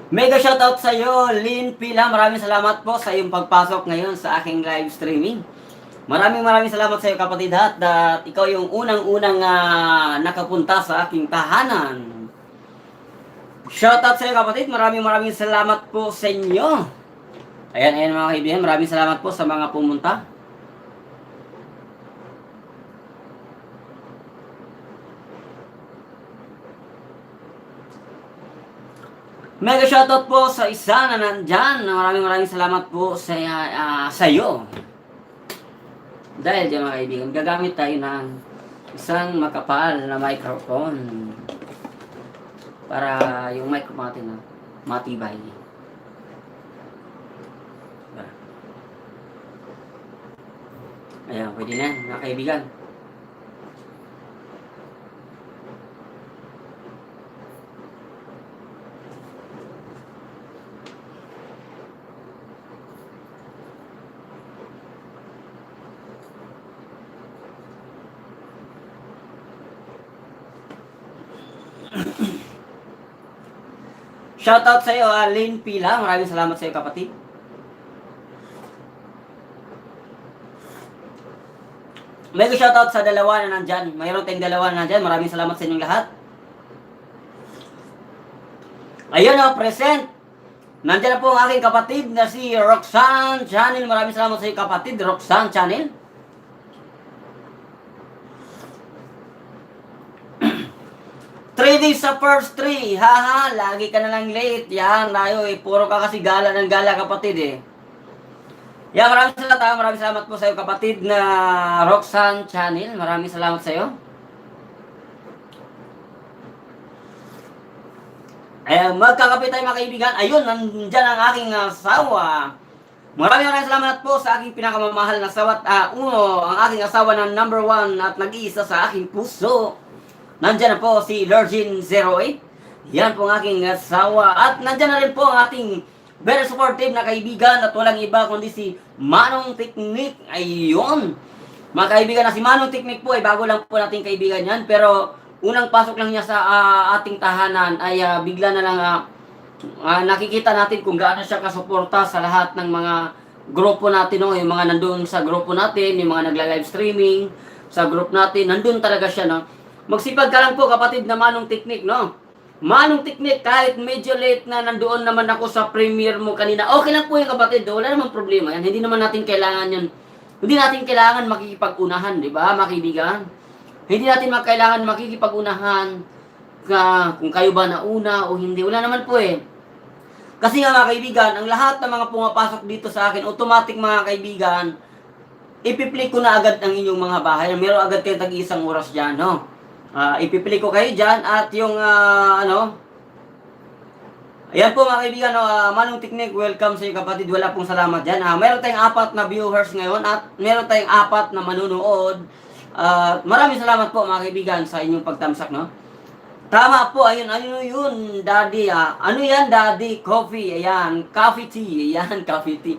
Mega shoutout sa iyo, Lynn Pila. Maraming salamat po sa iyong pagpasok ngayon sa aking live streaming. Maraming salamat sa iyo, kapatid, at ikaw yung unang-unang nakapunta sa aking tahanan. Shoutout sa iyo, kapatid. Maraming salamat po sa inyo. Ayan mga kaibigan, maraming salamat po sa mga pumunta. Mega shoutout po sa isa na nandyan. Maraming salamat po sa iyo. Dahil dyan mga kaibigan, gagamit tayo ng isang makapal na microphone para yung microphone natin na matibay. Ayan, pwede na mga kaibigan. Shoutout sa iyo, Lynn Pila. Maraming salamat sa iyo, kapatid. Mega shoutout sa dalawa na nandyan. Mayroon tayong dalawa na nandyan. Maraming salamat sa inyong lahat. Ayun o, present. Nandyan na po ang aking kapatid na si Roxanne Channel. Maraming salamat sa iyo, kapatid, Roxanne Channel. 3 days sa first 3. Haha, lagi ka na lang late. Yan, tayo eh. Puro ka kasi gala ng gala, kapatid eh. Yan, maraming salamat po sa iyo, kapatid na Roxanne Channel. Maraming salamat sa iyo. Magkakape tayo mga kaibigan. Ayun, nandyan ang aking asawa. Maraming salamat po sa aking pinakamamahal na asawa. Ang aking asawa na number 1 at nag-iisa sa aking puso. Nandyan na po si Lurgin08. Yan po ang aking asawa. At nandyan na rin po ang ating very supportive na kaibigan at walang iba kundi si Manong Teknik. Ayun. Mga kaibigan na si Manong Teknik po ay bago lang po nating kaibigan yan. Pero unang pasok lang niya sa ating tahanan ay bigla na lang nakikita natin kung gaano siya kasuporta sa lahat ng mga grupo natin. No? Yung mga nandun sa grupo natin, yung mga nagla-live streaming sa group natin. Nandun talaga siya. No? Magsipag ka lang po, kapatid na Manong Teknik, no? Manong Teknik, kahit medyo late na nandoon naman ako sa premiere mo kanina, okay lang po yung kapatid, wala namang problema yan. Hindi naman natin kailangan yun. Hindi natin kailangan makikipag-unahan, di ba, mga kaibigan? Hindi natin kailangan makikipag-unahan kung kayo ba nauna o hindi. Wala naman po eh. Kasi nga mga kaibigan, ang lahat ng mga pumapasok dito sa akin, automatic mga kaibigan, ipiplay ko na agad ang inyong mga bahay. Meron agad kayo tag-isang oras dyan, no? Ipipili ko kayo dyan at yung ayan po mga kaibigan, Manong Teknik, welcome sa iyo, kapatid. Wala pong salamat dyan. Meron tayong 4 na viewers ngayon at meron tayong 4 na manunood. Maraming salamat po mga kaibigan sa inyong pagtamsak, no? Tama po, ayun, ano yun, daddy, ano yan, daddy, coffee, ayan, coffee tea, ayan, coffee tea.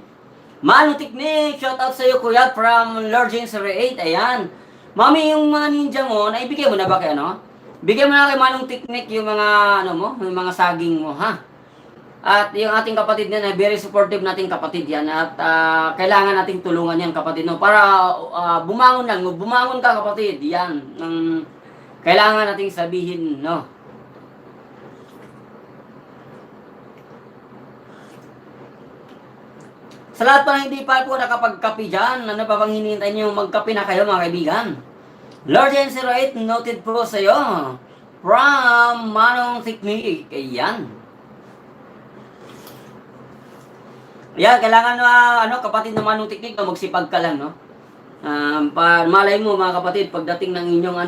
Manong Teknik, shout out sa iyo, kuya, from Lurgin08, ayan. Mami, yung mga ninja mo, naibigay mo na ba kay ano? Bigay mo na kay Manong Teknik yung mga yung mga saging mo, ha? At yung ating kapatid na very supportive nating kapatid yan at kailangan nating tulungan yan, kapatid, no? Para bumangon lang, bumangon ka, kapatid. Yan ang kailangan nating sabihin, no? Sa lahat pa hindi pa po nakapagkape dyan, ano pa bang hinihintay niyo, magkape na kayo mga kaibigan? Lurgin08, noted po sa iyo. From Manong Teknik. Ayan. Ayan, kailangan kapatid na Manong Teknik, magsipag ka lang, no? Malay mo mga kapatid, pagdating ng inyong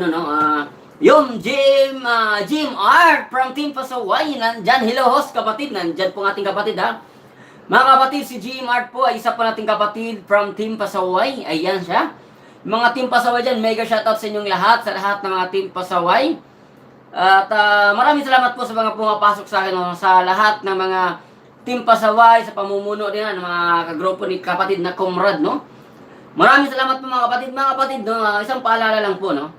yung Jim Art from Team Pasaway, nandyan. Hello host kapatid, nandyan po ang ating kapatid, ha? Mga kapatid, si Jim Art po ay isa po nating kapatid from Team Pasaway. Ayan siya. Mga Team Pasaway dyan, mega shoutout sa inyong lahat, sa lahat ng mga Team Pasaway. At maraming salamat po sa mga pumapasok sa akin, no? Sa lahat ng mga Team Pasaway, sa pamumuno din ng mga kagrupo ni kapatid na Comrade, no? Maraming salamat po mga kapatid. Mga kapatid, no? Isang paalala lang po, no?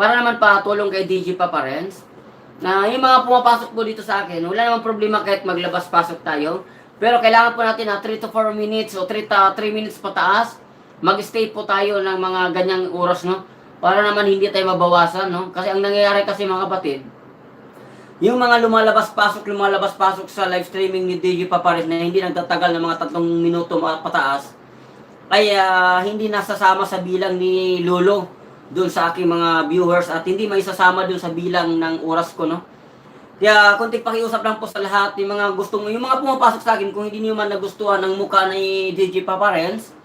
Para naman patulong kay DJ Papa Renz. Na yung mga pumapasok po dito sa akin, wala namang problema kahit maglabas-pasok tayo. Pero kailangan po natin na 3 to 4 minutes o 3 minutes pataas, mag-stay po tayo ng mga ganyang oras, no? Para naman hindi tayo mabawasan, no? Kasi ang nangyayari kasi mga kapatid, yung mga lumalabas-pasok sa live streaming ni DJ Papares na hindi nagtatagal ng mga 3 minuto pataas, ay hindi nasasama sa bilang ni Lolo doon sa aking mga viewers at hindi maisasama doon sa bilang ng oras ko, no? Kaya konting pakiusap lang po sa lahat yung mga yung mga pumapasok sa akin, kung hindi niyo man nagustuhan ang mukha ni DJ Papares,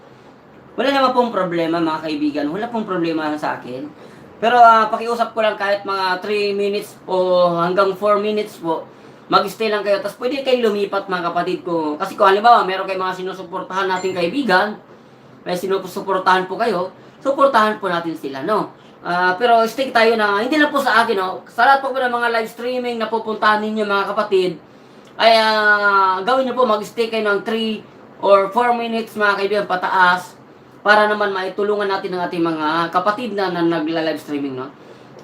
wala naman pong problema mga kaibigan, wala pong problema sa akin. Pero pakiusap ko lang kahit mga 3 minutes o hanggang 4 minutes po, mag-stay lang kayo. Tapos pwede kayong lumipat mga kapatid ko. Kasi kung halimbawa, meron kayong mga sinusuportahan nating kaibigan, may sinusuportahan po kayo, suportahan po natin sila, no? Pero stick tayo na, hindi lang po sa akin, no? Sa lahat po ng mga live streaming na pupuntahan ninyo mga kapatid, ay gawin nyo po, mag-stay kayo ng 3 or 4 minutes mga kaibigan pataas, para naman maitulungan natin ang ating mga kapatid na nagla-live streaming, no?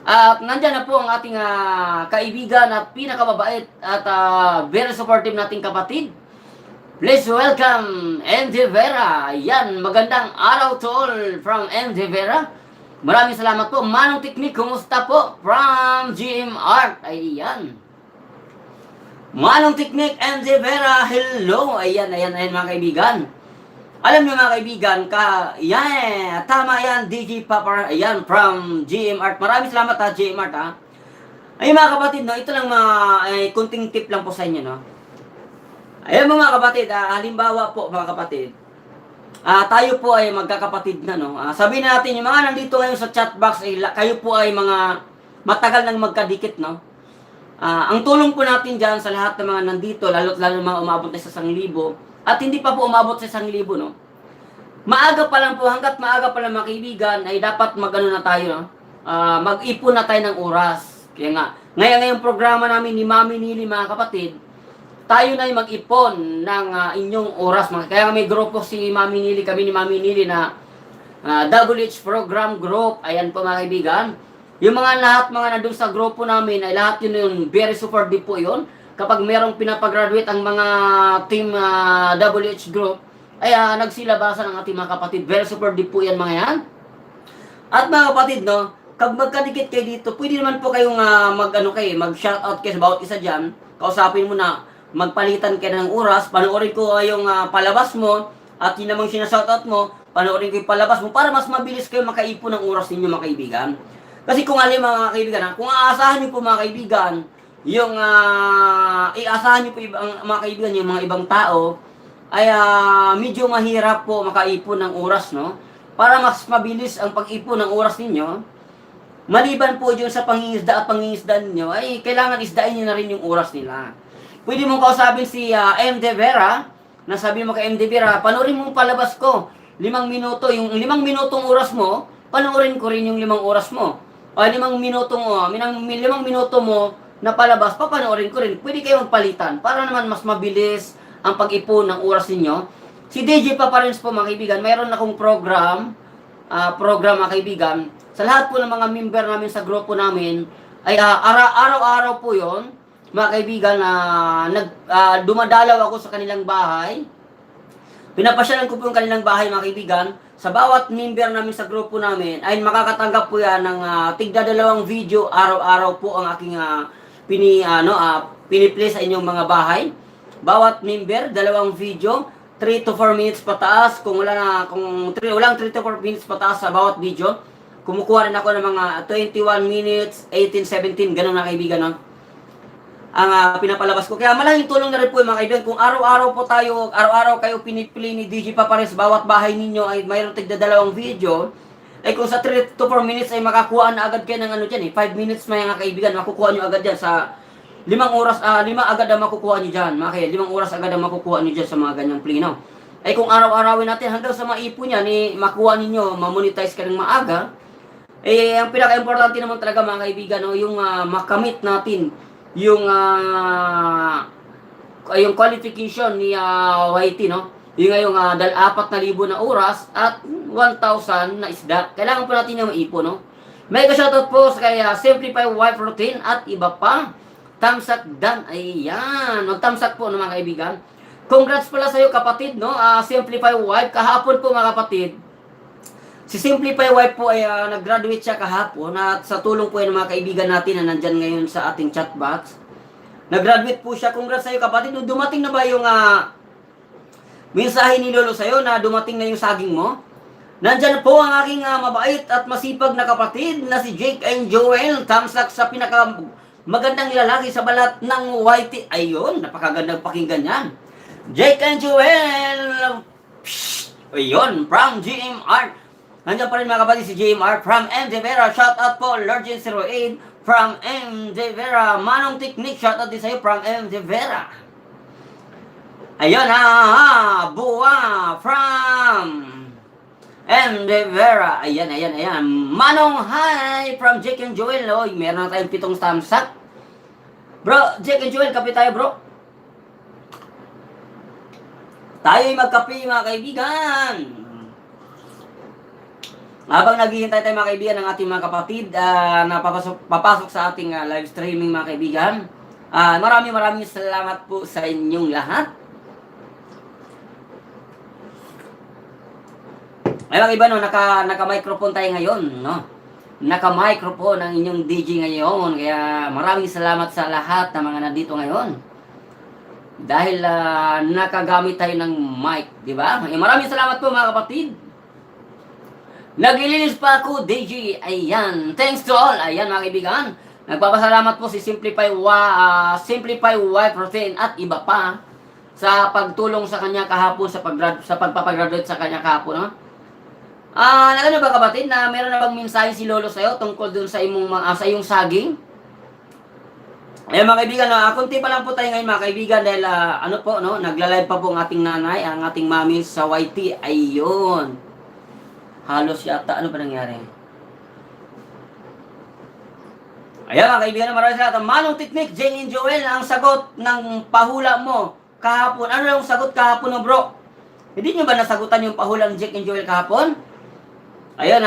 At nandyan na po ang ating kaibigan at pinakamabait at very supportive nating kapatid. Please welcome MD Vera. Yan, magandang araw to all from MD Vera. Maraming salamat po. Manong Teknik, kumusta po? From GM Art. Ayan. Manong Teknik, MD Vera, hello. Ayan mga kaibigan. Alam niyo mga kaibigan, tama yan, DJ Papa, ayan, from GM Art. Maraming salamat GM Art Ay mga kapatid, no, ito lang kunting tip lang po sa inyo, no. Ayan mga kapatid, halimbawa po mga kapatid, tayo po ay magkakapatid na, no. Sabihin natin, yung mga nandito ngayon sa chat box, kayo po ay mga matagal nang magkadikit, no. Ang tulong po natin dyan sa lahat ng mga nandito, lalo mga umabot na sa 1,000, at hindi pa po umabot sa 1,000, no? Maaga pa lang po, hanggat maaga pa lang mga kaibigan, ay dapat mag-ano na tayo, no? Mag-ipon na tayo ng oras. Kaya nga, ngayong programa namin ni Mami Nili, mga kapatid, tayo na ay mag-ipon ng inyong oras. Kaya may grupo si Mami Nili, kami ni Mami Nili na WH Program Group. Ayan po mga kaibigan. Yung lahat nandun sa grupo namin, ay lahat yun yung very supportive po yun. Kapag merong pinapagraduate ang mga team WH group, ay nagsilabasan ang ating mga kapatid. Very supportive po yan mga yan. At mga kapatid, no, kapag magkadikit kayo dito, pwede naman po kayong mag-shoutout kayo sa bawat isa dyan. Kausapin mo na, magpalitan kayo ng oras, panoorin ko yung palabas mo, at yun namang sinashoutout mo, panoorin ko yung palabas mo, para mas mabilis kayo makaipon ng oras ninyo mga kaibigan. Kasi kung alam mga kaibigan, kung aasahan nyo po mga kaibigan, yung iasahan nyo po mga kaibigan, yung mga ibang tao, ay medyo mahirap po makaipon ng oras, no? Para mas mabilis ang pag-ipon ng oras ninyo, maliban po dyan sa pangingisda ninyo, ay kailangan isdain nyo na rin yung oras nila. Pwede mong kausapin si MD Vera, na sabi mo kay MD Vera, panoorin mo palabas ko, 5 minuto, yung 5 minutong oras mo, panoorin ko rin yung 5 oras mo. O 5 minuto mo, na palabas, papanoorin ko rin. Pwede kayong magpalitan para naman mas mabilis ang pag-ipon ng oras ninyo. Si DJ Papares po mga kaibigan, mayroon akong program mga kaibigan. Sa lahat po ng mga member namin sa grupo namin, ay araw-araw po yon mga kaibigan, dumadalaw ako sa kanilang bahay. Pinapasyalan ko po yung kanilang bahay mga kaibigan. Sa bawat member namin sa grupo namin, ay makakatanggap po yan ng tigda-2 video araw-araw po ang aking piniplay sa inyong mga bahay. Bawat member, 2 video, 3 to 4 minutes pataas. Kung walang 3 to 4 minutes pataas sa bawat video, kumukuha rin ako ng mga 21 minutes, 18, 17, ganun na kaibigan, no? Ang pinapalabas ko. Kaya malaking tulong na rin po mga kaibigan. Kung araw-araw kayo piniplay ni DJ Papares, bawat bahay ninyo ay mayroong tigda-2 video, ay kung sa 3 to 4 minutes ay makakuha na agad kayo ng 5 minutes mga kaibigan, makukuha nyo agad yan sa 5 oras, 5 agad ang makukuha nyo dyan, mga kaya, 5 oras agad ang makukuha nyo dyan sa mga ganyang play, no? Ay kung araw-arawin natin hanggang sa maipon yan, makuha ninyo, mamonetize ka ng maaga, ang pinaka-importante naman talaga mga kaibigan, no, yung makamit natin yung qualification ni YT, no? Yung ngayong 4,000 na oras at 1,000 na isda. Kailangan po natin yung maipon, no? Mega shoutout po sa kay Simplify Wife Routine at iba pa. Tamsak Dan, ayan. Mag-tamsak po, no, mga kaibigan. Congrats pala sa'yo, kapatid, no? Simplify Wife. Kahapon po, mga kapatid. Si Simplify Wife po ay nag-graduate siya kahapon at sa tulong po ng mga kaibigan natin na nandyan ngayon sa ating chat box. Nag-graduate po siya. Congrats sa'yo, kapatid. Dumating na ba yung mensahe ni Lolo sa'yo na dumating na yung saging mo? Nandyan po ang aking mabait at masipag na kapatid na si Jake and Joel. Tamsak sa pinaka magandang lalaki sa balat ng YT. Ayun, napakagandang pakinggan yan. Jake and Joel. Ayun, from GMR. Nandiyan pa rin mga kapatid si GMR from MJ Vera. Shout out po, Lurgin 08 from MJ Vera. Manong Technique, shout out din sa'yo from MJ Vera. Ayun Buwa from MJ Vera. Ayan. Manong hi from Jake and Joel. Oh, meron na tayong 7 tamsak. Bro, Jake and Joel, kape tayo, bro. Tayo'y magkape, mga kaibigan. Habang naghihintay tayo, mga kaibigan, ng ating mga kapatid na papasok sa ating live streaming, mga kaibigan. Maraming salamat po sa inyong lahat. Ay, mga iba, no, naka-microphone tayo ngayon, no? Naka-microphone ang inyong DJ ngayon. Kaya maraming salamat sa lahat ng mga nandito ngayon. Dahil nakagamit tayo ng mic, di ba? Maraming salamat po, mga kapatid. Naglilinis pa ako, DJ. Ayan. Thanks to all. Ayan, mga kaibigan. Nagpapasalamat po si Simplify Y Protein at iba pa sa pagtulong sa kanya kahapon sa pagpapagraduate sa kanya kahapon, no? Ano ba, kapatid, na meron na bang mensahe si Lolo sa'yo tungkol dun sa iyong saging? Ayan, mga kaibigan, kunti pa lang po tayo ngayon, mga kaibigan, dahil nagla-live pa po ang ating nanay, ang ating mami sa YT. Ayun. Halos yata, ano ba nangyari? Ayan, mga kaibigan, maraming salamat. Manong Technique, Jane and Joel, ang sagot ng pahula mo kahapon. Ano yung sagot kahapon, no, bro? Hindi nyo ba nasagutan yung pahula ng Jake and Joel kahapon? Ayun,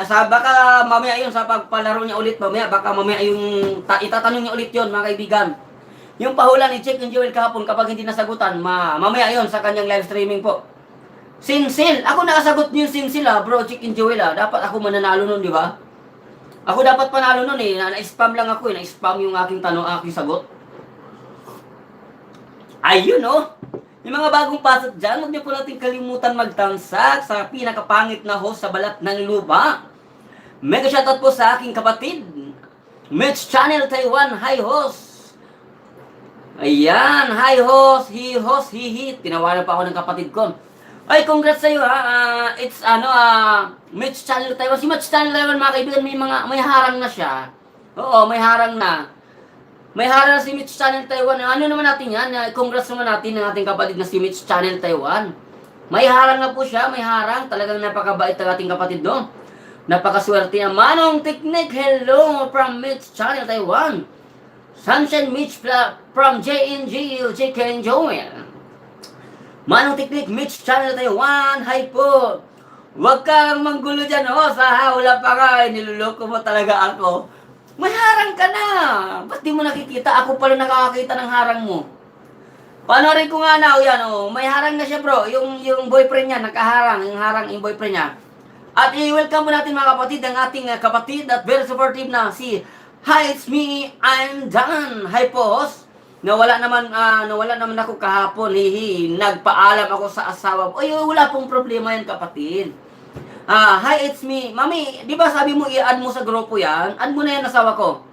baka mamaya yun sa pagpalaro niya ulit, baka mamaya yung itatanong niya ulit yun, mga kaibigan. Yung pahula ni Jake and Joel kahapon, kapag hindi nasagutan, mamaya yun sa kanyang live streaming po. Sinsil, ako nakasagot niyo yung Sinsil, bro, Jake and Joel, dapat ako mananalo nun, di ba? Ako dapat panalo nun na-spam lang ako, na-spam yung aking aking sagot. Ayun, yung mga bagong pasok dyan, huwag niyo po natin kalimutan magtamsak sa pinakapangit na host sa balat ng lupa. Mega shoutout po sa aking kapatid, Mitch Channel Taiwan. Hi, host. Ayan, hi, host. He. Tinawanan pa ako ng kapatid ko. Ay, congrats sa'yo, it's, Mitch Channel Taiwan. Si Mitch Channel Taiwan, mga kaibigan, may harang na siya. Oo, may harang na. May harang si Mitch Channel Taiwan. Ano naman natin yan? Congrats naman natin ng ating kapatid na si Mitch Channel Taiwan. May harang na po siya, may harang. Talagang napakabait ng ating kapatid doon. Napakaswerte na. Manong Technique, hello from Mitch Channel Taiwan. Sunshine Mitch from JNG, Jake and Joel. Manong Technique, Mitch Channel Taiwan, hi po. Huwag kang manggulo dyan, wala pa ka, niluloko mo talaga ako. May harang ka na. Ba't di mo nakikita? Ako pala nakakakita ng harang mo. Panoorin ko nga na, yan, may harang na siya, bro. Yung boyfriend niya, nakaharang, yung boyfriend niya. At i-welcome mo natin, mga kapatid, ang ating kapatid at very supportive na si Hi, it's me, I'm Dan. Hi po, host. Nawala naman ako kahapon, nagpaalam ako sa asawa ko. Ay, wala pong problema yan, kapatid. Hi, it's me. Mami, di ba sabi mo i-add mo sa grupo yan? Add mo na yan, asawa ko.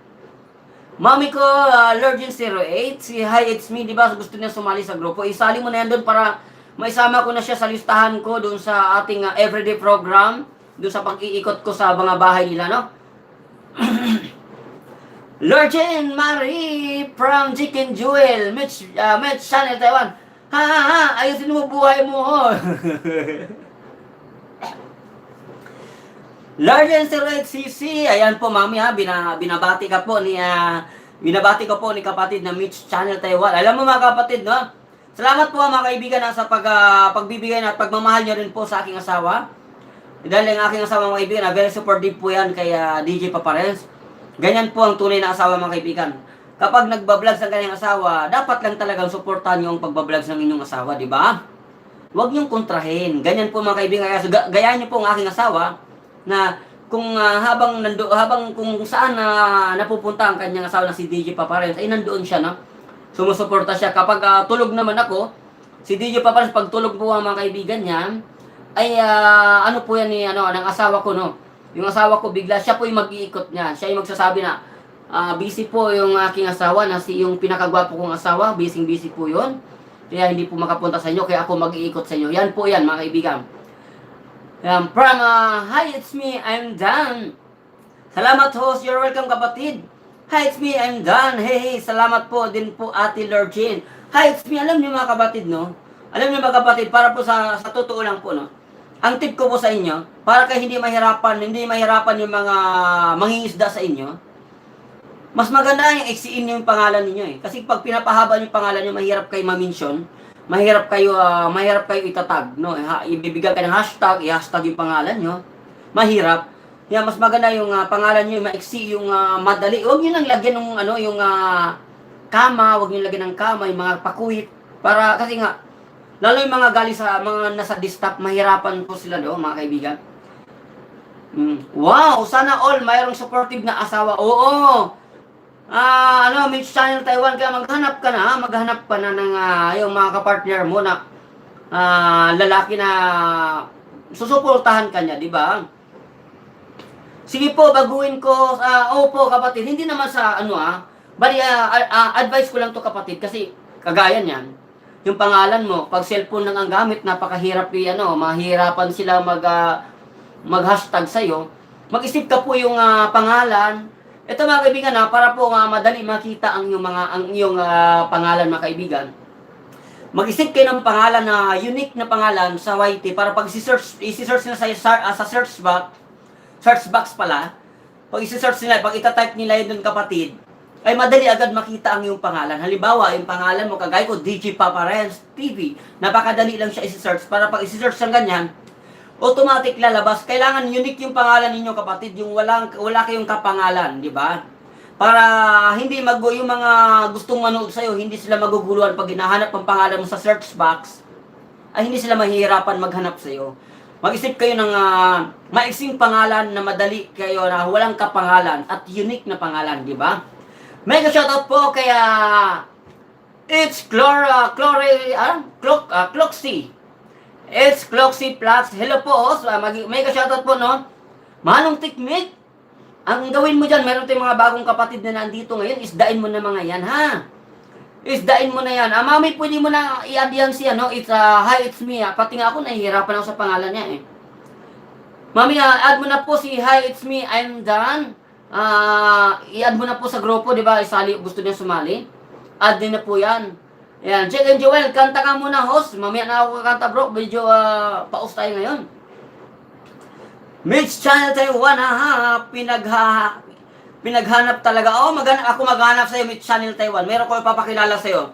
Mami ko, Lurgin 08, si Hi, it's me, di ba gusto niya sumali sa grupo? Isali mo na yan doon para maisama ko na siya sa listahan ko doon sa ating everyday program, doon sa pag-iikot ko sa mga bahay nila, no? Lurgin Marie from Jake and Joel, Mitch Channel Taiwan. Ayusin mo buhay mo, Lurgin 08cc, ayan po, mami, binabati ko po ni kapatid na Mitch Channel Taiwan. Alam mo, mga kapatid, no? Salamat po, mga kaibigan, sa pagbibigay at pagmamahal niyo rin po sa aking asawa. Dahil ang aking asawa, mga kaibigan, very supportive po yan kay DJ Paparels. Ganyan po ang tunay na asawa, mga kaibigan. kapag nagbablog sa kanyang asawa, dapat lang talagang suportahan nyo ang pagbablog ng inyong asawa, di ba? Huwag niyong kontrahin. Ganyan po mga kaibigan. Gayaan niyo po ang aking asawa na kung habang kung saan napupunta ang kanyang asawa na si DJ Papares, ay nandoon siya, no? Sumusuporta siya. Kapag tulog naman ako, si DJ Papares, pag tulog po ang mga kaibigan niya, ay ano po yan ni ng asawa ko, no? Yung asawa ko bigla, siya po yung mag-iikot niya. Siya yung magsasabi na, busy po yung aking asawa, na yung pinakagwapo kong asawa, busy po yun. Kaya hindi po makapunta sa inyo, kaya ako mag-iikot sa inyo. Yan po yan, mga kaibigan. From, hi, it's me, I'm Dan. Salamat host, you're welcome kapatid. Hi, it's me, I'm Dan. Hey, salamat po din po Ate Lorgine. Hi, it's me, alam niyo mga kapatid, no? Alam niyo mga kapatid, para po sa totoo lang po, no? Ang tip ko po sa inyo, para kayo hindi mahirapan yung mga mangingisda sa inyo, mas maganda yung iksiin yung pangalan niyo eh. Kasi pag pinapahaba yung pangalan niyo, mahirap kayo ma-mention, mahirap kayo itatag, no? Ibibigyan ka ng hashtag, i-hashtag yung pangalan niyo. Mahirap. Kaya mas maganda yung pangalan niyo, maiksi yung madali. Huwag niyo lang lagyan ng yung kama, huwag niyo lagyan ng kama, yung mga pakuit para kasi nga lalo yung mga galing sa mga nasa desktop, mahirapan po sila do, mga kaibigan. Wow, sana all mayroong supportive na asawa. Oo. Mitch Channel Taiwan, kaya maghanap ka na ng yung mga kapartner mo na lalaki na susuportahan ka niya, di ba? Sige po, baguhin ko. Opo, kapatid, hindi naman sa bali, advice ko lang to kapatid, kasi kagaya niyan, yung pangalan mo, pag cellphone lang ang gamit, napakahirap mahirapan sila mag-hashtag sa'yo. Mag-isip ka po yung pangalan. Ito mga kaibigan para po madali makita ang iyong pangalan mga kaibigan. Mag-isip kayo ng pangalan na unique na pangalan sa YT para pag isi-search nila sa search box pala. Pag isi-search nila, pag ita-type nila yun dun kapatid, ay madali agad makita ang iyong pangalan. Halimbawa, yung pangalan mo kagaya ko, DJ Papares TV. Napakadali lang siya isi-search para pag isi-search ng ganyan, automatic lalabas. Kailangan unique yung pangalan ninyo kapatid, yung wala kayong kapangalan, di ba? Para hindi yung mga gustong manood sa'yo, hindi sila maguguluhan pag hinahanap ang pangalan mo sa search box, ay hindi sila mahihirapan maghanap sa'yo. Mag-isip kayo ng maiksing pangalan na madali kayo na walang kapangalan at unique na pangalan, di ba? Mega shoutout po kaya it's Cloxy. It's Cloxy Plus. Hello po, mega shoutout po, no? Manong Tikmik, ang gawin mo dyan, meron tayong mga bagong kapatid na nandito ngayon, isdain mo na mga yan, ha? Isdain mo na yan. Mami, pwede mo na i-add yan siya, no? It's, hi, it's me, ha? Pati nga ako, nahihirapan ako sa pangalan niya, eh. Mami, add mo na po si hi, it's me, I'm Dan. I-add mo na po sa grupo, di ba? Gusto niya sumali. Add din na po yan. Ayan, Jack and Joel, kanta ka muna, host. Mamaya na ako kakanta, bro. Medyo paus tayo ngayon. Mitch Channel Taiwan, pinaghanap talaga. Ako maghanap sa'yo, Mitch Channel Taiwan. Meron ko ipapakilala sa'yo.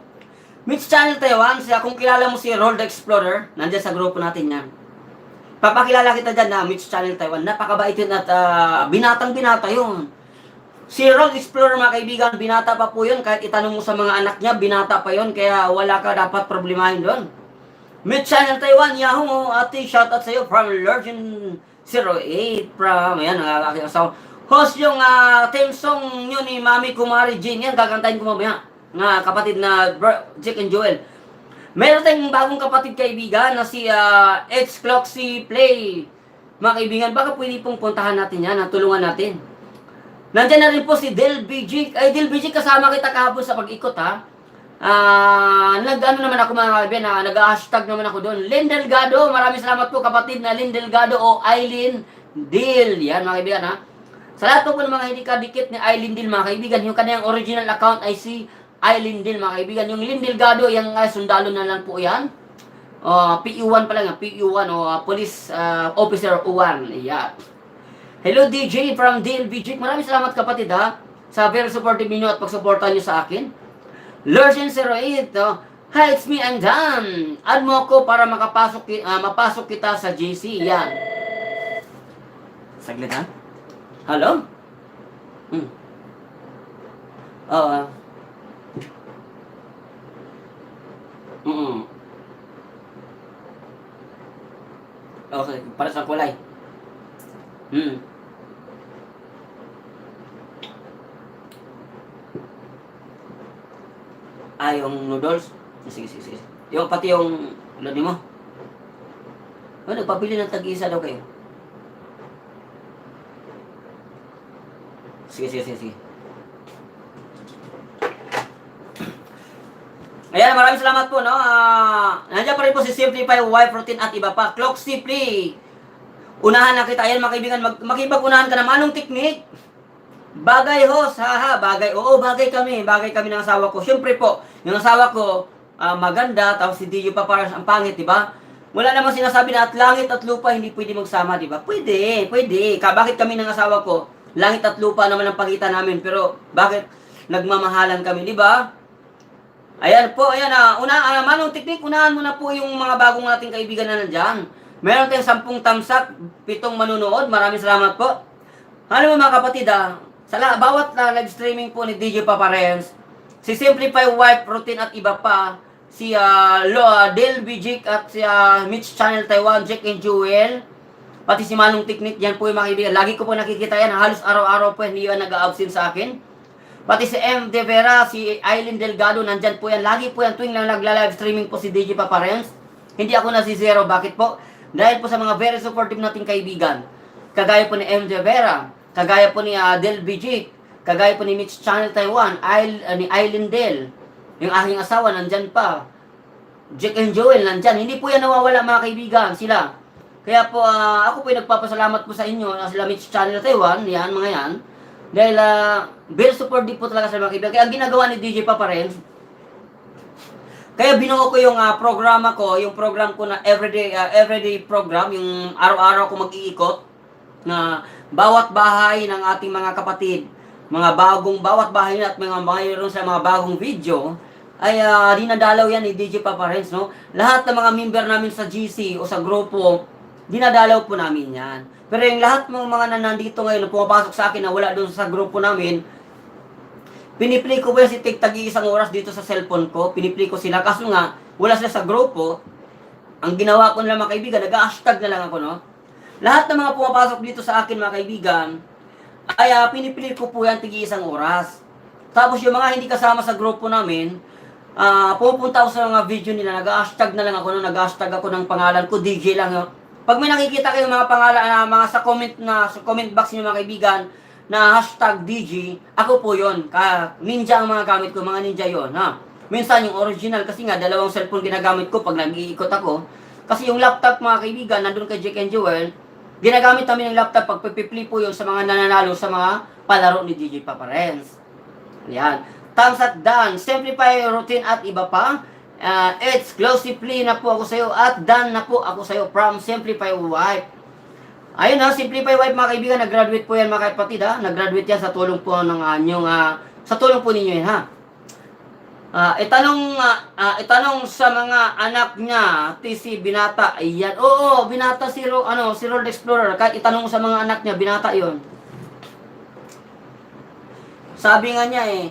Mitch Channel Taiwan, kung kilala mo si Roll the Explorer, nandiyan sa grupo natin yan. Papakilala kita dyan na Mitch Channel Taiwan. Napakabait yun at binatang-binata yun. Si Roll Explorer mga kaibigan, binata pa po yun. Kahit itanong mo sa mga anak niya, binata pa yun. Kaya wala ka dapat problemahin doon. Mitch Channel Taiwan, Yahoo! Ate, shoutout sa iyo from Legend 08 from, ayan, ang aking asawa. Host yung theme song nyo ni Mami Kumari Jane. Yan, gagantahin ko mamaya. Kapatid na Jack and Joel. Meron tayong bagong kapatid kaibigan na si X Cloxy Play. Mga kaibigan, baka pwede pong puntahan natin yan, tulungan natin. Nandiyan na rin po si Del Bijik. Ay, Del Bijik, kasama kita kahapon sa pag-ikot, ha? Naman ako mga kaibigan, nag-hashtag naman ako doon. Lynn Delgado, maraming salamat po kapatid na Lynn Delgado o Eileen Dil. Yan mga kaibigan, ha? Sa lahat po ng mga hindi kadikit ni Eileen Dil, mga kaibigan, yung kanyang original account ay si Eileen Dil, mga kaibigan. Yung Lynn Delgado, yung sundalo na lang po yan. PU1 pa lang, PU1 o Police Officer 1. Yan. Hello DJ from DLBG. Maraming salamat kapatid ha sa very supportive ninyo at pagsuporta nyo sa akin. Lurchen 08. Hi, it's me, I'm Dan. Add mo ako para mapasok kita sa GC. Yan. Saglit ha. Hello? Okay, para sa kulay. Hmm. Yung noodles. Sige, sige, sige. Yung pati yung lodi mo. Nagpabili ng tag-isa daw kayo. Sige, sige, sige, sige. Ayan, maraming salamat po, no? Nandiyan pa rin po si Simplify Wife Routine at iba pa. Clock Simply. Unahan na kita. Ayan, mga kaibigan, makipag-unahan ka naman. Anong technique? Bagay, host. Haha, bagay. Oo, bagay kami. Bagay kami ng asawa ko. Siyempre po, yung asawa ko, maganda, tapos si DJ pa para ang pangit, di ba? Wala namang sinasabi na at langit at lupa hindi pwede magsama, di ba? Pwede, pwede. Bakit kami ng asawa ko? Langit at lupa naman ang pagitan namin, pero bakit nagmamahalan kami, di ba? Ayan po, ayan manong teknik, unahan mo na po yung mga bagong nating kaibigan na nandyan. Meron tayong 10 tamsak, 7 manunood, maraming salamat po. Ano mo mga kapatid bawat live streaming po ni DJ Papa Renz, si Simplify Wife Routine at iba pa, si Del Bijik at si Mitch Channel Taiwan, Jack and Jewel, pati si Manong Teknik, yan po yung mga kaibigan. Lagi ko po nakikita yan, halos araw-araw po, hindi yan nag-absent sa akin. Pati si M. De Vera, si Aileen Delgado, nandyan po yan. Lagi po yan tuwing lang nagla-live streaming po si DJ Papa Renz. Hindi ako nasisero. Bakit po? Dahil po sa mga very supportive nating kaibigan. Kagaya po ni M. De Vera, kagaya po ni Del Bijik, kagaya po ni Mitch Channel Taiwan, ni Aileen Del, yung aking asawa, nandyan pa. Jack and Joel, nandyan. Hindi po yan nawawala mga kaibigan, sila. Kaya po, ako po yung nagpapasalamat po sa inyo, sila Mitch Channel Taiwan, yan, mga yan. Dahil very supportive po talaga sa mga kaibigan. Kaya ang ginagawa ni DJ Papa Renz, kaya binuo ko yung programa ko, yung program ko na everyday program, yung araw-araw ko mag-iikot, na bawat bahay ng ating mga kapatid, bawat bahay at mga mayroon sa mga bagong video, ay dinadalaw yan ni DJ Papa Renz, no? Lahat ng mga member namin sa GC o sa grupo, dinadalaw po namin yan. Pero yung lahat ng mga nandito ngayon, na pumapasok sa akin na wala doon sa grupo namin, piniplay ko po yung si tag-iisang oras dito sa cellphone ko, piniplay ko sila, kaso nga, wala sila sa grupo. Ang ginawa ko nila mga kaibigan, nag-hashtag na lang ako, no? Lahat ng mga pumapasok dito sa akin mga kaibigan, ay piniplay ko po yan tig-iisang oras. Tapos yung mga hindi kasama sa grupo namin, pupunta ako sa mga video nila, nag-hashtag na lang ako, no? Nag-hashtag ako ng pangalan ko, DJ lang, no? Pag may nakikita kayong mga pangalan mga sa comment box niyo mga kaibigan na hashtag DJ, ako po yon. Ninja ang mga gamit ko, mga ninja yon, ha. Minsan yung original kasi nga dalawang cellphone ginagamit ko pag nag-iikot ako. Kasi yung laptop mga kaibigan nandun kay Jack and Joel, ginagamit namin yung laptop pag pipili po yun sa mga nananalo sa mga palaro ni DJ Papa Renz. Yan. Thumbs up done. Simplify Routine at iba pa. Exclusively na po ako sa iyo at done na po ako sa iyo from Simplify Wife. Ayun Simplify Wife mga kaibigan, nag-graduate po yan mga kapatid nag-graduate yan sa tulong po ng sa tulong po ninyo yan itanong sa mga anak niya, si Binata, ayan. Oo, Binata si Road Explorer, kahit itanong sa mga anak niya, Binata yon. Sabi nga niya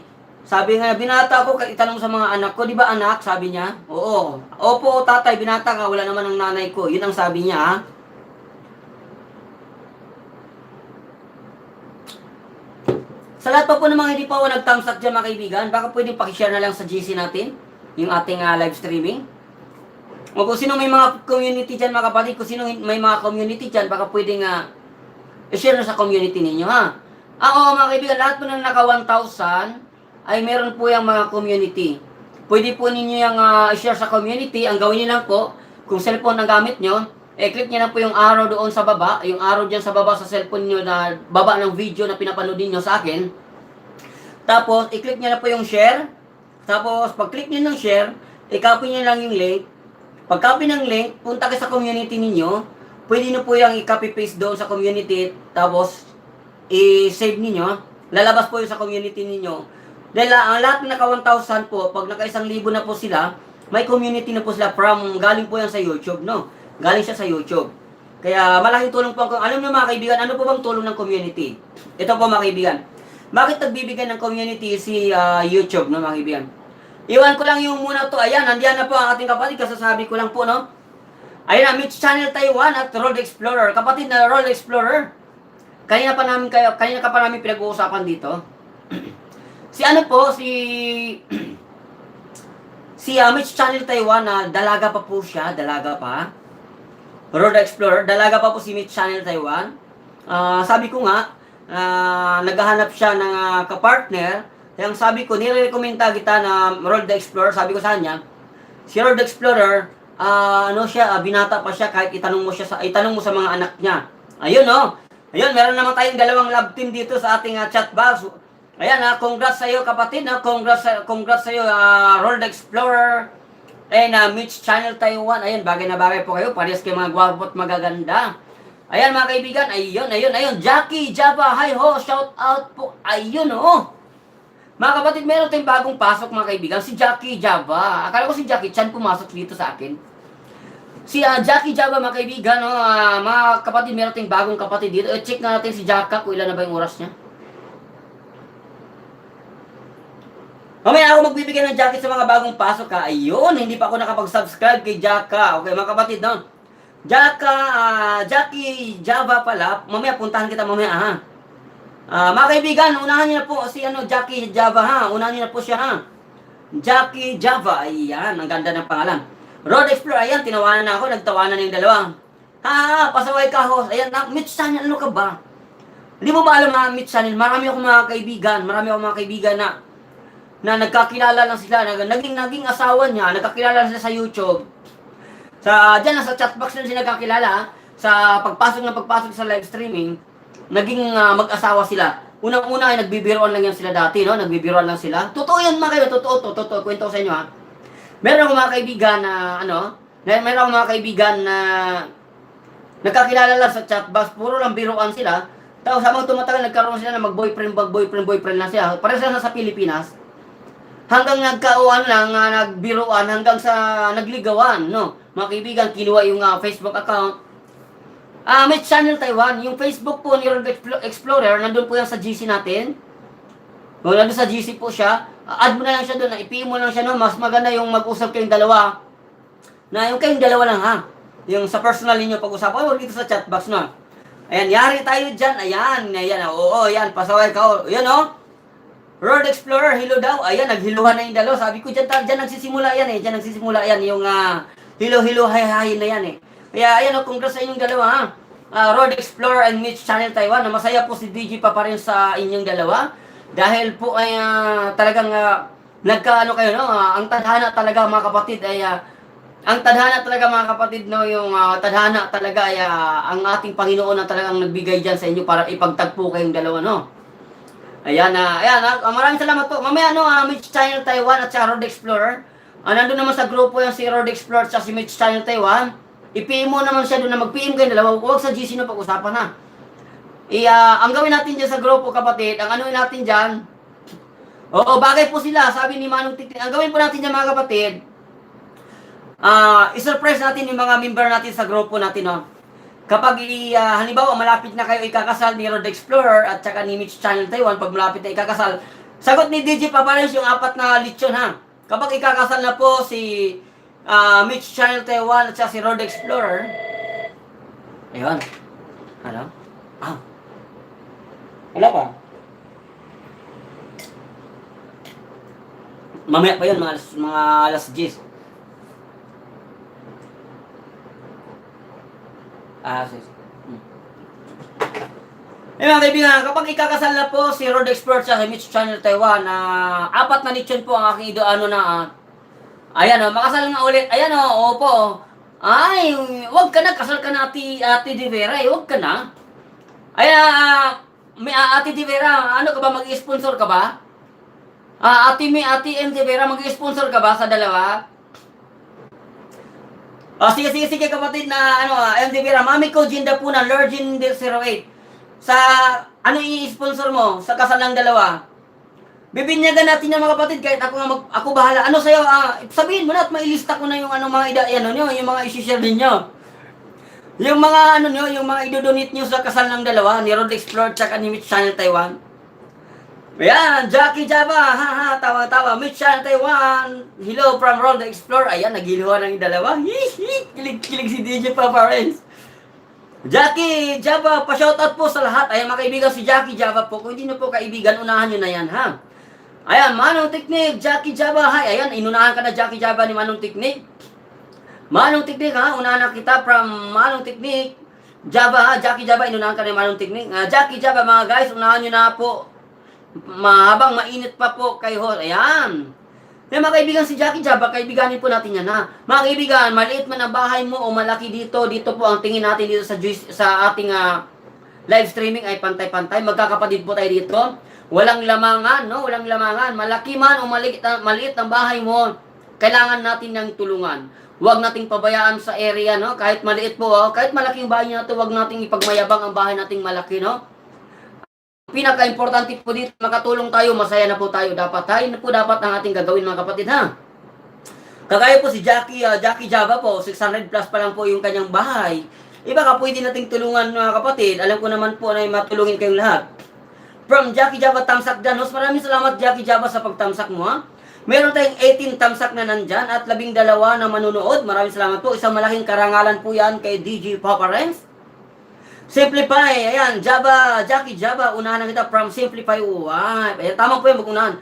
binata ko, itanong sa mga anak ko, di ba anak? Sabi niya. Oo. Opo, tatay, binata ka, wala naman ang nanay ko. Yun ang sabi niya, Sa lahat pa po ng mga hindi pa nag-thumbs up dyan mga kaibigan, baka pwedeng pakishare na lang sa GC natin, yung ating live streaming. O kung sino may mga community dyan mga kapatid, kung sino may mga community dyan, baka pwedeng i-share na sa community ninyo Oo mga kaibigan, lahat po na naka 1,000, ay meron po yung mga community. Pwede po ninyo yung i-share sa community. Ang gawin niyo lang po, kung cellphone ang gamit nyo, click nyo na po yung arrow doon sa baba, yung arrow dyan sa baba sa cellphone nyo na baba ng video na pinapanood nyo sa akin. Tapos, i-click nyo na po yung share. Tapos, pag-click nyo ng share, i-copy nyo lang yung link. Pag-copy ng link, punta kayo sa community ninyo. Pwede nyo po yung i-copy-paste doon sa community. Tapos, i-save ninyo. Lalabas po yung sa community ninyo. Dahil ang lahat na naka 1,000 po, pag naka 1,000 na po sila, may community na po sila galing po yan sa YouTube, no? Galing siya sa YouTube. Kaya malaking tulong po. Alam niyo mga kaibigan, ano po bang tulong ng community? Ito po mga kaibigan. Bakit nagbibigay ng community si YouTube, no mga kaibigan? Iwan ko lang yung muna to. Ayan, nandiyan na po ang ating kapatid. Kasasabi ko lang po, no? Ayun na, Mitch Channel Taiwan at Road Explorer. Kapatid na Road Explorer. Kanina ka pa namin pinag-uusapan dito. Si ano po, si Mitch Channel Taiwan na dalaga pa po siya, dalaga pa. Road Explorer, dalaga pa po si Mitch Channel Taiwan. Sabi ko nga, naghahanap siya ng kapartner. Kaya sabi ko, nire-recommenda kita na Road Explorer. Sabi ko sa kanya, si Road Explorer, binata pa siya kahit itanong mo sa mga anak niya. Ayun Ayun, meron naman tayong dalawang love team dito sa ating chat box. Ayan congrats sa iyo kapatid, congrats sa iyo Road Explorer and Mitch Channel Taiwan. Ayun, bagay na bagay po kayo, parehas kayo mga gwapo at magaganda. Ayan mga kaibigan, ayun, Jackie Java, hi ho, shout out po. Ayun Mga kapatid, meron tayong bagong pasok mga kaibigan, si Jackie Java. Akala ko si Jackie Chan pumasok dito sa akin. Si Jackie Java mga kaibigan, mga kapatid, meron tayong bagong kapatid dito. Check na natin si Jacka kung ilan na ba yung oras niya. Mamaya ako magbibigay ng jacket sa mga bagong pasok Ayun, hindi pa ako nakapag-subscribe kay Jacka. Okay mga kapatid, Jackie Java pala. Mamaya puntahan kita mamaya mga kaibigan, unahan niyo na po si Jackie Java Unahan niyo na po siya Jackie Java, ayan, ang ganda ng pangalan. Road Explorer, ayan, tinawanan na ako, nagtawanan na yung dalawa. Pasaway ka host. Ayan, Mitch Channel, ano ka ba? Hindi mo ba alam Mitch Channel, marami akong mga kaibigan na nagkakilala lang sila, naging asawa niya, nagkakilala sila sa YouTube. Diyan sa chat box na sila nagkakilala, sa pagpasok sa live streaming, naging mag-asawa sila. Unang-una ay nagbibiroan lang yan sila dati, nagbibiroan lang sila. Totoo yan mga kayo, totoo, kwento ko sa inyo Meron akong mga kaibigan na nagkakilala lang sa chat box, puro lang biruan sila. Tapos habang tumatagal, nagkaroon sila na mag-boyfriend na siya. Pareho sila sa Pilipinas. Hanggang nagbiruan, hanggang sa nagligawan, Mga kaibigan, kinuha yung Facebook account. Mitch Channel Taiwan, yung Facebook po ni Road Explorer, nandun po yan sa GC natin. Nandun sa GC po siya. Add mo na lang siya doon, i-PM mo lang siya mas maganda yung mag-usap kayong dalawa. Yung kayong dalawa lang Yung sa personal ninyo pag-usapan, huwag dito sa chat box Ayan, yari tayo dyan. Ayan, ayan, pasaway ka. Ayan Road Explorer, hello daw. Ayan, naghiluhan na yung dalawa. Sabi ko, dyan nagsisimula yan yung hello, hi na yan Kaya ayan congrats sa inyong dalawa Road Explorer and Mitch Channel Taiwan. Masaya po si DJ pa rin sa inyong dalawa. Dahil po ay talagang nagkaano kayo ang tadhana talaga mga kapatid ay ang tadhana talaga mga kapatid yung tadhana talaga ay ang ating Panginoon na talagang nagbigay diyan sa inyo para ipagtagpo kayong dalawa Ayan maraming salamat po. Mamaya Mitch Channel Taiwan at si Road Explorer. Nandun naman sa grupo yung si Road Explorer at si Mitch Channel Taiwan. I-PM mo naman siya doon na mag-PM kayong dalawa. Huwag sa GC pag-usapan ang gawin natin dyan sa grupo kapatid, ang anuin natin dyan, bagay po sila, sabi ni Manong Tiktik, ang gawin po natin dyan mga kapatid, i-surprise natin yung mga member natin sa grupo natin, Kapag, halimbawa, malapit na kayo ikakasal ni Road Explorer at saka ni Mitch Channel Taiwan, pag malapit na ikakasal, sagot ni DJ Papares yung 4 na lechon, Kapag ikakasal na po si Mitch Channel Taiwan at saka si Road Explorer, ayun, wala pa. Mamaya pa yun, mga alas 10. Mga kaibigan, kapag ikakasal na po si Road Explorer sa Mitch Channel Taiwan, 4 na lechon po ang aking ayan makasal nga ulit. Ayan opo. Ay, wag ka na, kasal ka na Ate De Vera, wag ka na. Ayan, Ate De Vera, ano ka ba, mag-sponsor ka ba? Ate M. De Vera, mag-sponsor ka ba sa dalawa? Sige kapatid na M. De Vera, mami ko Jinda po na Lurgin 08. Sa i-sponsor mo sa kasal ng dalawa? Bibinyagan natin yung mga kapatid kahit ako bahala. Sa'yo, sabihin mo na at mailista ko na yung yung mga i-share ninyo. Yung mga yung mga idodonate nyo sa kasal ng dalawa, ni Road Explorer at ni Mitch Channel Taiwan. Ayan, Jackie Java, haha, tawa-tawa. Mitchan Taiwan, hello from Ron the Explorer. Ayan, nagiluhan ng dalawa. Hihi, kilig-kilig si DJ Papa Renz. Jackie Java, pa-shoutout po sa lahat. Ayan, mga kaibigan, si Jackie Java po. Kung hindi nyo po kaibigan, unahan nyo na yan, ha? Ayan, Manong Teknik, Jackie Java, hi. Ayan, inunahan ka na Jackie Java ni Manong Teknik. Manong Teknik, ha? Unahan na kita from Manong Teknik. Java, ha? Jackie Java, inunahan ka ni Manong Teknik. Jackie Java, mga guys, unahan nyo na po. Mahabang mainit pa po kay Hos. Ayan. Kaya mga kaibigan, si Jackie Java, kaibiganin po natin yan, ha? Mga kaibigan, maliit man ang bahay mo o malaki dito, dito po ang tingin natin dito sa ating live streaming ay pantay-pantay. Magkakapatid po tayo dito. Walang lamangan, no? Walang lamangan. Malaki man o maliit ang bahay mo, kailangan natin ng tulungan. Huwag nating pabayaan sa area, no? Kahit maliit po, kahit malaking bahay natin, huwag nating ipagmayabang ang bahay nating malaki, no? Pinaka-importante po dito, makatulong tayo, masaya na po tayo. Tayo na po dapat ang ating gagawin, mga kapatid, ha? Kagaya po si Jackie Java po, 600 plus pa lang po yung kanyang bahay. Iba ka, pwede nating tulungan, mga kapatid. Alam ko naman po na matulungin kayong lahat. From Jackie Java, tamsak dyan. Maraming salamat, Jackie Java, sa pagtamsak mo, ha? Meron tayong 18 tamsak na nandyan at 12 na manunood. Maraming salamat po. Isang malaking karangalan po yan kay DJ Papa Renz. Simplify, ayan, Jackie Java, unahan na kita from Simplify. Wow, ayan, tama po yung mag-unahan.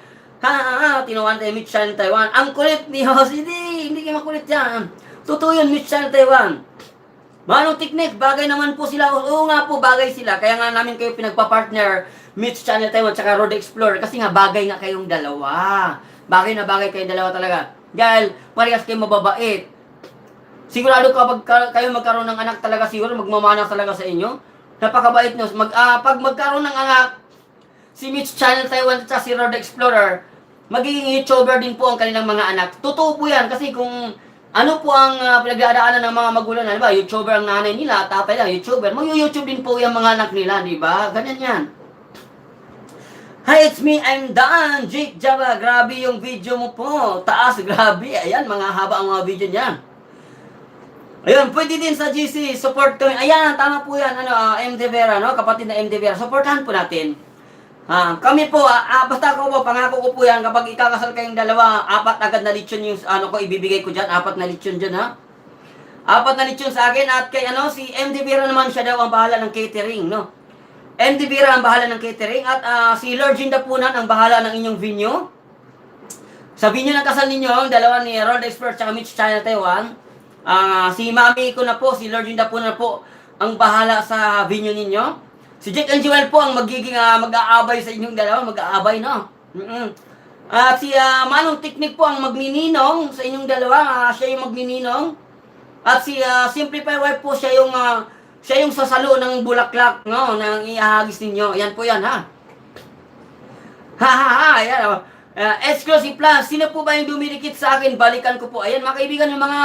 Tinawan tayo, Mitchan Taiwan. Ang kulit ni Hos, hindi kayo makulit yan. Totoo yun, Mitchan Taiwan. Manong Teknik, bagay naman po sila. Oo nga po, bagay sila. Kaya nga namin kayo pinagpa-partner, Mitchan Taiwan, tsaka Road Explorer. Kasi nga, bagay nga kayong dalawa. Bagay na bagay kayong dalawa talaga. Dahil, parehas kayo mababait. Sigurado kapag kayo magkaroon ng anak talaga, siguro magmamana talaga sa inyo. Napakabait nyo. Pag magkaroon ng anak, si Mitch Channel Taiwan at si Road Explorer, magiging YouTuber din po ang kanilang mga anak. Totoo po yan kasi kung ano po ang pinagdadaanan ng mga magulang, di ba? YouTuber ang nanay nila, tatay lang, YouTuber. Mag-YouTube din po yung mga anak nila, di ba? Ganyan yan. Hi, it's me, I'm Dan, Jake Java. Grabe yung video mo po. Taas, grabe. Ayan, mga haba ang mga video niyan. Ayun, pwede din sa GC, support kami. Ayan, tama po yan, MD Vera, no? Kapatid na MD Vera. Supportahan po natin. Kami po, basta ako po, pangako ko po yan, kapag ikakasal kayong dalawa, 4 agad na lechon yung, ibibigay ko dyan, 4 na lechon dyan, ha? 4 na lechon sa akin, at kay, si MD Vera naman, siya daw ang bahala ng catering, no? MD Vera ang bahala ng catering, at si Lord Jinda Punan ang bahala ng inyong venue. Sa venue ng kasal ninyo, ang dalawa ni Road Expert, tsaka Mitch China Taiwan, si Mami ko na po, si Lord Jinda po na po ang bahala sa venue ninyo. Si Jake and Joel po ang magiging mag-aabay sa inyong dalawa, mag-aabay, no? At si Manong Teknik po ang magnininong sa inyong dalawa, siya yung magnininong. At si Simplify Wife po, siya yung sasalo ng bulaklak, no? Nang iahagis ninyo. Yan po yan, ha? Ayan, exclusive plan. Sino po ba yung dumidikit sa akin? Balikan ko po. Ayan, mga kaibigan, yung mga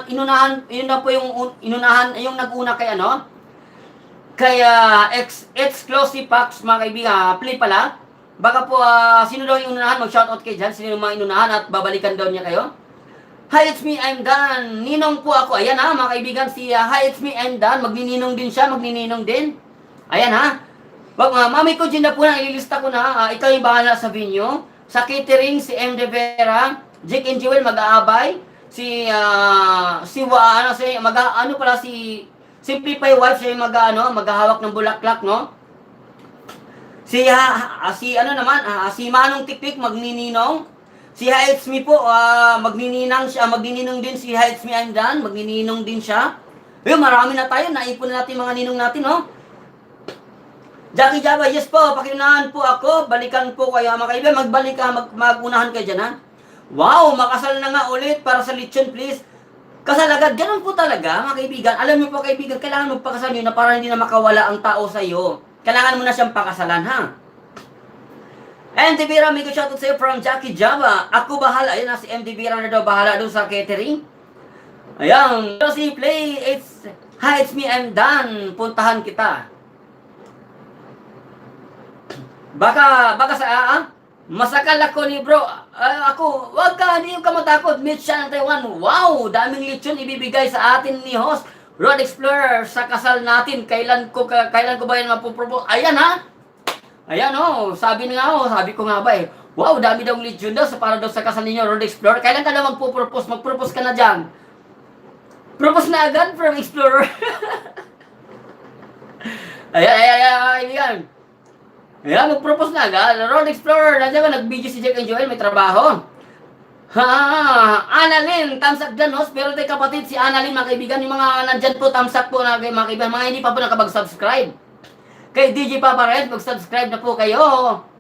inunahan, yun na po yung inunahan, yung nag-una kay kaya exclusive packs, mga kaibigan, play pala. Baka po, sino daw yung inunahan? Mag-shoutout kayo dyan. Sino yung mga inunahan at babalikan daw niya kayo? Hi, it's me, I'm Dan. Ninong po ako. Ayan, mga kaibigan, si Hi, it's me, I'm Dan. Magnininong din siya, magnininong din. Ayan, Mami ko dyan na po na, ililista ko na. Ikaw yung bahala sa venue. Sa catering, si M. De Vera, Jake and Jewel mag-aabay. Si Simplify Wife, siya yung maghahawak ng bulaklak, no? Si Manong Tiktik, magnininong. Si It's Me po, magnininang siya, magnininong din si It's Me I'm Dan, magnininong din siya. Ayun, marami na tayo, naipon na natin mga ninong natin, no? Jackie Java, yes po, pakiunahan po ako, balikan po kayo, mga kaibigan, magbalik ka, magunahan kayo dyan, ha? Wow, makasal na nga ulit para sa lechon, please. Kasal agad, ganun po talaga, mga kaibigan. Alam niyo po, kaibigan, kailangan magpakasal nyo na para hindi na makawala ang tao sa iyo. Kailangan mo na siyang pakasalan, ha? MD Vera, may shoutout sa'yo from Jackie Java. Ako bahala, ayun na, si MD Vera na daw bahala doon sa catering. Ayan, si Play, Hi, it's me, I'm Dan. Puntahan kita. Baka masakal ako ni bro. Wag ka, hindi ka matakot. Mitch siya ng Taiwan. Wow, daming lechon ibibigay sa atin ni host Road Explorer sa kasal natin. Kailan ko ba yan mapupropose? Ayan, Ayan oh, sabi ko nga ba eh, wow, dami daw lead yun daw, para daw sa kasal ninyo, Road Explorer. Kailan ka daw magpo-propose? Mag-propose ka na dyan. Propose na agad from Explorer. Ayan. Ayan, mag-propose na agad. Road Explorer, nandiyan ba, nag-video si Jake and Joel, may trabaho. Ha, Annalyn, thumbs up dyan, host. Pero tayo kapatid, si Annalyn, mga kaibigan, yung mga nandyan po, thumbs up po na mga kaibigan, mga hindi pa po nakapag-subscribe. Kay DJ Papa Red, mag-subscribe na po kayo.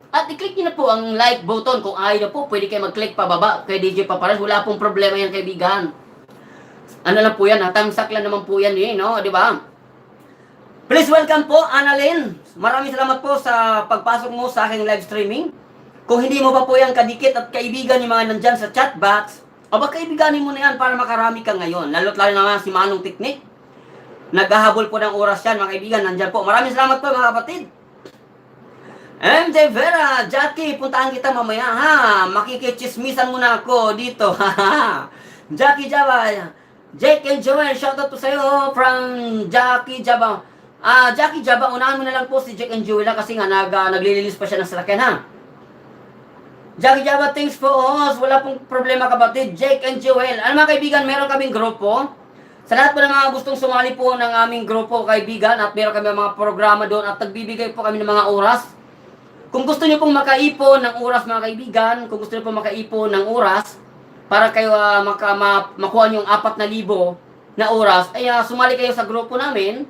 At i-click nyo na po ang like button. Kung ayaw na po, pwede kayo mag-click pababa kay DJ Papa Red. Wala pong problema yan, kaibigan. Ano lang po yan, thumbs up lang naman po yan, no? Di ba? Please welcome po, Annalyn. Maraming salamat po sa pagpasok mo sa aking live streaming. Kung hindi mo pa po yan kadikit at kaibigan yung mga nandyan sa chat box, aba kaibiganin mo na yan para makarami ka ngayon. Lalo't lalo naman si Manong Teknik. Naghahabol po ng oras yan, mga kaibigan. Nandyan po. Maraming salamat po, mga kapatid. MJ Vera, Jackie, puntaan kita mamaya, ha? Makikichismisan muna ako dito, ha? Jackie Java, Jake and Joel, shoutout po sa'yo from Jackie Java. Jackie Java, unahan mo na lang po si Jake and Joel kasi nga naglilinis pa siya ng salakyan, ha? Jackie Java, thanks po, host. Wala pong problema, kapatid. Jake and Joel. Ano mga kaibigan, meron kaming grupo. Sa lahat po ng mga gustong sumali po ng aming grupo, kaibigan, at meron kami mga programa doon at nagbibigay po kami ng mga oras. Kung gusto niyo pong makaipon ng oras, mga kaibigan, kung gusto niyo pong makaipon ng oras para kayo makuha niyo yung 4,000 na oras, ay sumali kayo sa grupo namin,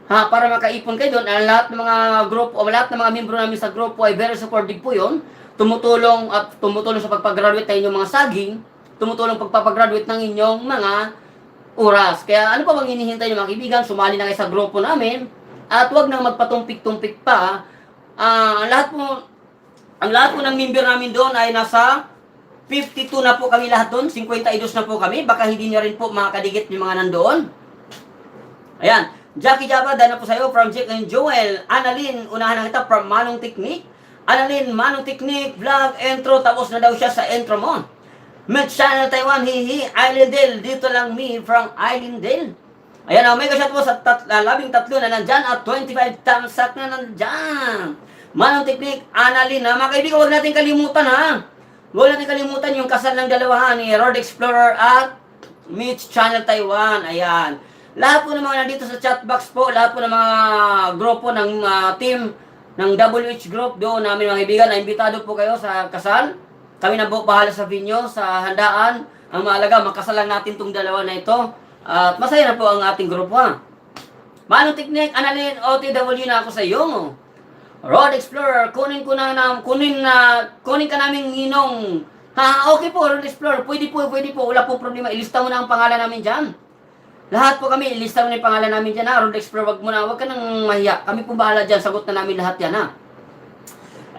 ha, para makaipon kayo doon. Lahat ng mga grupo, o lahat ng mga membro namin sa grupo ay very supportive po yun. Tumutulong sa pagpag-graduate ng inyong mga saging, tumutulong pagpapagraduate ng inyong mga oras. Kaya ano pa bang hinihintay niyo, mga kaibigan? Sumali na kayo sa grupo namin at huwag nang magpatumpik-tumpik pa. Ang lahat po ng member namin doon ay nasa 52 na po kami lahat doon, 52 na po kami. Baka hindi niyo rin po makakadikit yung mga nandoon. Ayan, Jackie Java, dahil na po sa'yo from Jake and Joel. Annalyn, unahan na kita from Manong Teknik. Annalyn, Manong Teknik, vlog, intro, tapos na daw siya sa intro mo. Med Channel Taiwan, hihi, Islindale, dito lang me from Islindale. Ayan o, mega shot po sa 13 na nandyan at 25 thumbs up na nandyan. Manong Teknik, Annalyn, mga kaibigan, huwag natin kalimutan, ha. Huwag natin kalimutan yung kasal ng dalawa ni Road Explorer at Mitch Channel Taiwan. Ayan. Lahat po ng mga nandito sa chat box po, lahat po ng mga grupo ng team ng WH Group doon namin, mga kaibigan, na imbitado po kayo sa kasal. Kami na po bahala sa inyo, sa handaan. Ang mahalaga, makasalan natin itong dalawa na ito. At masaya na po ang ating grupo, ha. Manong Teknik, Annalyn, OTW na ako sa iyo. Road Explorer, kunin ka naming ninong. Ha, okay po, Road Explorer, pwede po, wala pong problema. Ilista mo na ang pangalan namin dyan. Lahat po kami, ilista mo na yung pangalan namin dyan, ha. Road Explorer, wag ka nang mahiya. Kami po bahala dyan, sagot na namin lahat yan, ha.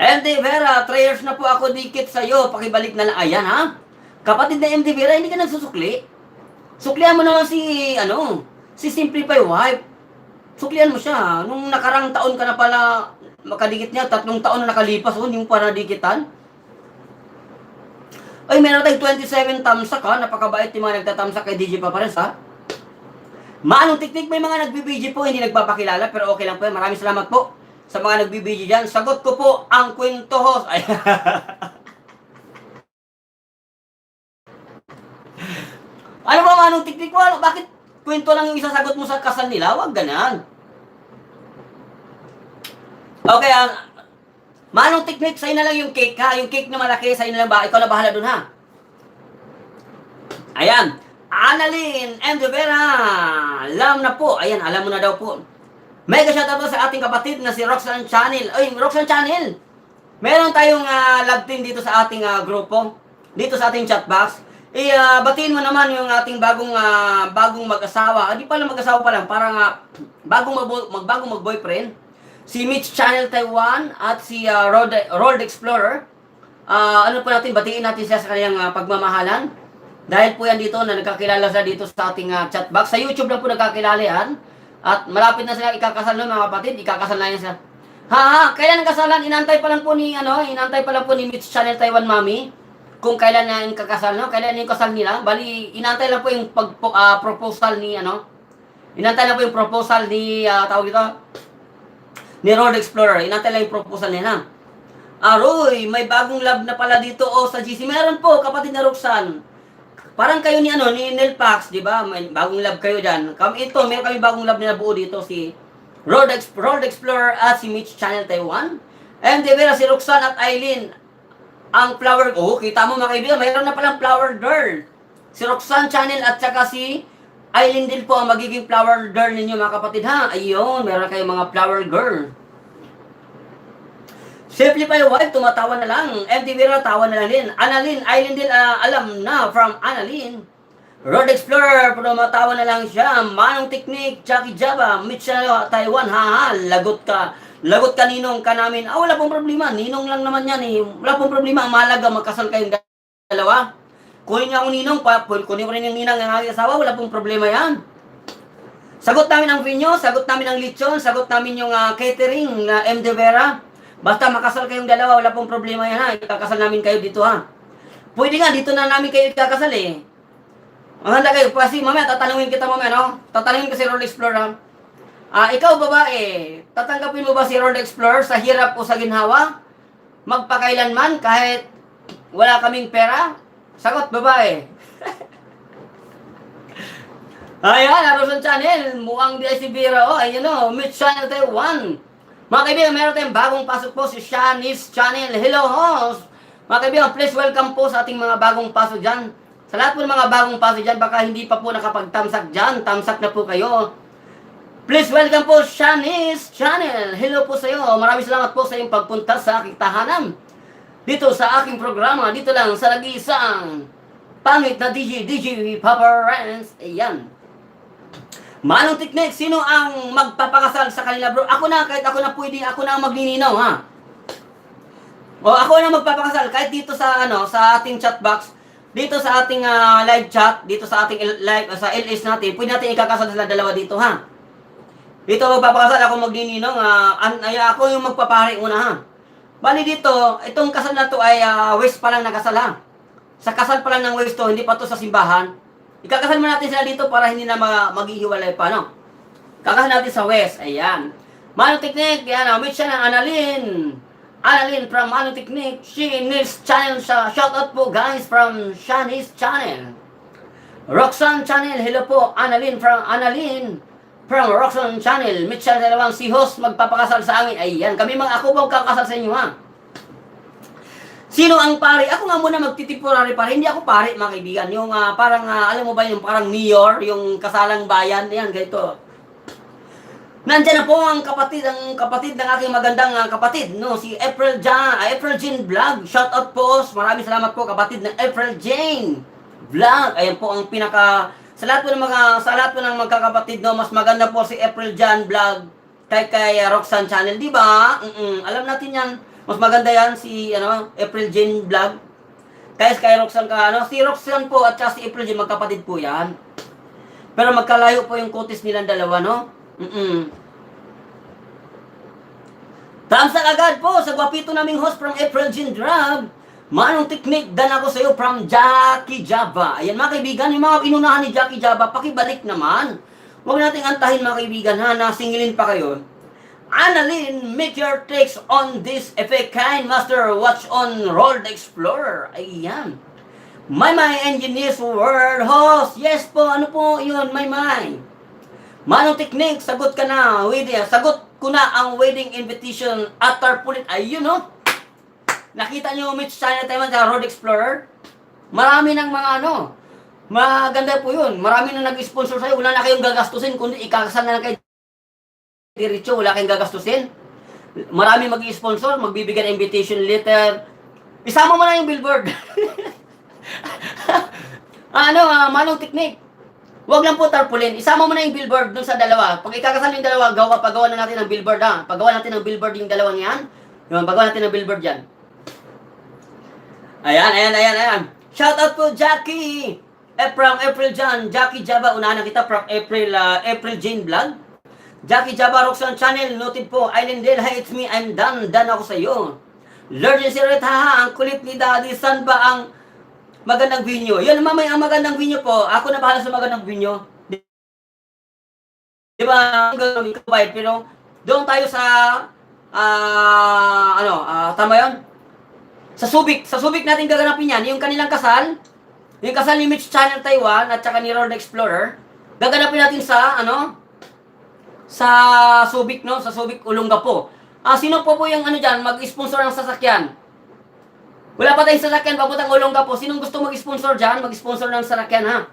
MD Vera, 3 years na po ako dikit sa'yo, pakibalik na lang. Ayan, ha. Kapatid na MD Vera, hindi ka nagsusukli. Suklihan mo naman si Simplify Wife. Suklihan mo siya. Nung nakarang taon ka na pala makadikit niya, 3 taon na nakalipas, hindi mo para dikitan. Ay, meron tayong 27 tamsak, ha. Napakabait yung mga nagtatamsak kay DJ Papares, ha. Manong Teknik, may mga nagbibidyo po, hindi nagpapakilala, pero okay lang po. Maraming salamat po sa mga nagbibidyo dyan. Sagot ko po ang kwento, host. Ay. Ano ba, Manong Teknik? Bakit kwento lang yung isasagot mo sa kasal nila? Huwag ganun. Okay, Manong Teknik, sa'yo na lang yung cake, ha? Yung cake na malaki, sa'yo na lang ba? Ikaw na bahala dun, ha? Ayan. Annalyn and Vera, alam na po. Ayan, alam mo na daw po. Mega shoutout po sa ating kapatid na si Roxanne Channel. Ay, Roxanne Channel. Meron tayong love team dito sa ating grupo. Dito sa ating chat box. Batiin mo naman yung ating bagong mag-asawa. Hindi pala mag-asawa pa lang. Parang bagong mag-boyfriend. Si Mitch Channel Taiwan at si Road Explorer. Ano po natin, batiin natin siya sa kanyang pagmamahalan. Dahil po yan dito na nagkakilala siya dito sa ating chat box. Sa YouTube lang po nagkakilala yan. At malapit na sila ikakasal nun, mga kapatid. Ikakasal na yan sila. Kailan nagkasalan? Inantay pa lang po ni Mitch Channel Taiwan Mami. Kung kailan na yung kakasal, no? Kailan yung kasal nila. Bali, inantay lang po yung proposal ni, inantay lang po yung proposal ni, tawag ito, ni Road Explorer. Inantay lang yung proposal nila. Aroy, may bagong lab na pala dito sa GC. Meron po, kapatid na Roxanne. Parang kayo ni Nel Pax, di ba? May bagong lab kayo dyan. Meron kami bagong lab na nabuo dito, si Road Explorer at si Mitch Channel Taiwan. And di ba, si Roxanne at Eileen, ang flower, kita mo mga kaibigan, mayroon na palang flower girl. Si Roxanne Channel at saka si Eileen din po ang magiging flower girl ninyo mga kapatid ha. Ayun, meron kayong mga flower girl. Simplify Wife, tumatawa na lang. MD Vera, tawa na lang din. Annalyn, Eileen din, alam na from Annalyn. Road Explorer, tumatawa na lang siya. Manong Technique, Jackie Java, Mitchell, Taiwan, haha, lagot ka. Lagot ka, ninong ka namin. Wala pong problema. Ninong lang naman yan eh. Wala pong problema. Ang mahalaga, magkasal kayong dalawa. Kunin niya akong ninong, kunin ko rin yung ninang ng aking asawa. Wala pong problema yan. Sagot namin ang vinyo, sagot namin ang lechon, sagot namin yung catering, MD Vera. Basta makasal kayong dalawa, wala pong problema yan ha. Ikakasal namin kayo dito ha. Pwede nga, dito na namin kayo ikakasal eh. Ang handa kayo, kasi mamaya tatanungin kita mamaya, no? Tatanungin ko si Road Explorer ha. Ikaw babae, tatanggapin mo ba si Road Explorer sa hirap o sa ginhawa? Magpakailanman kahit wala kaming pera? Sagot babae. Ayan, Rosan Channel, mukhang di si Vera, ayun o, Mitch Channel Taiwan. Mga kaibigan, meron tayong bagong pasok po si Shanice Channel. Hello, host! Mga kaibigan, please welcome po sa ating mga bagong pasok dyan. Sa lahat po ng mga bagong pasok dyan, baka hindi pa po nakapag-tamsak dyan, tamsak na po kayo. Please welcome po Shanice Channel. Hello po sa iyo. Maraming salamat po sa iyong pagpunta sa aking tahanan. Dito sa aking programa, dito lang sa nag-iisang pangit na DJ Papa Rance. Ayan. Manong Technique, sino ang magpapakasal sa kanila bro? Ako na, kahit ako na pwede, ako na ang magnininaw ha. Ako na magpapakasal kahit dito sa sa ating chat box, dito sa ating live chat, dito sa ating live sa LS natin, pwede natin ikakasal sila dalawa dito ha. Dito magpapakasal, ako magnininaw, ako yung magpapari una ha. Bali dito, itong kasal na to ay West pa lang nakasal ha. Sa kasal pa lang ng West to, hindi pa to sa simbahan. Ikakasal mo natin sila dito para hindi na maghihiwalay pa, no? Kakasal natin sa West, ayan. Manong Technique, yan, meet siya ng Annalyn. Annalyn from Manong Technique, Shanice Channel siya. Shout out po guys from Shanice Channel. Roxanne Channel, hello po. Annalyn from Roxanne Channel. Meet siya dalawang si host magpapakasal sa amin. Ayan, kami ako ba kakasal sa inyo ha? Sino ang pare? Ako nga muna magtitipurary pare. Hindi ako pare, mga kaibigan. Yung parang, alam mo ba yung parang mayor, yung kasalang bayan. Yan, ganito. Nandiyan na po ang kapatid ng aking magandang kapatid, no? Si April Jane Vlog. Shout out po. Maraming salamat po, kapatid ng April Jane Vlog. Ayan po ang sa lahat po ng magkakapatid, no? Mas maganda po si April Jane Vlog kay Roxanne Channel, di ba? Alam natin yan. Mas maganda yan si April Jane Vlog. Kay Roxanne si Roxanne po at si April Jane magkapatid po yan. Pero magkalayo po yung kutis nilang dalawa, no? Tamsak agad po sa gwapito naming host from April Jane Vlog. Manong Technique, dan ako sa iyo from Jackie Java. Ayan mga kaibigan, yung mga inunahan ni Jackie Java, pakibalik naman. Huwag nating antahin mga kaibigan ha, nasingilin pa kayo. Annalyn, make your takes on this effect. Kind Master, watch on Road Explorer. Ayan. My Engineers World Host. Yes po, ano po yun, my. Manong Technique, sagot ka na. Sagot ko na ang wedding invitation at Tarpulit. Ayun no. Nakita niyo Mitch Channel Taiwan sa Road Explorer? Marami ng mga maganda po yun. Marami na nag-sponsor sa'yo. Wala na kayong gagastusin, kundi ikakasal na lang kayo. Diretso, wala kayong gagastusin. Marami mag-i-sponsor, magbibigay ng invitation letter. Isama mo na yung billboard. Manong Technique. Huwag lang po tarpulin. Isama mo na yung billboard dun sa dalawa. Pag ikakasal yung dalawa, pagawa na natin ng billboard ha. Pagawa natin ng billboard yung dalawang yan. Pagawa natin ng billboard yan. Ayan. Shout out po Jackie. From April John. Jackie Java, unahan na kita from April Jane Vlog. Jackie Java, Roxanne Channel, noted po. Eileen, hi, it's me, I'm done. Done ako sa iyo. Lord and Siret, haha, ang kulit ni Daddy. San ba ang magandang vinyo? Yun, mamay, ang magandang vinyo po. Ako na bahala sa magandang vinyo. Di ba? Pero Doon tayo sa, tama yun? Sa Subic natin gaganapin yan. Yung kanilang kasal, yung kasal ni Mitch Channel Taiwan at saka ni Road Explorer, gaganapin natin sa, sa Subic, no? Sa Subic, Olongapo. Sino po yung dyan, mag-sponsor ng sasakyan? Wala pa tayong sasakyan, papuntang Olongapo. Sinong gusto mag-sponsor dyan? Mag-sponsor ng sasakyan, ha?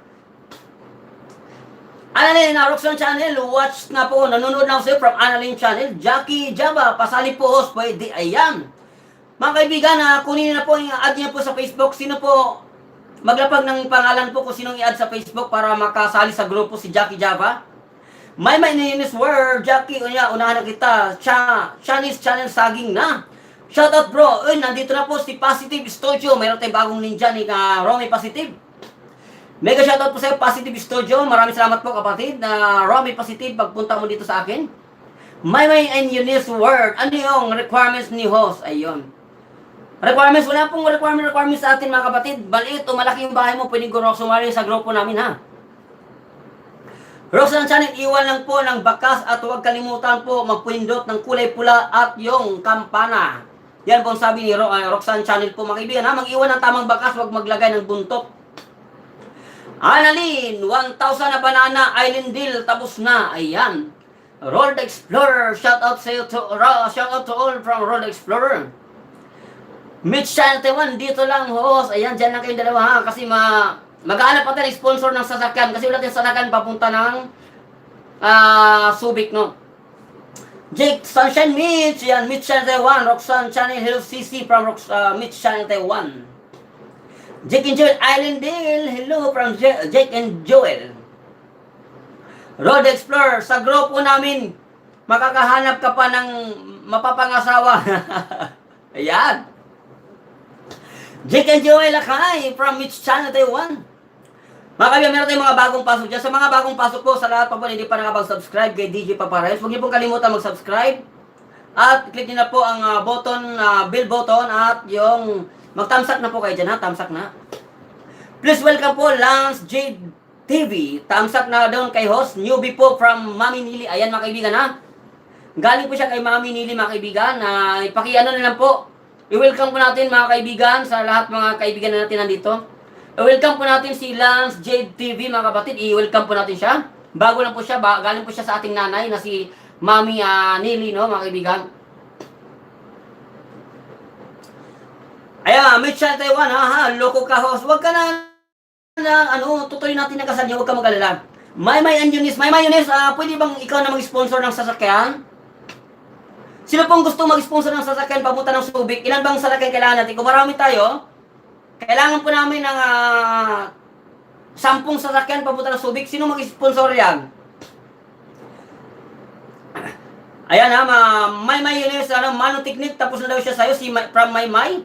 Annalyn, Roxanne Channel, watch na po, nanonood na ako sa'yo from Annalyn Channel. Jackie Java, pasali po host, pwede, ayan. Mga kaibigan, kunin na po, add niya po sa Facebook. Sino po, maglapag ng pangalan po kung sinong i-add sa Facebook para makasali sa grupo si Jackie Java. My name is Word, Jackie, unahan na kita. Chinese Channel, saging na. Shoutout bro, nandito na po si Positive Studio. Mayroon tayong bagong ninja ni Romy Positive. Mega shoutout po sa iyo, Positive Studio. Maraming salamat po kapatid na Romy Positive pagpunta mo dito sa akin. My and Eunice Word. Ano yung requirements ni host? Ayun. Requirements, wala pong requirements sa atin mga kapatid. Baliit o malaki yung bahay mo, pwedeng sumali sa grupo namin ha. Roxanne Channel, iwan lang po ng bakas at huwag kalimutan po magpindot ng kulay pula at yung kampana. Yan po ang sabi ni Roxanne Channel po mga kaibigan ha. Mag-iwan ng tamang bakas, huwag maglagay ng buntot. Annalyn, 1,000 na banana, Island Deal, tapos na. Ayan. Road Explorer, shout out to all from Road Explorer. Mitch Channel Taiwan, dito lang host. Ayan, dyan lang kayong dalawa ha. Kasi mag-aanap pa tayo sponsor ng sasakyan. Kasi wala tayong sasakyan papunta ng Subic, no? Jake Sunshine Mitch, yan, Mitch Channel Taiwan. Roxanne Channel, hello CC from Mitch Channel Taiwan. Jake and Joel, Island Dale, hello from Jake and Joel. Road Explorer, sa grupo namin, makakahanap ka pa ng mapapangasawa. Ayan. Jake and Joel Akay from Mitch Channel Taiwan. Mga kaibigan, meron tayong mga bagong pasok dyan. Sa mga bagong pasok po, sa lahat pa po, hindi pa nakapag-subscribe kay DJ Paparayos. Huwag niyo pong kalimutan mag-subscribe. At click niyo na po ang bell button at yung mag-thumbs up na po kayo dyan ha, thumbs up na. Please welcome po Lance Jade TV. Thumbs up na doon kay host. Newbie po from Mami Nili. Ayan mga kaibigan ha. Galing po siya kay Mami Nili mga kaibigan. Ipakiano na lang po. I-welcome po natin mga kaibigan sa lahat mga kaibigan na natin nandito. I-welcome po natin si Lance Jade TV mga kapatid. I-welcome po natin siya. Bago lang po siya. Galing po siya sa ating nanay na si Mami Nili, no mga kaibigan. Ayan, Mitch Channel Taiwan, loko ka host. Huwag ka na, tutuloy natin ang kasal niya, huwag ka mag-alala. My and Eunice, pwede bang ikaw na mag-sponsor ng sasakyan? Sino pong gusto mag-sponsor ng sasakyan papunta ng Subic? Ilan bang sasakyan kailangan natin? Kung marami tayo, kailangan po namin ng 10 sasakyan papunta ng Subic. Sino mag-sponsor yan? Ayan My Eunice, Manong Technique, tapos na daw siya sa'yo, from My.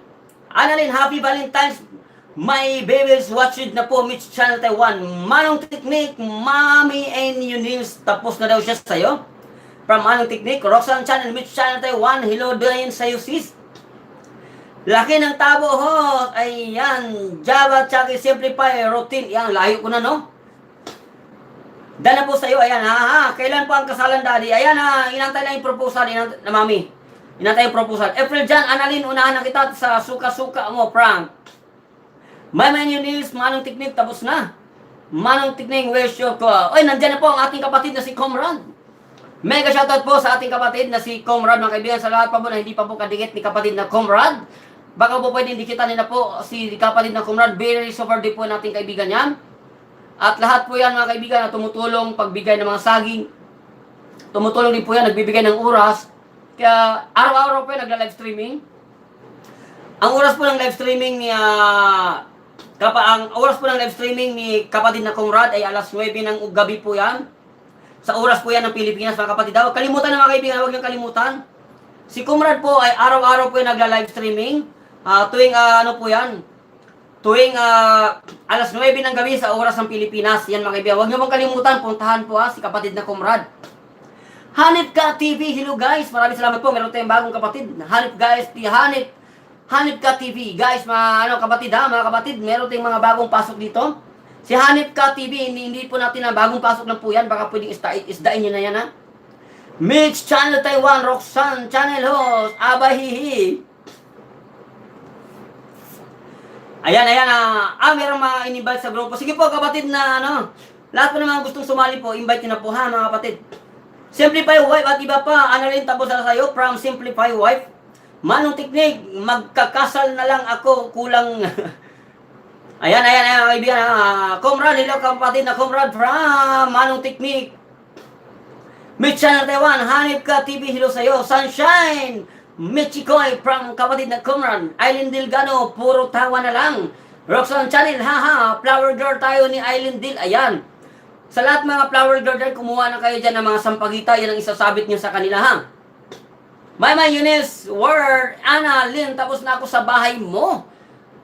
Annalyn, happy Valentine's. My babies watching na po, Mitch Channel Taiwan. Manong Technique, Mami and Eunice, tapos na daw siya sa'yo. From Manong Technique, Roxanne Channel, Mitch Channel Taiwan, hello din sa'yo sis. Laki ng tabo ho, ayan, Java, Chucky, Simplify, Routine, yan, layo ko na no. Dala po sa'yo, ayan kailan po ang kasalan daddy? Ayan inantay lang yung proposal, na mami. Inantay yung proposal. April Jan, Annalyn, unahan na kita sa suka-suka mo, prank. My Eunice, Manong Technique, tapos na. Manong Technique, where's your ko? Oy, nandyan na po ang ating kapatid na si Comrade. Mega shoutout po sa ating kapatid na si Comrade, mga kaibigan, sa lahat pa po na hindi pa po kadikit ni kapatid na Comrade. Baka po pwede dikitan nila po si kapatid na Comrade. Very super di po nating kaibigan yan. At lahat po yan mga kaibigan na tumutulong pagbigay ng mga saging. Tumutulong din po yan, nagbibigay ng oras. Kaya araw-araw po yan nagla-live streaming. Ang oras po ng live streaming ni kapatid na Comrade ay alas 9 ng gabi po yan. Sa oras po yan ng Pilipinas mga kapatid. Huwag kalimutan na mga kaibigan, huwag niyong kalimutan. Si Comrade po ay araw-araw po yan nagla-live streaming. Tuwing alas 9 ng gabi sa oras ng Pilipinas. Yan mga kaibigan. Huwag niyo pong kalimutan, puntahan po si kapatid na Comrade. Hanip Ka TV, hello guys. Maraming salamat po. Meron tayong bagong kapatid. Hanip guys, Hanip Ka TV. Guys, mga kapatid, meron tayong mga bagong pasok dito. Si Hanip Ka TV, hindi po natin na bagong pasok lang po yan. Baka pwedeng isdain nyo na yan Mitch Channel Taiwan, Roxanne Channel Host, Abahihi. Ayan, meron mga in-invite sa grupo. Sige po, kapatid na, lahat po ng mga gustong sumali po, invite nyo na po, ha, mga kapatid. Simplify Wife at iba pa, ano rin tapos na sa'yo, from Simplify Wife. Manong Teknik, magkakasal na lang ako, kulang. ayan, kaibigan, Comrade, hello kapatid na Comrade from Manong Teknik. Mitch Channel Taiwan, Hanip ka TV, hello sa'yo. Sunshine, Michikoy from kapatid na Comrade. Aileen Delgado, puro tawa na lang. Roxanne Channel, haha, flower girl tayo ni Aileen Dil. Ayan. Sa lahat mga flower girl dyan, kumuha na kayo dyan ng mga sampagita. Yan ang isasabit nyo sa kanila, ha? My Eunice, Word, Ana, Lynn, tapos na ako sa bahay mo.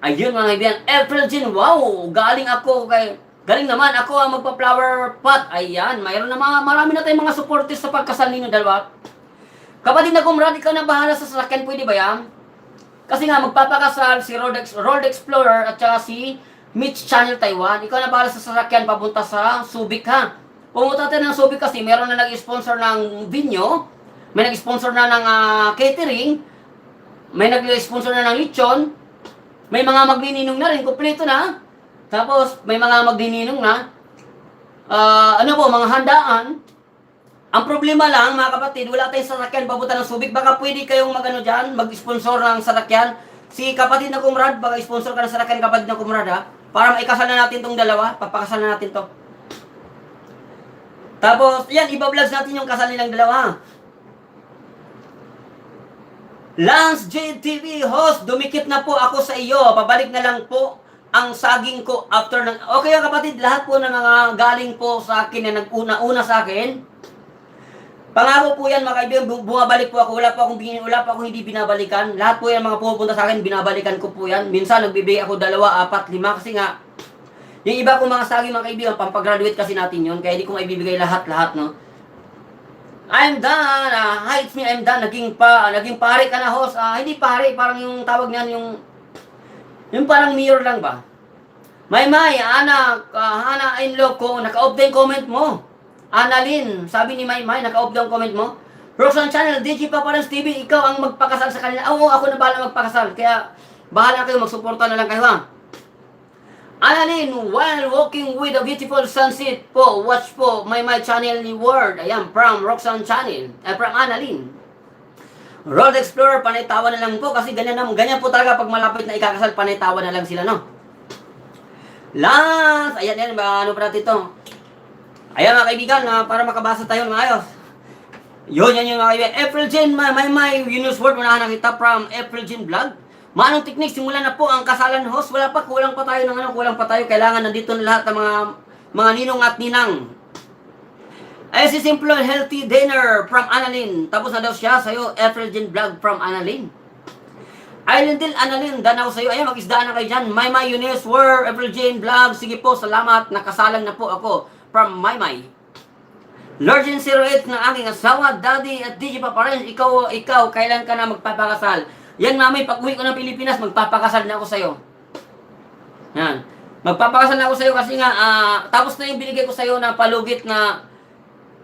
Ayun mga kaibigan. April Jean, wow, galing naman ako ang magpa-flower pot. Ayan, mayroon na marami na tayong mga supporters sa pagkasal ninyo, dalawa. Kapatid na Comrade, ikaw na bahala sa sasakyan, pwede ba yan? Kasi nga, magpapakasal si Road Explorer at saka si Mitch Channel Taiwan. Ikaw na bahala sa sasakyan papunta sa Subic, ha? Pumunta tayo ng Subic kasi meron na nag-sponsor ng vinyo, may nag-sponsor na ng catering, may nag-sponsor na ng lechon, may mga magnininong na rin, kumpleto na. Tapos, may mga magnininong na, mga handaan. Ang problema lang, mga kapatid, wala tayong sasakyan papunta ng Subic. Baka pwede kayong mag-sponsor ng sasakyan. Si kapatid na Comrade, baka sponsor ka ng sasakyan kapatid na Comrade, ha? Para maikasal na natin tong dalawa, papakasal na natin to. Tapos, yan, iba-vlogs natin yung kasal nilang dalawa. Lance JTV host, dumikit na po ako sa iyo. Pabalik na lang po ang saging ko after ng... Okay kapatid, lahat po na mga galing po sa akin na nag-una sa akin. Pangako po yan mga kaibigan, bumabalik po ako, wala pa akong hindi binabalikan. Lahat po yan mga pupunta sa akin, binabalikan ko po yan. Minsan nagbibigay ako 2, 4, 5 kasi nga, yung iba kong mga saging mga kaibigan, pampagraduate kasi natin yun, kaya hindi ko maibibigay lahat, no? I'm done, hi, it's me, I'm done, naging pare ka na host, hindi pare, parang yung tawag niyan, yung parang mayor lang ba? May, Ana, in-law ko, naka-off din comment mo. Annalyn, sabi ni May, naka-off daw ang comment mo. Roxanne Channel, DJ Paparens TV, ikaw ang magpakasal sa kanila. Oo, ako na bahala magpakasal. Kaya, bahala kayo, magsuporta na lang kayo, ha? Annalyn, while walking with a beautiful sunset po, watch po, my channel ni Word. Ayan, from Roxanne Channel. From Annalyn. Road Explorer, panay-tawa na lang po, kasi ganyan po talaga pag malapit na ikakasal, panay-tawa na lang sila, no? Last, ayan, ano pa natin ito? Ayan mga kaibigan, para makabasa tayo ng ayos. Yun yung mga kaibigan. April Jean, my Eunice Word, unahan na kita from April Jean Vlog. Manong Teknik, simulan na po ang kasalan host. Wala pa, kulang pa tayo. Kailangan nandito na lahat ng mga ninong at ninang. Ay, si Simple Healthy Dinner from Annalyn. Tapos na daw siya sa'yo, April Jean Vlog from Annalyn. Islandil, Annalyn, danaw sa'yo. Ayan, mag-isdaan na kayo dyan. My Eunice Word, April Jean Vlog. Sige po, salamat. Nakasalan na po ako. From Maymay. Lordin 08 ng aking asawa, Daddy at DJ Paparens, ikaw, kailan ka na magpapakasal? Yan mami, pag uwi ko ng Pilipinas, magpapakasal na ako sa'yo. Yan. Magpapakasal na ako sa'yo kasi nga, tapos na yung binigay ko sa'yo na palugit na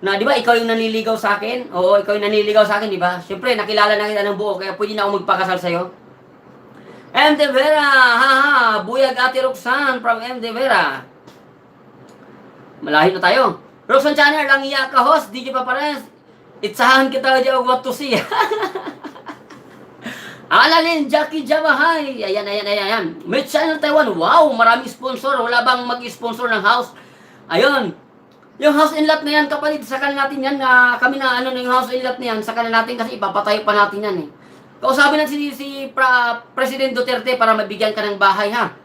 di ba, ikaw yung nanliligaw sa akin? Oo, ikaw yung nanliligaw sa akin, di ba? Siyempre, nakilala na kita ng buo, kaya pwede na ako magpakasal sa'yo. M. De Vera, haha, buyag Ate Roxanne from M. De Vera. Malahin na tayo. Roxanne Channel, lang iya ka host, DJ Paparens. Itsahan kita dyan what to see. Annalyn, Jackie Jamahay. Ayan. Mitch Channel Taiwan, wow, maraming sponsor. Wala bang mag-sponsor ng house? Ayun. Yung house in lot na yan, kapatid, sakal natin yan. Kami na, yung house in lot na yan, sakal natin kasi ipapatayo pa natin yan, eh. Kausapin natin si President Duterte para mabigyan ka ng bahay, ha?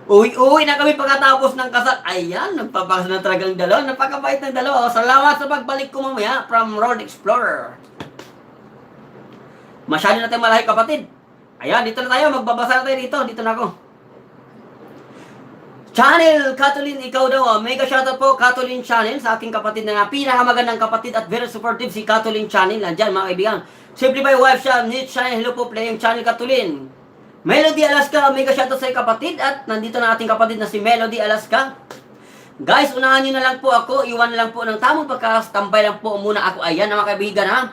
Uwi na kami pagkatapos ng kasal. Ayan, nagpapakasal na talagang dalawa. Napakabait ng dalawa. Salamat sa pagbalik ko mamaya from Road Explorer. Masyado na tayong malahi kapatid. Ayan, dito na tayo. Magbabasa na tayo dito. Dito na ako. Channel, Kathleen, ikaw daw. Mega shoutout po, Kathleen Channel, sa aking kapatid na pinakamagandang kapatid at very supportive si Kathleen Channel. Nandyan mga kaibigan. Simplify Wife siya, Niche Channel, hello po, playing Channel Kathleen. Melody Alaska, mega shoutout sa kapatid at nandito na ating kapatid na si Melody Alaska. Guys, unahan nyo na lang po ako. Iwan na lang po ng tamang pagkastambay lang po muna ako. Ayan na mga kaibigan ha.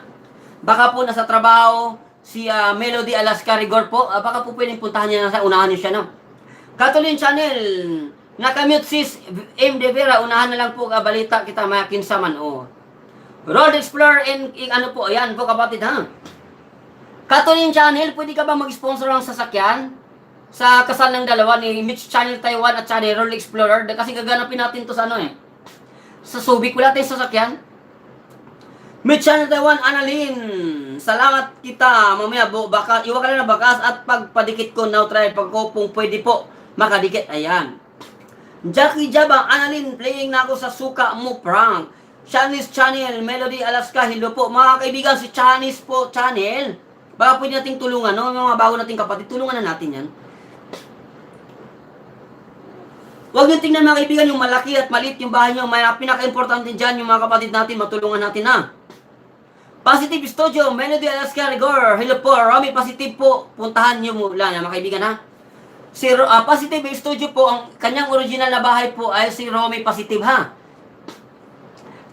Baka po nasa trabaho si Melody Alaska Rigor po. Baka po pwedeng puntahan niya na sa unahan niyo siya no. Kathleen Channel. Nakamute sis M. De Vera. Unahan na lang po balita kita mayakin sa man. Oh. Road Explorer and ano po. Ayan po kapatid ha. Kathleen Channel. Pwede ka ba mag-sponsor ng sasakyan? Sa kasal ng dalawa ni Mitch Channel Taiwan at Channel Road Explorer kasi gaganapin natin to sa ano sa Subic. Wala tayong sasakyan. Mitch Channel Taiwan, Annalyn, salamat kita. Mamaya baka iwa ka lang na bakas at pagpadikit ko now try pag ko kung pwede po makadikit. Ayan. Jackie Jabang, Annalyn, playing na ako sa Suka Mo Prank. Chinese Channel, Melody Alaska, hello po. Mga kaibigan, si Chinese po Channel. Baka pwede nating tulungan, no? Mga bago nating kapatid, tulungan na natin yan. Huwag nyo tingnan mga kaibigan yung malaki at maliit yung bahay nyo. May pinaka-importante dyan yung mga kapatid natin, matulungan natin na. Positive Studio, Melody Alaska Rigor. Hello po, Romy Positive po. Puntahan nyo mula mga kaibigan ha. Si Positive Studio po, ang kanyang original na bahay po ay si Romy Positive ha.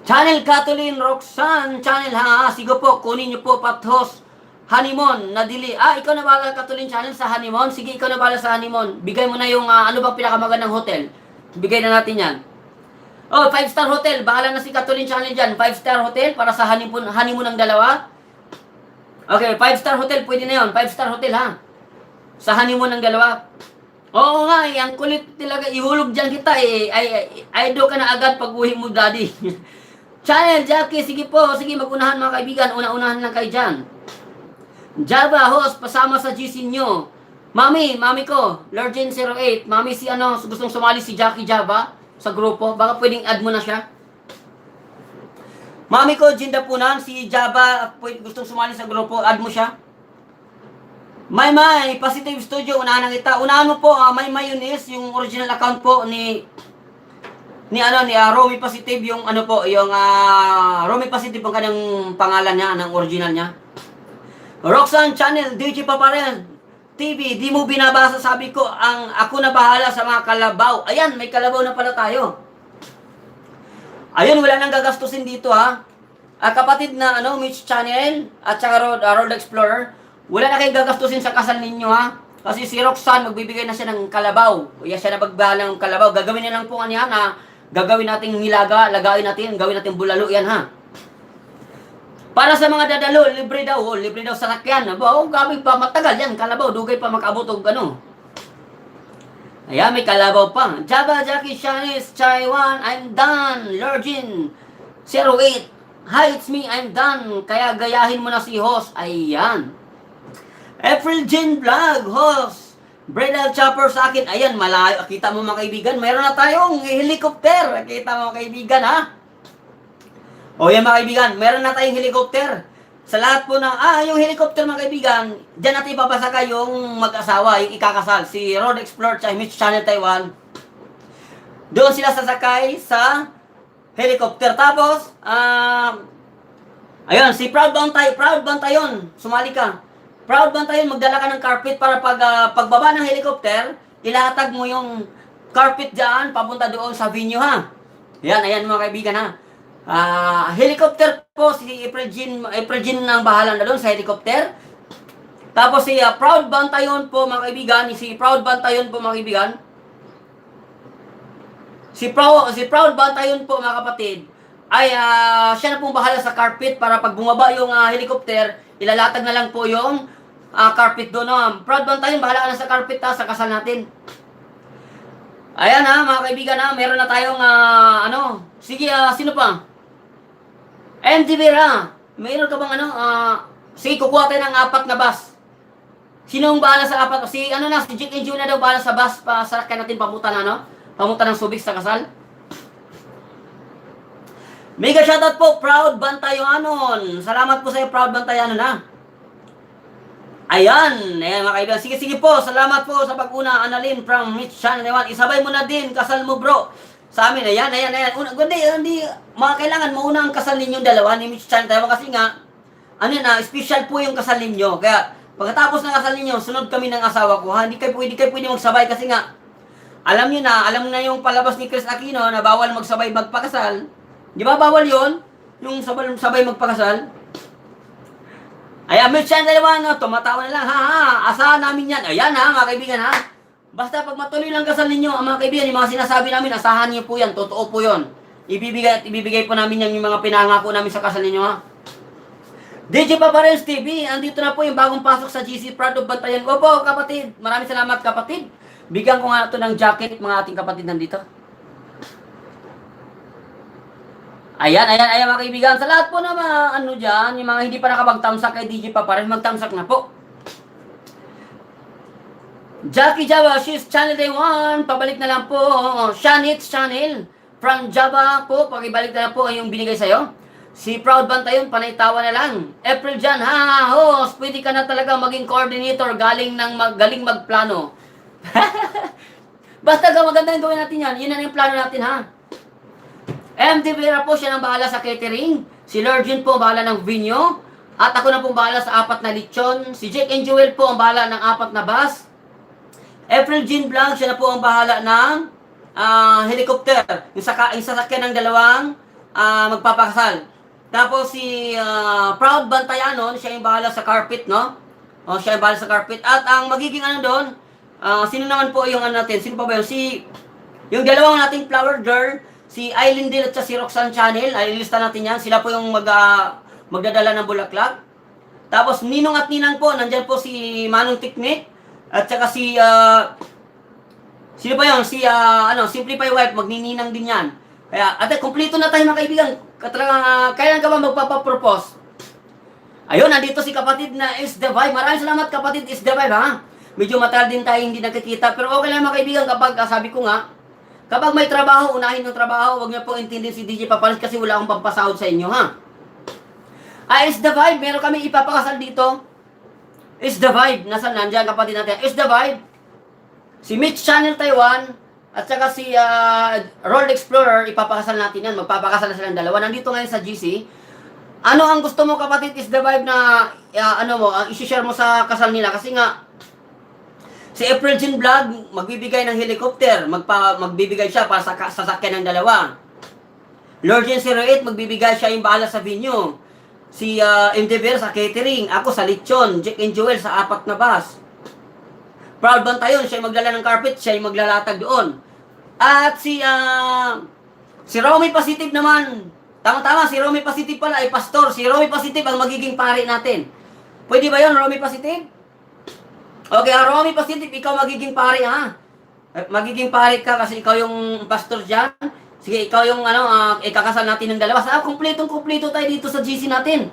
Channel Kathleen Roxanne, Channel ha. Sige po, kunin nyo po pathos. Honeymoon, nadili. Ikaw na bahala Kathleen Channel sa honeymoon. Sige, ikaw na bahala sa honeymoon. Bigay mo na yung ano bang pinakamagandang hotel. Bigay na natin yan. 5-star hotel. Bahala na si Kathleen Channel dyan. 5-star hotel para sa honeymoon ng dalawa. Okay, 5-star hotel. Pwede na yun. 5-star hotel ha. Sa honeymoon ng dalawa. Oo nga, ang kulit talaga. Ihulog dyan kita ay do ka na agad pag uwi mo daddy. Channel, Jackie, sige po. Sige, mag-unahan mga kaibigan. Una-unahan lang kayo dyan. Java host, pasama sa GC nyo. Mami ko, Lurgin 08. Mami si gustong sumali si Jackie Java sa grupo. Baka pwedeng add mo na siya. Mami ko, Jinda Punan, si Java, gustong sumali sa grupo, add mo siya. May, Positive Studio, unahan na kita. Unahan mo po, May Mayonnaise, yung original account po ni Romy Positive, yung Romy Positive ang kanyang pangalan niya, ng original niya. Roxanne Channel, DJ Paparen TV, di mo binabasa, sabi ko, ako na bahala sa mga kalabaw. Ayan, may kalabaw na pala tayo. Ayun, wala nang gagastusin dito ha. Kapatid na Mitch Channel at saka Road Explorer, wala na kayong gagastusin sa kasal ninyo ha. Kasi si Roxanne, magbibigay na siya ng kalabaw. Kaya siya na magbahala ng kalabaw. Gagawin na lang po kanya na gagawin nating nilaga, lagayin natin, gawin natin bulalo yan ha. Para sa mga dadalo, libre daw sa sakyan. Gabi pa, matagal yan, kalabaw, dugay pa makaabot o Ayan, may kalabaw pa. Java, Jackie, Chinese, Taiwan, I'm done. Lurgin, 08. Hi, it's me, I'm done. Kaya gayahin mo na si host. Ayan. April Jean Vlog, host. Bridal chopper sa akin. Ayan, malayo. Kita mo mga kaibigan, mayroon na tayong helicopter. Kita mo mga kaibigan, ha? Yan mga kaibigan, meron na tayong helicopter. Sa lahat po ng, yung helicopter mga kaibigan, dyan natin ipapasaka yung mag-asawa, yung ikakasal. Si Road Explorer at Mitch Channel Taiwan. Doon sila sasakay sa helicopter. Tapos, ayun, si Proud Bantayon, sumali ka. Proud Bantayon, magdala ka ng carpet para pagbaba ng helicopter, ilatag mo yung carpet dyan, papunta doon sa venue ha. Ayan mga kaibigan ha. Helicopter po, si April Jean ang bahala na doon sa helicopter. Tapos si Proud Bantayon po mga kaibigan, si Proud Bantayon po mga kaibigan. Si Proud Bantayon po mga kapatid, ay siya na pong bahala sa carpet para pag bumaba yung helicopter, ilalatag na lang po yung carpet doon. Proud Bantayon, bahala ka na sa carpet sa kasal natin. Ayan mga kaibigan meron na tayong sige, sino pa? MD Vera, mayroon ka bang sige, kukuha tayo ng 4 na bus. Sino ang bahala sa 4? Si Jake and June na daw bahala sa bus, pasakyan natin pamunta ng Subic sa kasal. Mega shoutout po, Proud Bantayanon. Salamat po sa iyo, Proud Bantayanon ha. Ayan mga kaibigan. Sige po, salamat po sa pag-una, Annalyn from Mitch Channel. Isabay mo na din, kasal mo bro. Sa amin, ayan. Hindi, mga kailangan mauna ang kasal ninyong dalawa ni Mitch Chan tayo kasi nga, special po yung kasal ninyo. Kaya, pagkatapos ng kasal ninyo, sunod kami ng asawa ko, Hindi kayo pwede magsabay kasi nga, alam na yung palabas ni Chris Aquino na bawal magsabay magpakasal. Di ba bawal yon? Yung sabay magpakasal. Ay, Mitch yan dalawa, no? Tumatawa na lang, ha, asahan namin yan. Ayan ha, mga kaibigan ha. Basta pag matuloy lang kasal ninyo, mga kaibigan, yung mga sinasabi namin, asahan niyo po yan, totoo po yon. Ibibigay po namin yan yung mga pinangako namin sa kasal ninyo ha. DJ Paparens TV, andito na po yung bagong pasok sa GC Proud of Bantayan. Opo, kapatid, maraming salamat kapatid. Bigyan ko nga ito ng jacket, mga ating kapatid nandito. Ayan mga kaibigan. Sa lahat po na mga dyan, yung mga hindi pa nakapag-thumbs up kay DJ Paparens, mag-thumbs up na po. Jackie Java, she's channel day 1. Pabalik na lang po. Shanit's channel. From Java po, pakibalik na lang po yung binigay sa'yo. Si Proud Bantayan, panay tawa na lang. April Jan, host, pwede ka na talaga maging coordinator, galing magplano. Basta maganda yung gawin natin yan. Yun na yung plano natin, ha? MD Vera po, siya nang bahala sa catering. Si Lurgin po, bahala ng venue. At ako na po bahala sa 4 na lechon. Si Jake and Joel po, ang bahala ng 4 na bus. April Jean Blanc, siya na po ang bahala ng helicopter. Yung sasakyan ng dalawang magpapakasal. Tapos si Proud Bantayanon, siya yung bahala sa carpet, no? O, siya yung bahala sa carpet. At ang magiging doon, sino naman po yung natin? Sino pa ba yun? Yung dalawang nating flower girl, si Eileen Dill at si Roxanne Channel, ay ilista natin yan. Sila po yung magdadala ng bulaklak. Tapos Ninong at Ninang po, nandyan po si Manong Tiknik. At saka sino pa yun? Simplify Wife, magnininang din yan. Kaya, kumpleto na tayo mga kaibigan. Kailan ka ba magpapapropose? Ayun, nandito si kapatid na Is The Vibe. Maraming salamat kapatid Is The Vibe, ha? Medyo matagal din tayo hindi nakikita. Pero okay lang mga kaibigan kapag, sabi ko nga, kapag may trabaho, unahin ng trabaho, huwag niyo po intindihin si DJ Papalis kasi wala akong pampasahod sa inyo, ha? Is The Vibe, meron kami ipapakasal dito. Is The Vibe, nandiyan kapatid natin. Is The Vibe. Si Mitch Channel Taiwan, at saka si Roll Explorer, ipapakasal natin yan. Magpapakasal na silang dalawa. Nandito ngayon sa GC. Ano ang gusto mo kapatid Is The Vibe na, isi-share mo sa kasal nila? Kasi nga, si April Jean Vlog, magbibigay ng helicopter. Magbibigay siya para sa sasakyan ng dalawa. Lord Jen 08, magbibigay siya yung bahala sa venue. Si MDVR sa catering. Ako sa lechon. Jack and Joel sa 4 na bus. Proud Bantayan, siya yung magdala ng carpet. Siya yung maglalatag doon. At si Romy Positive naman. Tama-tama, si Romy Positive pala ay pastor. Si Romy Positive ang magiging pari natin. Pwede ba yun, Romy Positive? Okay, Romy Positive, ikaw magiging pari, ha? Magiging pari ka kasi ikaw yung pastor dyan. Sige, ikaw yung ikakasal natin ng dalawa. Kumpletong-kumpleto tayo dito sa GC natin.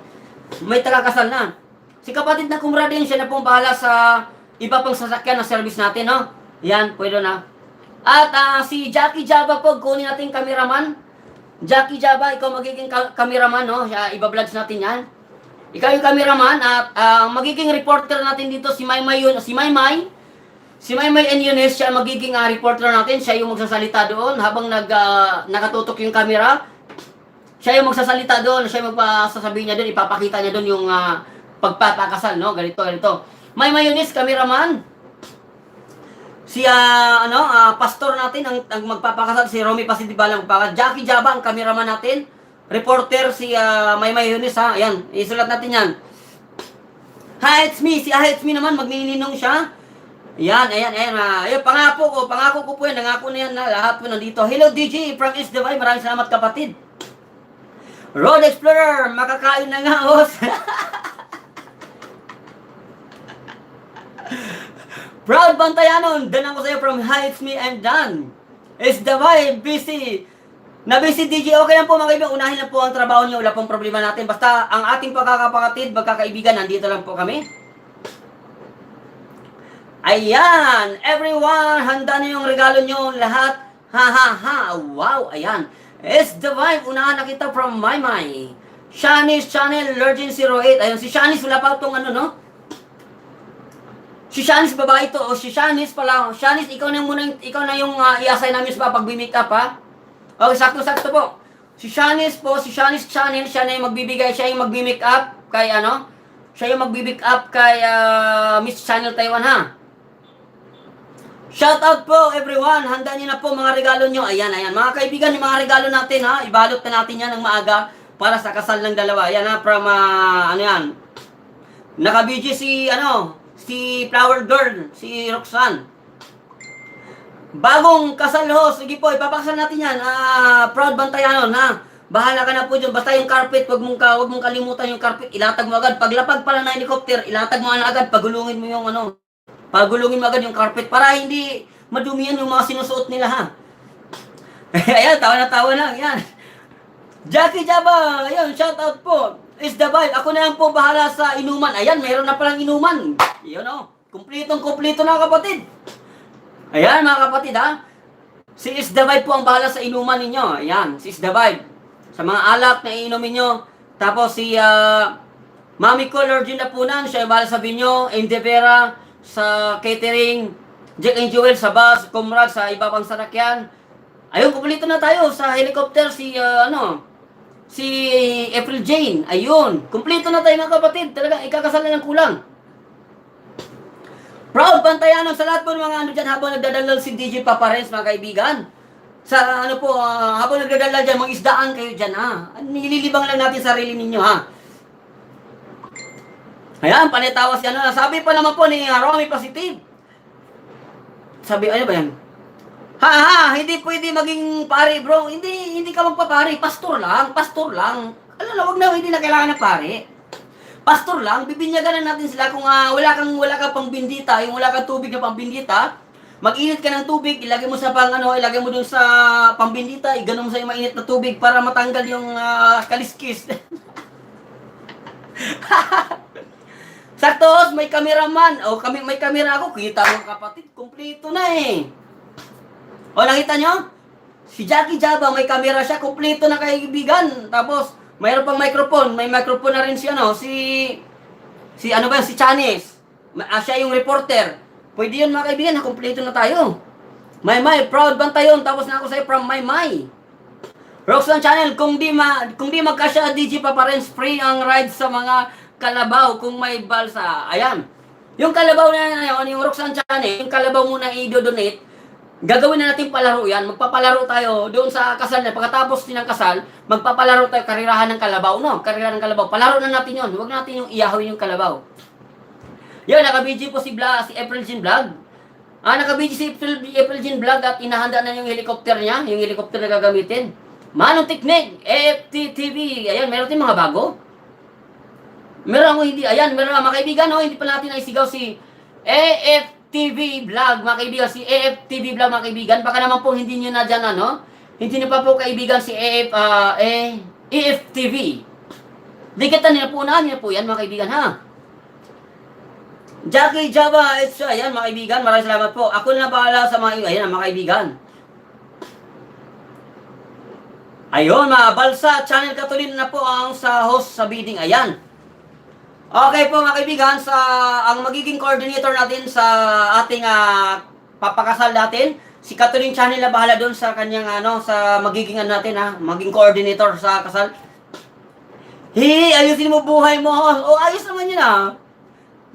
May tagakasal na. Si kapatid na kumradin, siya na pong bahala sa iba pang sasakyan na service natin, no? Yan, pwede na. At si Jackie Java po, kunin natin cameraman. Jackie Java, ikaw magiging cameraman, no? Iba-vlogs natin yan. Ikaw yung cameraman at magiging reporter natin dito si Maymay yun, si Maymay and Eunice, siya magiging reporter natin. Siya yung magsasalita doon habang nakatutok yung camera. Siya yung magsasalita doon. Siya yung magsasabihin niya doon. Ipapakita niya doon yung pagpapakasal, no? Ganito. Maymay Eunice, cameraman. Si pastor natin ang magpapakasal, si Romy Pasitibala magpapakasal. Jackie Jaba ang cameraman natin. Reporter si Maymay Eunice, ha. Ayan, isulat natin yan. Hi, it's me. Si it's me naman, magnininong siya. Ayan. Pangako ko po yan. Nangako na yan na lahat po nandito. Hello DJ, from Is The Vibe. Maraming salamat kapatid. Road Explorer, makakain na nga, host. Proud Bantayanon, dan ako sa'yo from Hi, it's me, I'm done. Is The Vibe, busy. Na-busy DJ, okay lang po mga kaibigan. Unahin lang po ang trabaho niyo. Wala pong problema natin. Basta ang ating pagkakapatid, magkakaibigan, nandito lang po kami. Ayan, everyone, handa na yung regalo nyo lahat. Ha. Wow, ayan. Is The Vibe, unahan na kita from Maymay. Shanice Channel, Lurgin 08. Ayun, si Shanice, wala pa itong no? Si Shanice, babae ito. O si Shanice pala. Shanice, ikaw na yung i-assign namin sa pag-make up, ha? Okay, sakto po. Si Shanice Channel, siya na yung magbibigay, siya yung mag-make up kay siya yung mag-make up kay Miss Channel Taiwan, ha? Shout out po everyone. Handa niyo na po mga regalo niyo. Ayan, ayan. Mga kaibigan, yung mga regalo natin ha. Ibalot na natin yan ng maaga para sa kasal ng dalawa. Ayan ha, from ano yan. Naka-BG si Flower Girl, si Roxanne. Bagong kasal ho. Sige po, ipapakasal natin yan. Proud Bantayanon ha. Bahala ka na po dyan. Basta yung carpet, wag mong kalimutan yung carpet. Ilatag mo agad. Paglapag pa lang na helicopter, ilatag mo na agad. Pagulungin mo yung pagulungin mo agad yung carpet para hindi madumihan yung mga sinusuot nila ha. Ayan, tawa na tawa lang. Ayan. Jackie Jaba, ayan, shout out po. Is the vibe. Ako na yan po bahala sa inuman. Ayan, mayroon na palang inuman. Yun o. Kumplitong-kumplito na kapatid. Ayan mga kapatid ha. Si Is the vibe po ang bahala sa inuman ninyo. Ayan, si Is the vibe. Sa mga alak na iinumin nyo. Tapos si Mami ko, Lord Jun Lapunan, siya yung bahala sa binyo. Ende Vera, sa catering, Jack and Joel sa bus, Comrade sa iba pang sasakyan. Ayun, kumplito na tayo sa helicopter si April Jane. Ayun, kumplito na tayo mga kapatid. Talaga ikakasal na ng kulang. Proud Bantayanon sa lahat po ng mga dyan habang nagdadalal si DJ Paparens mga kaibigan. Sa habang nagdadalal dyan, mag-isdaan kayo dyan ha. Nililibang lang natin sarili ninyo ha. Ayan, panitawa si sabi pa naman po ni Romy Positive. Sabi, ano ba yan? Hindi pwede maging pare bro. Hindi ka magpapare. Pastor lang. Hindi na kailangan ng pare. Pastor lang, bibinyagan na natin sila kung wala ka pang bindita, yung wala kang tubig na pambindita, mag-init ka ng tubig, ilagay mo ilagay mo dun sa pambindita, iganon mo sa yung mainit na tubig para matanggal yung kaliskis. Saktos, may cameraman. May camera ako. Kita mo kapatid, kumplito na eh. Nakita nyo? Si Jackie Jaba, may camera siya, kumplito na kaibigan. Tapos, mayroon pang microphone. May microphone na rin si Chanes. Siya yung reporter. Pwede yun mga kaibigan, kumplito na tayo. Maymay, proud Bantayon. Tapos na ako sa'yo from Maymay. Roxanne Channel, kung di magkasya DJ Paparens, free ang ride sa mga kalabaw kung may balsa. Ayan. Yung kalabaw na yun, yung Roxanne Channel, yung kalabaw muna i-donate, gagawin na natin palaro yan. Magpapalaro tayo doon sa kasal na. Pagkatapos din ng kasal, magpapalaro tayo karirahan ng kalabaw, no? Karirahan ng kalabaw. Palaro na natin yun. Huwag natin yung iyahawin yung kalabaw. Yan, naka-BG po si April Jean Vlog. Naka-BG si April Jean Vlog at inahanda na yung helicopter niya, yung helicopter na gagamitin. Manong Technique, AFT-TV. Ayan, meron din mga bago. Meron ako hindi, ayan, meron mga kaibigan, hindi pa natin naisigaw si AFTV Vlog, mga kaibigan, si AFTV Vlog, mga kaibigan, baka naman po hindi nyo na dyan, hindi nyo pa po kaibigan si AFTV. Dikitan nila po, unahan nila po yan, mga kaibigan, ha? Jackie Java, ayan, mga kaibigan, maraming salamat po. Ako na bahala sa mga, mga kaibigan. Ayun, mga Balsa, Channel Katulin na po ang sa host sa bidding, ayan. Okay po mga kaibigan, ang magiging coordinator natin sa ating papakasal natin, si Catherine Channel na bahala doon sa kanyang sa magiging natin maging coordinator sa kasal. Ayusin mo buhay mo. Ayos naman yun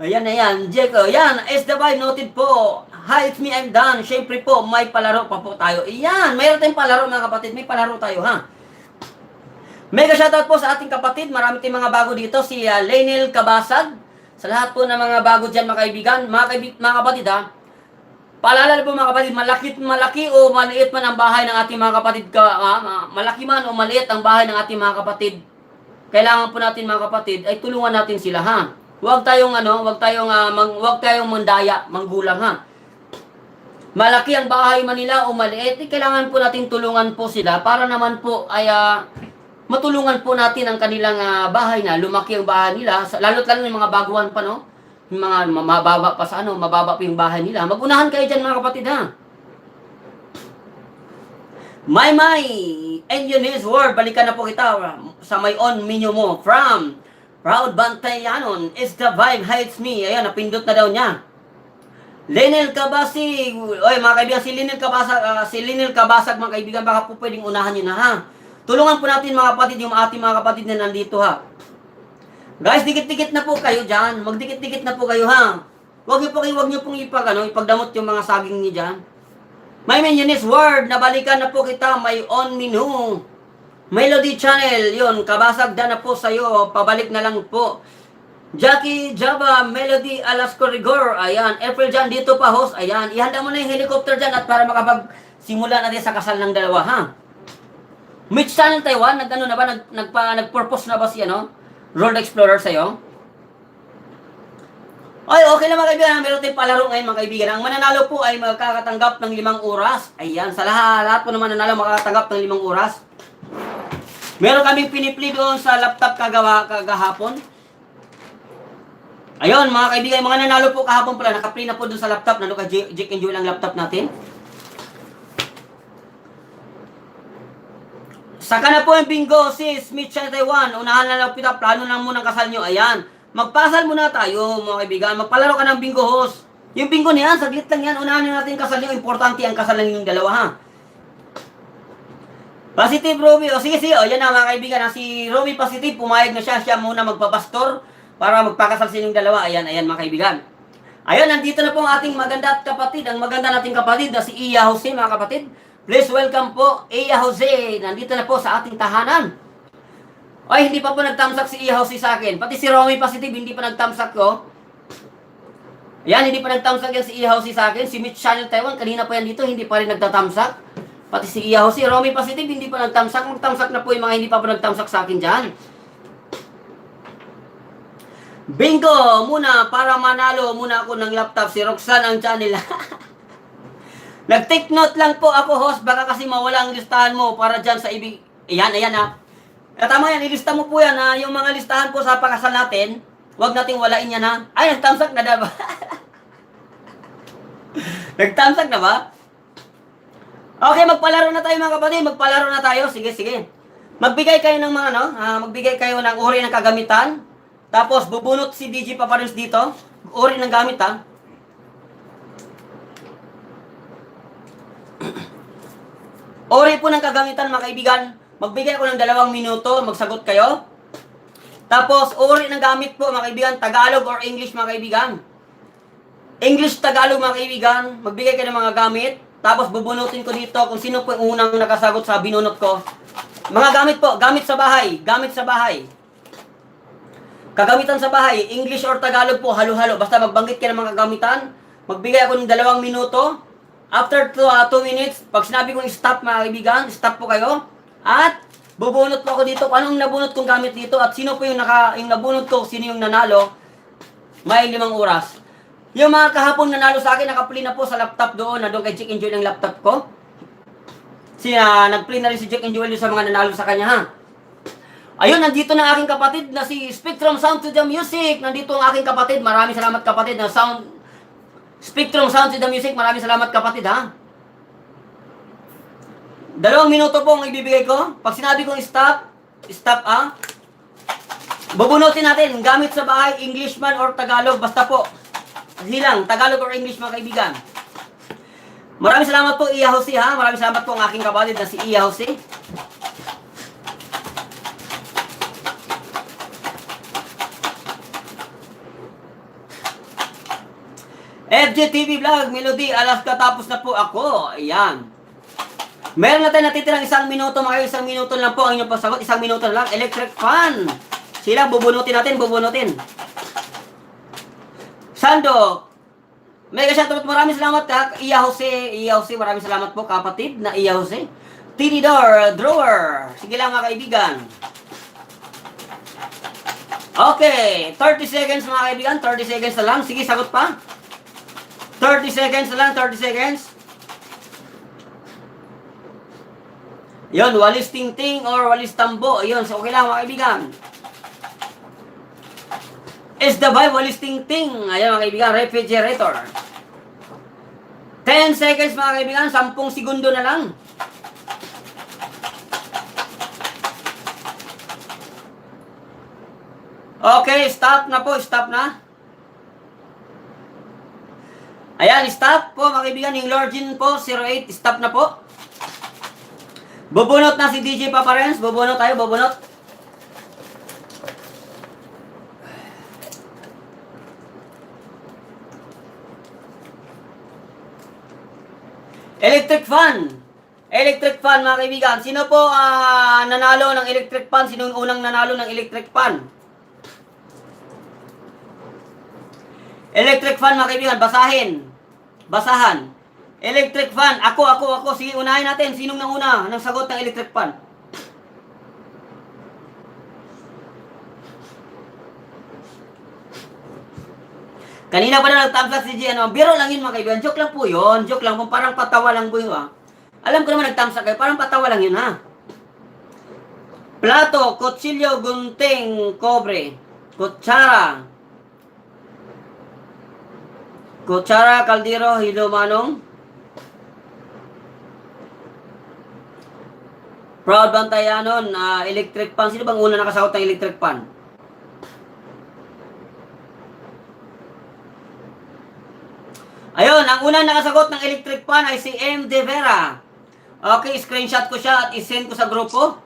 Ayan, Jack. Ayan, SW noted po. Hi, it's me, I'm done. Siyempre po, may palaro pa po tayo. Ayan, mayroon tayong palaro mga kapatid. May palaro tayo Mega shoutout po sa ating kapatid. Marami tayong mga bago dito. Si Lenil Kabasag. Sa lahat po ng mga bago dyan mga kaibigan. Mga kapatid paalala po mga kapatid. Malaki o maliit man ang bahay ng ating mga kapatid. Malaki man o maliit ang bahay ng ating mga kapatid. Kailangan po natin mga kapatid ay tulungan natin sila Huwag tayong mandaya, manggulang Malaki ang bahay man nila o maliit, kailangan po natin tulungan po sila para naman po ay matulungan po natin ang kanilang bahay na lumaki ang bahay nila, lalo't lalo yung mga baguhan pa yung mga mababa pa sa mababa pa yung bahay nila. Magunahan kayo dyan mga kapatid Maymay, and yun his word, balikan na po kita sa my own menu mo from Proud Bantayanon, is the vibe hides me. Ayan, napindot na daw niya. Lenil Kabasig, mga kaibigan, si Lenil Kabasag mga kaibigan, baka po pwedeng unahan nyo na Tulungan po natin mga kapatid, yung ating mga kapatid na nandito Guys, dikit-dikit na po kayo dyan. Magdikit-dikit na po kayo Huwag niyo pong ipagdamot yung mga saging niyo dyan. My Minionist Word, nabalikan na po kita, may on menu. Melody Channel, yun, kabasag na po sa'yo, pabalik na lang po. Jackie Java, Melody Alasco Rigor, ayan, April dyan, dito pa host, ayan, ihanda mo na yung helicopter dyan at para makapagsimula natin sa kasal ng dalawa, ha? Mitch Channel Taiwan, nag-purpose na ba si, Road Explorer sa'yo? Ay, okay lang mga kaibigan, meron tayong palaro ngayon mga kaibigan. Ang mananalo po ay makakatanggap ng 5 oras. Ayan, sa lahat po ng mananalo makakatanggap ng 5 oras. Meron kaming pinipli doon sa laptop kagahapon. Ayun, mga kaibigan, mga nanalo po kahapon pala, naka-play na po doon sa laptop, nandun ka Jake and Joel ang laptop natin. Saka na po yung bingo, sis, Smith Channel Taiwan, unahan na lang pita, plano lang muna ang kasal nyo, ayan. Magpasal muna tayo, mga kaibigan. Magpalaro ka ng bingo host. Yung bingo niyan, saglit lang yan. Unahan natin kasal nyo. Importante ang kasal ng dalawa, ha? Positive, Romy. O, sige. O, yan na, mga kaibigan. Si Romy Positive, pumayag na siya. Siya muna magpapastor para magpakasal sa inyong dalawa. Ayan, mga kaibigan. Ayun, nandito na po ang ating maganda at kapatid. Ang maganda nating kapatid na si Iya Jose, mga kapatid. Please welcome po, Iya Jose. Nandito na po sa ating tahanan. Ay, hindi pa po nagtamsak si Iya Jose sa akin. Pati si Romy Positive, hindi pa nagtamsak ko. Yan, hindi pa nagtamsak yan si Iya Jose sa akin. Si Mitch Channel Taiwan, kanina pa yan dito, hindi pa rin nagtatamsak. Pati si Iya Jose, Romy Positive, hindi pa nagtamsak. Magtamsak na po yung mga hindi pa po nagtamsak sa akin dyan. Bingo! Muna, para manalo muna ako ng laptop. Si Roxanne ang channel. Nag-take note lang po ako, host. Baka kasi mawala ang listahan mo para dyan sa ibig... Ayan ha. Tama yan, ilista mo po yan ha, yung mga listahan po sa pakasal natin, huwag nating walain yan ha. Ay, nagtamsak na ba? Nagtamsak na ba? Okay, magpalaro na tayo mga kapatid, magpalaro na tayo, sige. Magbigay kayo ng mga magbigay kayo ng uri ng kagamitan, tapos bubunot si DJ Paparins dito, uri ng gamit ha. Uri po ng kagamitan mga kaibigan. Magbigay ako ng 2 minuto, magsagot kayo. Tapos, uri ng gamit po, mga kaibigan, Tagalog or English, mga kaibigan. English, Tagalog, mga kaibigan. Magbigay kayo ng mga gamit. Tapos, bubunutin ko dito kung sino po yung unang nakasagot sa binunot ko. Mga gamit po, gamit sa bahay. Kagamitan sa bahay, English or Tagalog po, halo-halo. Basta magbanggit kayo ng mga kagamitan. Magbigay ako ng 2 minuto. After 2 minutes, pag sinabi kong stop, mga kaibigan, stop po kayo. At bubunot po ako dito kung anong nabunot kong gamit dito at sino po yung nabunot ko, sino yung nanalo, may 5 oras. Yung mga kahapon nanalo sa akin, naka-play na po sa laptop doon, na doon kay Jake and Joel ang laptop ko. Nag-play na rin si Jake and Joel sa mga nanalo sa kanya, ha. Ayun, nandito na aking kapatid na si Spectrum Sound to the Music. Nandito ang aking kapatid, maraming salamat kapatid na Spectrum Sound to the Music, maraming salamat kapatid, ha. 2 minuto po ang ibibigay ko. Pag sinabi kong stop, bubunutin natin, gamit sa bahay, English man or Tagalog, basta po. Hindi lang, Tagalog or English mga kaibigan. Maraming salamat po, Iya Jose, ha. Maraming salamat po ang aking kapatid na si Iya Jose. FGTV Vlog, Melody, Alaska, tapos na po ako. Ayan. Meron na tayo natitirang 1 minuto, mga 1 minuto lang po ang inyong pasagot. 1 minuto lang. Electric fan. Sila, bubunutin natin. Sando. Mega shoutout, maraming salamat ha. Iya Jose, maraming salamat po kapatid na Iya Jose. Tinidor, drawer. Sige lang mga kaibigan. Okay, 30 seconds mga kaibigan. 30 seconds na lang. Sige, sagot pa. 30 seconds na lang, 30 seconds. Yun, walis tingting or walis tambo. Yun, so okay lang mga kaibigan. Is the vibe walis tingting? Ayan mga kaibigan, refrigerator. 10 seconds mga kaibigan, 10 segundo na lang. Okay, stop na po, stop na. Ayan, stop po mga kaibigan, yung Lordin po, 08, stop na po. Bubunot na si DJ Paparens. Bubunot tayo, bubunot. Electric fan. Electric fan, mga kaibigan. Sino po nanalo ng electric fan? Sino yung unang nanalo ng electric fan? Electric fan, mga kaibigan. Basahan. Electric fan. Ako. Sige, unahin natin. Sinong nauna ng sagot ng electric fan? Kanina pa na nag-thumbs up si G, biro lang yun, mga kaibigan. Joke lang po yun. Joke lang po. Parang patawa lang po yun, Alam ko naman nag-thumbs up kayo. Parang patawa lang yun, ha? Plato, kutsilyo, gunting, kobre. Kutsara, kaldero, hilo, manong. Proud Bantayanon, electric pan. Sino bang una nakasagot ng electric pan? Ayun, ang unang nakasagot ng electric pan ay si M. De Vera. Okay, screenshot ko siya at isend ko sa grupo.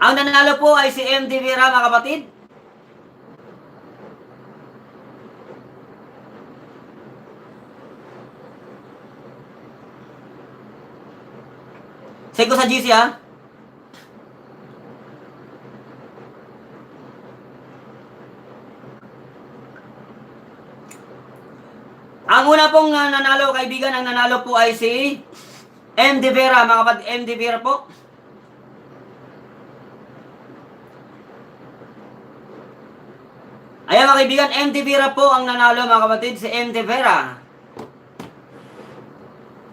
Ang nanalo po ay si M. De Vera, mga kapatid. Send ko sa GC, ha? Ang una pong nanalo, kaibigan, ang nanalo po ay si M. De Vera, mga kapatid. M. De Vera po. Ayan, mga kaibigan, M. De Vera po ang nanalo, mga kapatid, si M. De Vera.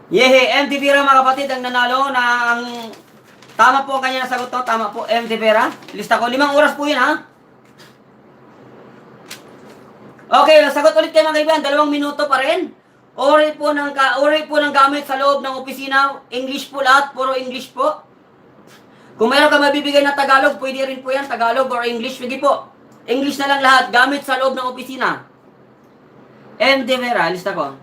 Yehe, M. De Vera, mga kapatid, ang nanalo na ang tama po ang kanya nasagot to. Tama po, M. De Vera. Lista ko, 5 oras po yun, ha? Okay, nasagot ulit kayo, mga kaibigan, 2 minuto pa rin. Uri po ng gamit sa loob ng opisina. English po lahat, puro English po. Kung mayroon ka mabibigay na Tagalog, pwede rin po yan, Tagalog or English. Sige po, English na lang lahat, gamit sa loob ng opisina. M. De Vera, lista ko.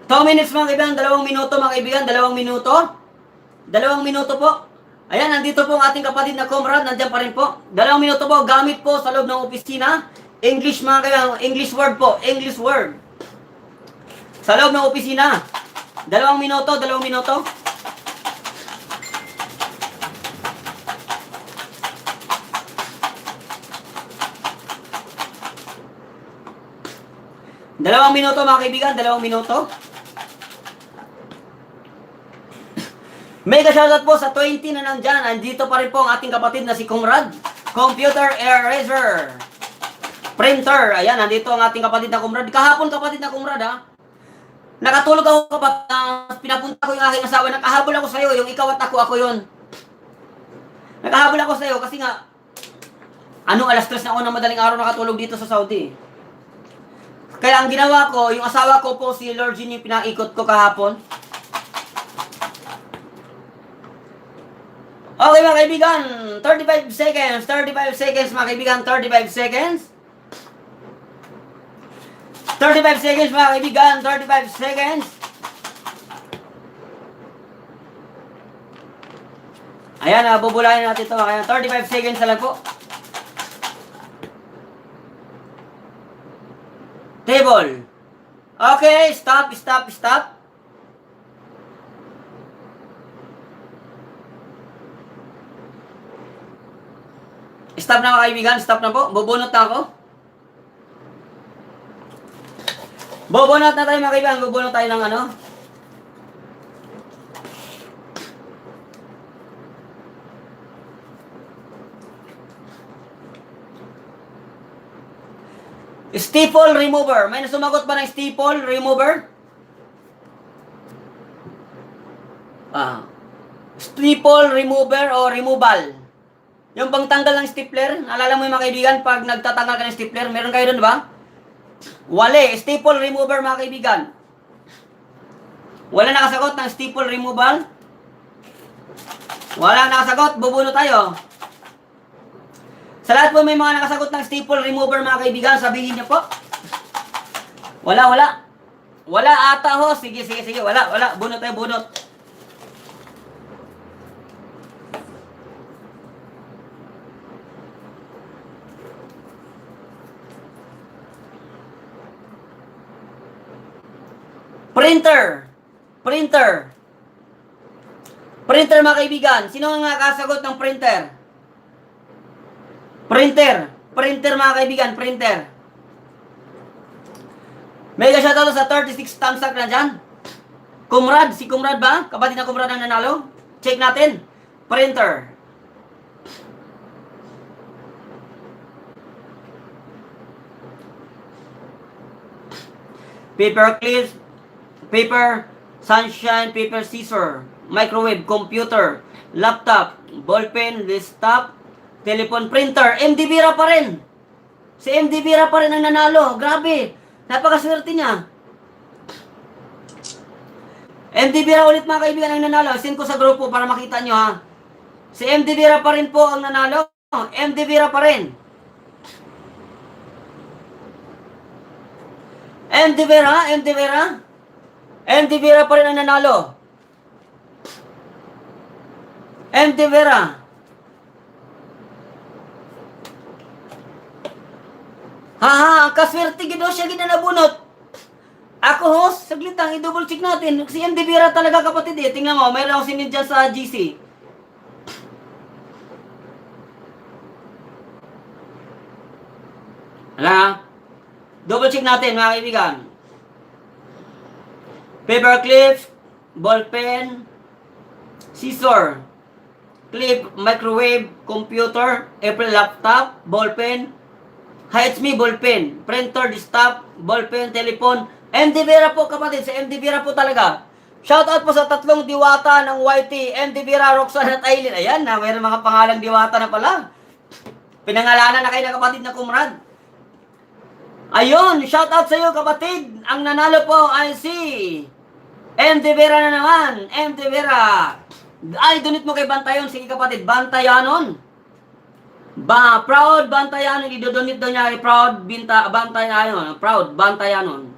Two minutes, mga kaibigan, 2 minuto, mga kaibigan, 2 minuto. 2 minuto po. Ayan, nandito po ang ating kapatid na comrade, nandiyan pa rin po. 2 minuto po, gamit po sa loob ng opisina. English, mga kaibigan, English word po, English word. Sa loob ng opisina. 2 minuto, 2 minuto. Dalawang minuto, mga kaibigan, 2 minuto. Mega shoutout po sa 20 na nandyan. Andito pa rin po ang ating kapatid na si Comrade. Computer eraser. Printer. Ayan, nandito ang ating kapatid na Comrade. Kahapon kapatid na Comrade, ha. Nakatulog ako kapag pinapunta ko yung aking asawa. Nakahabol ako sa'yo. Yung ikaw at ako yun. Nakahabol ako sa'yo kasi nga, alas 3 na ako ng madaling araw nakatulog dito sa Saudi. Kaya ang ginawa ko, yung asawa ko po, si Lord Jean, yung pinaikot ko kahapon. Okay, mga kaibigan, 35 seconds, mga kaibigan, 35 seconds. 35 seconds, mga kaibigan, 35 seconds. Ayan, bubulayin natin ito, kaya 35 seconds na lang po. Table. Okay, stop. Stop na, mga kaibigan, stop na po. Bubunot na ako. Bubunot na tayo, mga kaibigan. Bubunot tayo ng ano. Staple remover. May nasumagot ba ng staple remover? Staple remover o removal. Yung bang tanggal ng stapler, naalala mo yung mga kaibigan, pag nagtatanggal ka ng stapler, meron kayo doon ba? Wale, staple remover, mga kaibigan. Wala nakasagot ng staple removal? Wala nakasagot, bubuno tayo. Sa lahat po may mga nakasagot ng staple remover, mga kaibigan, sabihin niyo po. Wala. Wala ata ho, sige, wala, bunot tayo, bunot. Printer. Printer. Printer mga kaibigan. Sino ang nakasagot ng printer? Printer. Printer mga kaibigan. Printer. Mega shoutout sa 36 thumbs up na dyan. Kumrad. Si Kumrad ba? Kapatid na Kumrad ang nanalo? Check natin. Printer. Paper clips. Paper. Sunshine. Paper scissor. Microwave, computer, laptop, ballpen, desktop, telephone, printer, MD Bira pa rin. Si MD Bira pa rin ang nanalo. Grabe. Napakaswerte niya. MD Bira ulit mga kaibigan ang nanalo. Send ko sa grupo para makita nyo ha. Si MD Bira pa rin po ang nanalo. MD Bira pa rin. MD Bira, MD Bira. MD Bira pa rin ang nanalo. MD Vera. Haha, kaswerte gido siya ginanabunot. Ako host, saglit lang, i-double check natin. Si MD Vera talaga kapatid eh. Tingnan mo, mayroon akong sinid dyan sa GC. Hala, double check natin mga kaibigan. Paper clips, ballpen, scissor, clip, microwave, computer, April laptop, ballpen, HMI ballpen, printer, desktop, ballpen, telephone, MD Vera po kapatid, sa MD Vera po talaga. Shoutout po sa tatlong diwata ng YT, MD Vera, Roxanne at Aileen. Ayan na, mayroon mga pangalang diwata na pala. Pinangalanan na kayo na kapatid na Kumrad. Ayun, shoutout sa iyo kapatid. Ang nanalo po ay si MD Vera na naman, MD Vera. Ay, donate mo kay Bantayon. Sige kapatid, Bantayanon. Proud Bantayanon. Idodonate daw niya kay Proud Bantayanon. Proud Bantayanon.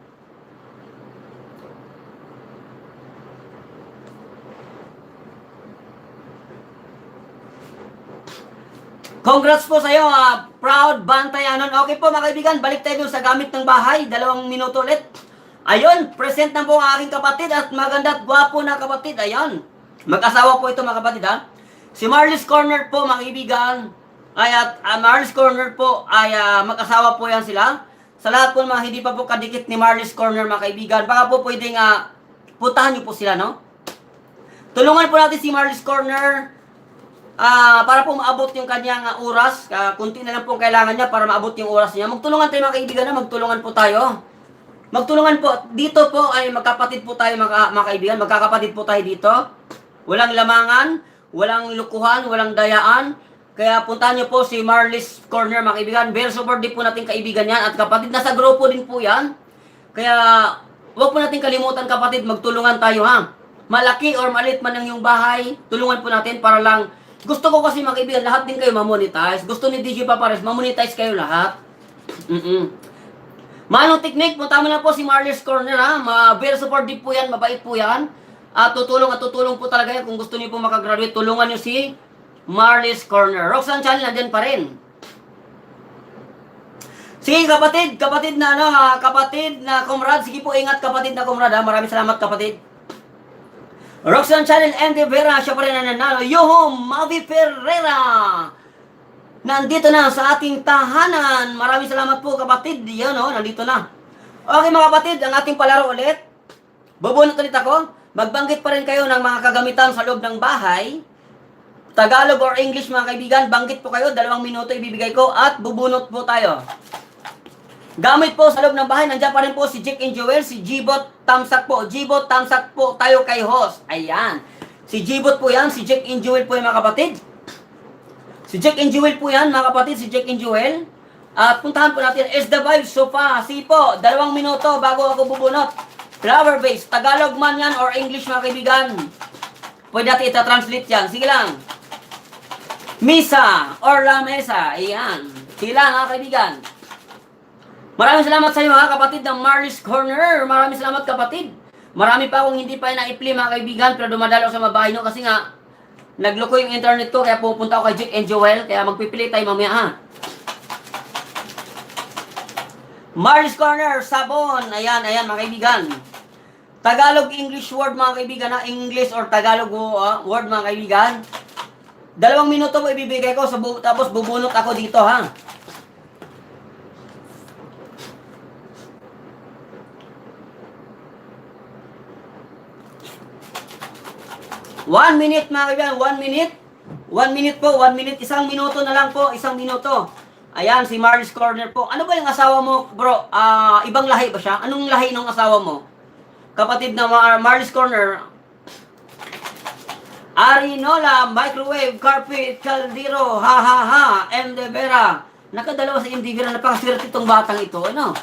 Congrats po sa iyo, Proud Bantayanon. Okay po mga kaibigan, balik tayo dun sa gamit ng bahay. 2 minuto ulit. Ayun, present na po ang aking kapatid at maganda at gwapo na kapatid. Ayun. Mag-asawa po ito mga kapatid ha. Si Marlis Corner po mga kaibigan. Ay at Marlis Corner po ay mag-asawa po yan sila. Sa lahat po mga hindi pa po kadikit ni Marlis Corner mga kaibigan. Baka po pwedeng putahan niyo po sila no. Tulungan po natin si Marlis Corner para po maabot yung kanyang oras. Kunti na lang po kailangan niya para maabot yung oras niya. Magtulungan tayo mga kaibigan na magtulungan po tayo. Magtulungan po. Dito po ay magkapatid po tayo mga kaibigan. Magkakapatid po tayo dito. Walang lamangan, walang lukuhan, walang dayaan. Kaya puntahan niyo po si Marlis Corner mga kaibigan. Very supportive po natin kaibigan yan. At kapatid, nasa grupo din po yan. Kaya huwag po natin kalimutan kapatid, magtulungan tayo ha. Malaki or maliit man ang iyong bahay, tulungan po natin para lang. Gusto ko kasi mga kaibigan, lahat din kayo mamonetize. Gusto ni DJ Papares, mamonetize kayo lahat. Manong Technique, punta mo na po si Marlis Corner ha. Very supportive po yan, mabait po yan. At tutulong po talaga yan. Kung gusto niyo po makagraduate, tulungan niyo si Marlis Corner. Roxanne Channel, nandyan pa rin. Sige kapatid na Kumrad. Sige po, ingat kapatid na Kumrad ha. Maraming salamat kapatid. Roxanne Channel, MD Vera, siya pa rin ang nanalo. Yoho, Mavi Ferreira. Nandito na sa ating tahanan. Maraming salamat po kapatid. Yan o, nandito na. Okay mga kapatid, ang ating palaro ulit. Bubunot ulit ako. Magbanggit pa rin kayo ng mga kagamitan sa loob ng bahay. Tagalog or English mga kaibigan, banggit po kayo. 2 minuto ibibigay ko at bubunot po tayo. Gamit po sa loob ng bahay, nandiyan pa rin po si Jack and Joel, si Jibot, Tamsak po. Jibot, Tamsak po tayo kay host. Ayan. Si Jibot po yan, si Jack and Joel po yung mga kapatid. Si Jack and Joel po yan mga kapatid, si Jack and Joel. At puntahan po natin, is the vibe sofa. Sipo, 2 minuto bago ako bubunot. Flower base, Tagalog man yan or English mga kaibigan. Pwede natin ita-translate yan. Sige lang. Misa or la mesa. Ayan. Sila mga kaibigan. Maraming salamat sa iyo mga kapatid ng Marlis Corner. Maraming salamat kapatid. Marami pa akong hindi pa na-i-play mga kaibigan pero dumadalo sa mabahay no kasi nga nagloko yung internet ko kaya pupunta ako kay Jake and Joel kaya magpipili tayo mamaya ha. Marlis Corner, sabon. Ayan mga kaibigan. Tagalog English word mga kaibigan, na English or Tagalog word mga kaibigan. 2 minuto po ibibigay ko tapos bubunot ako dito ha. One minute mga kaibigan, 1 minute. 1 minute po, 1 minute. 1 minuto na lang po, 1 minuto. Ayan, si Marlis Corner po. Ano ba yung asawa mo, bro? Ibang lahi ba siya? Anong lahi ng asawa mo? Kapatid na Marlis Corner. Arinola, microwave, carpet, caldero, ha ha ha, Endevera. Nakadalawa sa Endevera, napakaswerte itong batang ito, ano?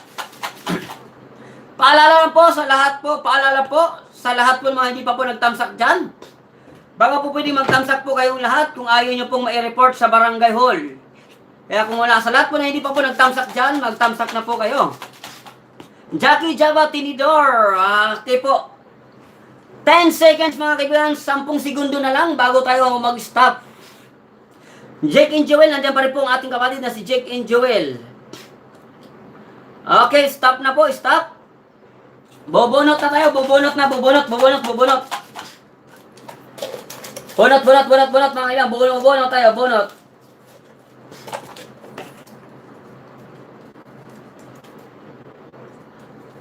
Paalala po sa lahat po, mga hindi pa po nagtamsak dyan. Baka po pwede magtamsak po kayong lahat kung ayaw nyo pong ma-report sa barangay hall. Kaya kung wala sa lahat po na hindi pa po nagtamsak dyan, magtamsak na po kayo. Jackie Java Tinidor, okay po. 10 seconds mga kaibigan, 10 segundo na lang bago tayo mag-stop. Jake and Joel, nandiyan pa rin po ang ating kapatid na si Jake and Joel. Okay, stop na po, stop. Bobonot na tayo, bobonot. Bunot mga kaibigan, bunot tayo, bunot.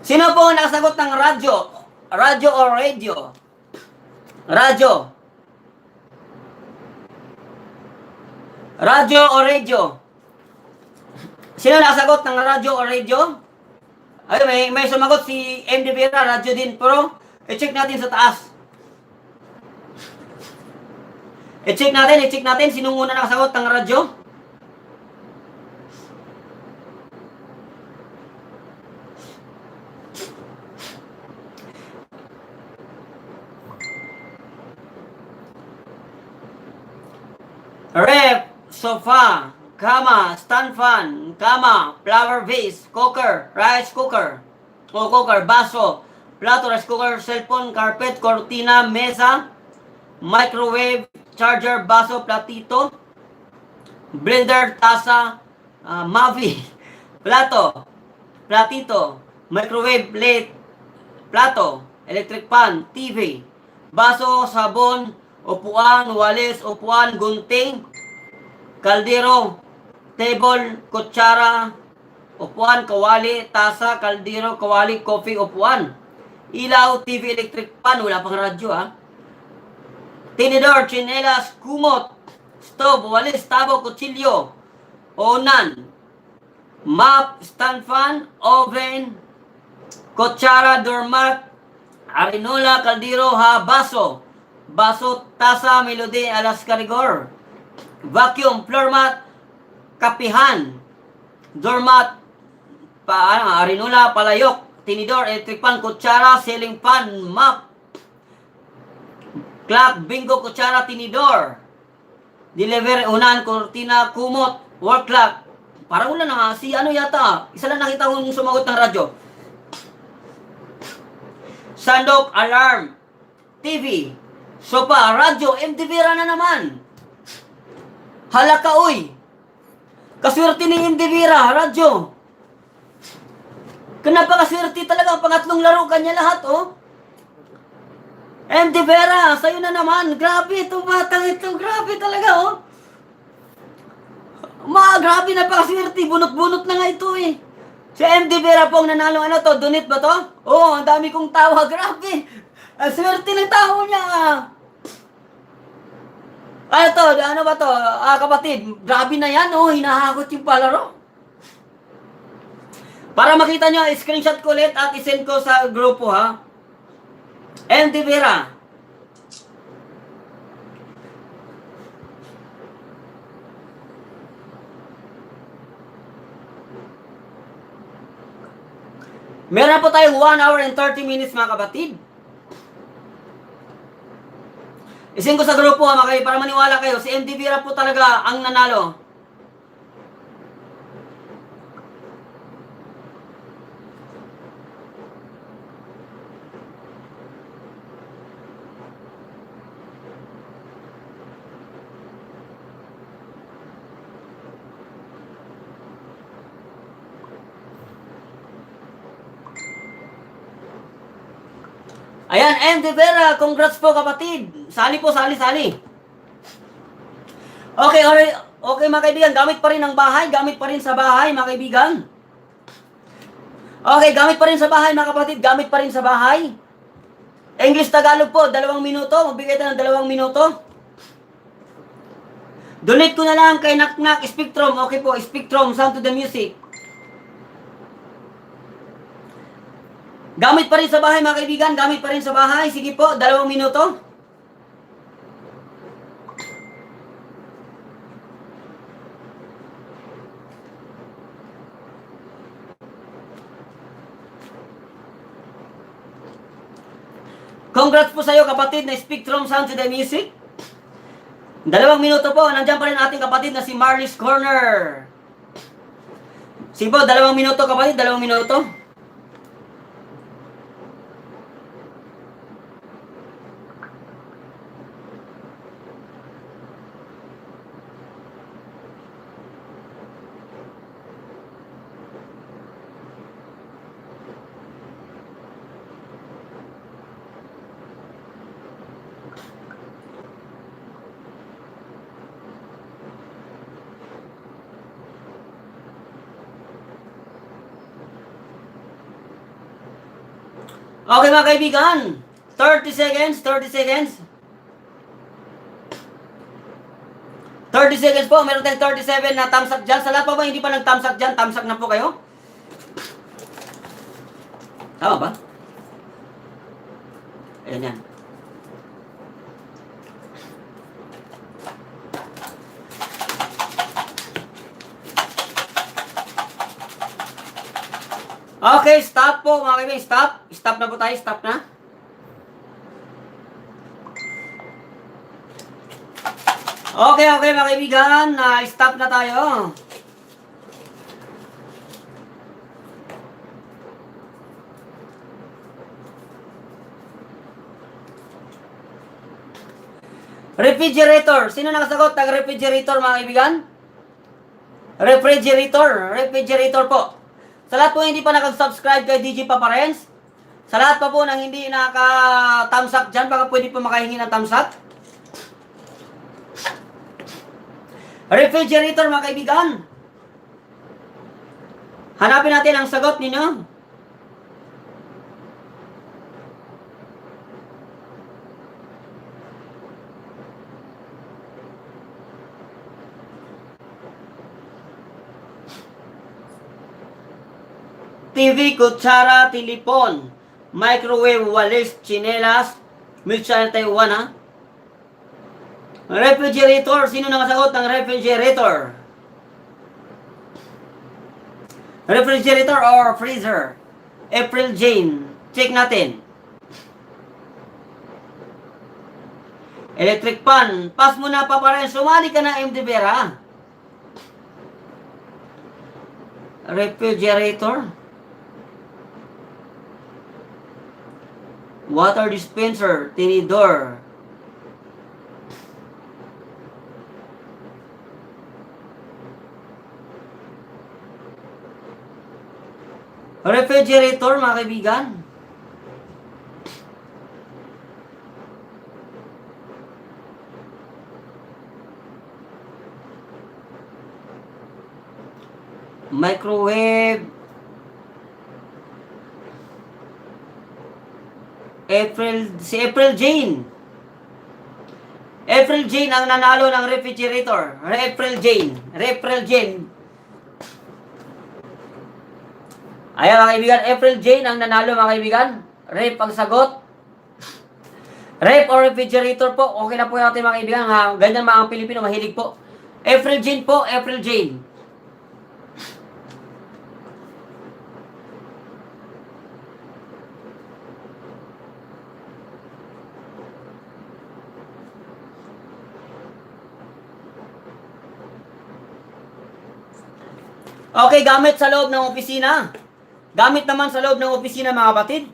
Sino po ang nakasagot ng radyo? Radyo o radio? Radyo. Radyo o radio? Sino nakasagot ng radyo o radio? Ay, may sumagot si MD Vera, radyo din. Pero, i-check natin sa taas. I-check natin, sino muna nakasagot ng radyo? Ref, sofa, kama, stand fan, kama, flower vase, cooker, rice cooker, baso, plato, rice cooker, cellphone, carpet, cortina, mesa, microwave, charger, baso, platito, blender, tasa, mavi, plato, platito, microwave, plate, plato, electric pan, TV, baso, sabon, upuan, walis, upuan, gunting, kaldero, table, kutsara, upuan, kawali, tasa, kaldero, kawali, coffee, upuan, ilaw, TV, electric pan, wala pang radyo tinidor, chinelas, kumot, stove, walis, tabo, kutsilyo, onan, map, stand fan, oven, kutsara, doormat, arinola, kaldero, baso, tasa, melody, Alaska rigor, vacuum, floor mat, kapihan, doormat, arinola, palayok, tinidor, electric pan, kutsara, ceiling fan, map, clock, bingo, kutsara, tinidor, delivery, unan, kortina, kumot, work clock. Parang wala na si ano yata, isa lang nakita kong sumagot ng radyo. Sandok, alarm, TV, sopa, radyo, MDVera na naman. Halaka, uy. Kaswerte ni MDVera, radyo. Napakaswerte talaga, pangatlong laro kanya lahat, MDVera, sa'yo na naman. Grabe itong batang ito. Grabe talaga, grabe, napakaswerte. Bunot-bunot na nga ito, Si MDVera po ang nanalo, donate ba to? Ang dami kong tawa. Grabe. Ang swerte ng tao niya. Ano ba to? Kapatid, grabe na yan, hinahakot yung palaro. Para makita nyo, screenshot ko ulit at isend ko sa grupo, ha? MDVera. Meron po tayong 1 hour and 30 minutes mga kapatid. Isend ko sa grupo para maniwala kayo. Si MDVera po talaga ang nanalo. Ayan, MD Vera, congrats po kapatid. Sali po, sali. Okay, alright. Okay mga kaibigan, gamit pa rin ang bahay, gamit pa rin sa bahay mga kaibigan. Okay, gamit pa rin sa bahay mga kapatid, gamit pa rin sa bahay. English Tagalog po, 2 minuto, magbigay tayo ng 2 minuto. Donate ko na lang kay Naknak Spectrum, okay po, Spectrum, sound to the music. Gamit pa rin sa bahay mga kaibigan, gamit pa rin sa bahay, sige po, 2 minuto. Congrats po sa iyo kapatid na Spectrum Sound to the Music. 2 minuto po, nandiyan pa rin ating kapatid na si Marley's Corner. Sige po, 2 minuto kapatid, 2 minuto. Okay mga kaibigan, 30 seconds. 30 seconds po, meron tayong 37 na thumbs up dyan. Sa lahat pa ba hindi pa nag-thumbs up dyan, thumbs up na po kayo. Tama ba? Ayan yan. Okay, stop po mga kaibigan, stop. Stop na po tayo, stop na. Okay mga kaibigan, stop na tayo. Refrigerator. Sino nakasagot ng refrigerator mga kaibigan? Refrigerator po. Sa lahat po hindi pa nakag-subscribe kay DJ Papa Renz, sa lahat pa po nang hindi naka-thumbs up dyan, baka pwede po makahingi ng thumbs up. Refrigerator mga kaibigan. Hanapin natin ang sagot ninyo. TV, kutsara, telepon, microwave, walis, chinelas, milk channel Taiwan ha. Refrigerator, sino nakasagot ng refrigerator? Refrigerator or freezer? April Jane, check natin. Electric pan, pass mo na pa rin, sumali ka na MD Vera. Refrigerator. Water dispenser, tinidor. Refrigerator mga kaibigan. Microwave. Si April Jane. April Jane ang nanalo ng refrigerator. April Jane. Ayan mga kaibigan, April Jane ang nanalo mga kaibigan. Rep ang sagot. Rep or refrigerator po. Okay na po natin mga kaibigan. Ganyan mga Pilipino, mahilig po. April Jane po, April Jane. Okay, gamit sa loob ng opisina. Gamit naman sa loob ng opisina mga kapatid.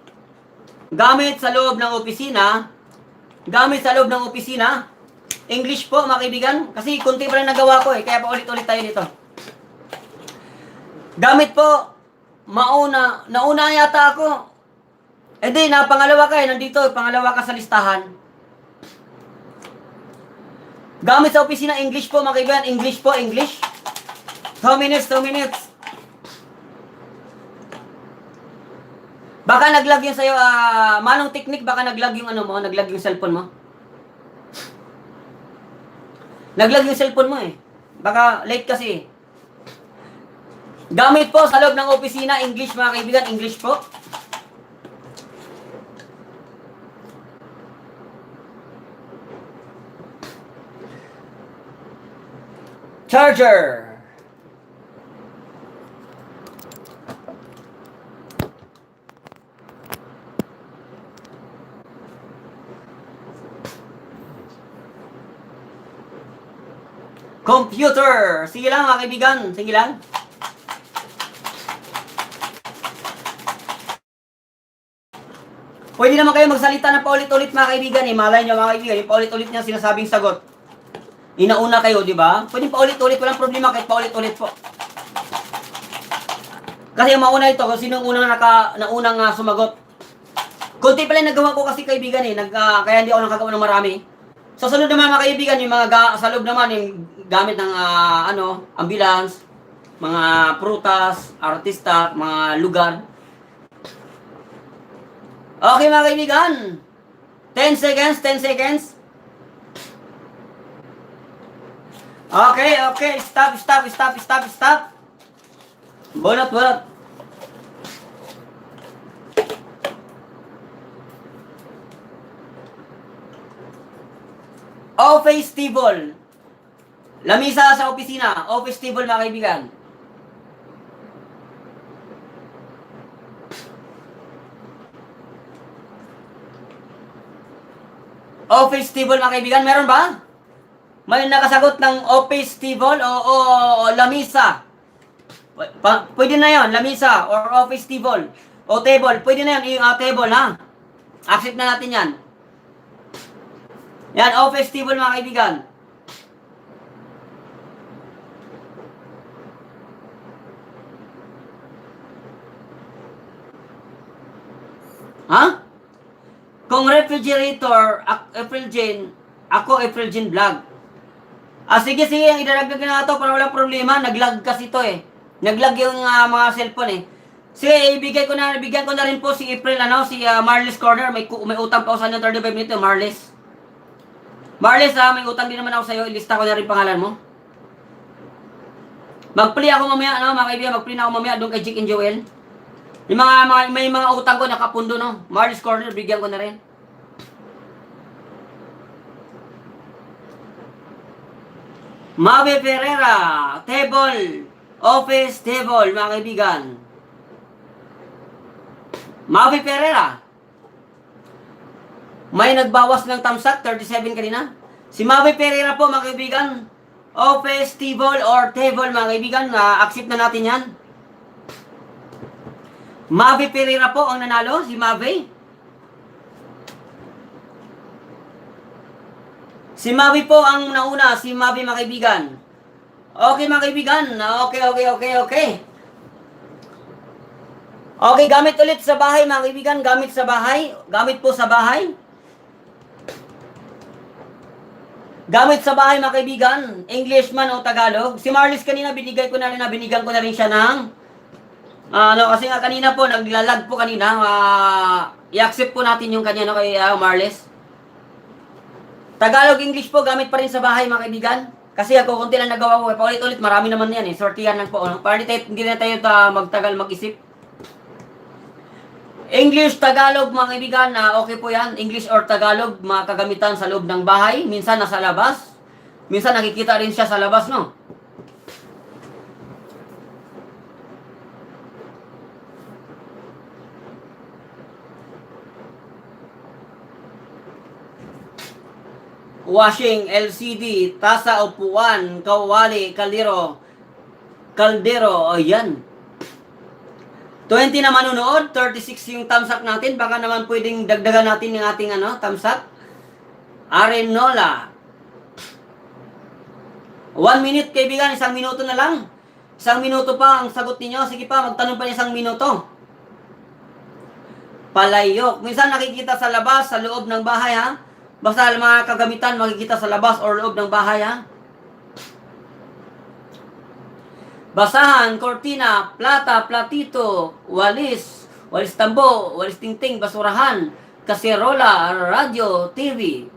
Gamit sa loob ng opisina. English po mga kaibigan. Kasi kunti pa lang nagawa ko kaya pa ulit-ulit tayo dito. Gamit po, nauna yata ako. Eh di, pangalawa ka eh, nandito, pangalawa ka sa listahan. Gamit sa opisina, English po, mga kaibigan. English po, English. 2 minutes, 2 minutes. Baka naglag yun sa'yo, manong technique, baka naglag yung ano mo, naglag yung cellphone mo. Naglag yung cellphone mo eh. Baka late kasi. Gamit po sa loob ng opisina, English mga kaibigan, English po. Charger. Computer. Sige lang mga kaibigan, sige lang. Pwede naman kayo magsalita na paulit-ulit mga kaibigan eh. Malay nyo mga kaibigan, yung paulit-ulit niya sinasabing sagot. Inauna kayo, di ba? Pwede paulit-ulit, walang problema kahit paulit-ulit po. Kasi mauna ito, kung sinong unang sumagot. Kunti pala yung nagawa ko kasi kaibigan eh, kaya hindi ako nakagawa ng marami. Sa sunod naman mga kaibigan, yung mga sa loob naman, yung gamit ng ambulance, mga prutas, artista, mga lugar. Okay mga kaibigan, 10 seconds, 10 seconds. Okay, stop. Bunot. Office table. Lamisa sa opisina. Office table mga kaibigan. Office table mga kaibigan. Meron ba? May nakasagot ng office table o lamisa. Pwede na yon, lamisa or office table. O table. Pwede na yon, table ha. Accept na natin yan. Yan, office table mga kaibigan. Ha? Kung refrigerator, April Jane, ako April Jane vlog. Sige, idadagdag na ito para walang problema. Naglag kasi ito eh. Naglag yung mga cellphone eh. Sige, bigyan ko na rin po si April, si Marlis Corner. May utang pa ako sa 35 minutes, Marlis. Marlis, may utang din naman ako sa iyo. Ilista ko na rin pangalan mo. Mag-play ako mamaya, mga kaibigan. Mag-play na ako mamaya doon kay Jake and Joel. May mga utang ko nakapundo, Marlis Corner, bigyan ko na rin. Mabe Ferreira, table, office table, mga kaibigan. Mabe Ferreira. May nagbawas ng tamsak, 37 kanina. Si Mabe Ferreira po, mga kaibigan. Office table or table, mga kaibigan. Accept na natin yan. Mabe Ferreira po ang nanalo, si Mabe. Si Mavi po ang nauna, si Mavi mga kaibigan. Okay mga kaibigan, okay. Okay, gamit ulit sa bahay mga kaibigan, gamit po sa bahay. Gamit sa bahay mga kaibigan, English man o Tagalog. Si Marlis kanina, binigyan ko na rin siya ng, kasi nga kanina po, naglalag po kanina, i-accept po natin yung kanya, kay Marlis. Tagalog, English po, gamit pa rin sa bahay mga kaibigan. Kasi ako, konti lang nagawa ko. Paulit-ulit, marami naman yan Sortihan lang po. Para hindi na tayo magtagal mag-isip. English, Tagalog mga kaibigan, okay po yan. English or Tagalog, mga kagamitan sa loob ng bahay. Minsan nasa labas. Minsan nakikita rin siya sa labas, Washing, LCD, tasa, upuan, kawali, kaldero, ayan. 20 na manunood, 36 yung thumbs up natin. Baka naman pwedeng dagdagan natin yung ating thumbs up. Arenola. 1 minute kaibigan, 1 minuto na lang. 1 minuto pa ang sagot ninyo. Sige pa, magtanong pa 1 minuto. palayok. Minsan nakikita sa labas, sa loob ng bahay ha. Basta mga kagamitan makikita sa labas or loob ng bahay ha. Basahan, kortina, plata, platito, walis, walis tambo, walis tingting, basurahan, kaserola, radyo, TV.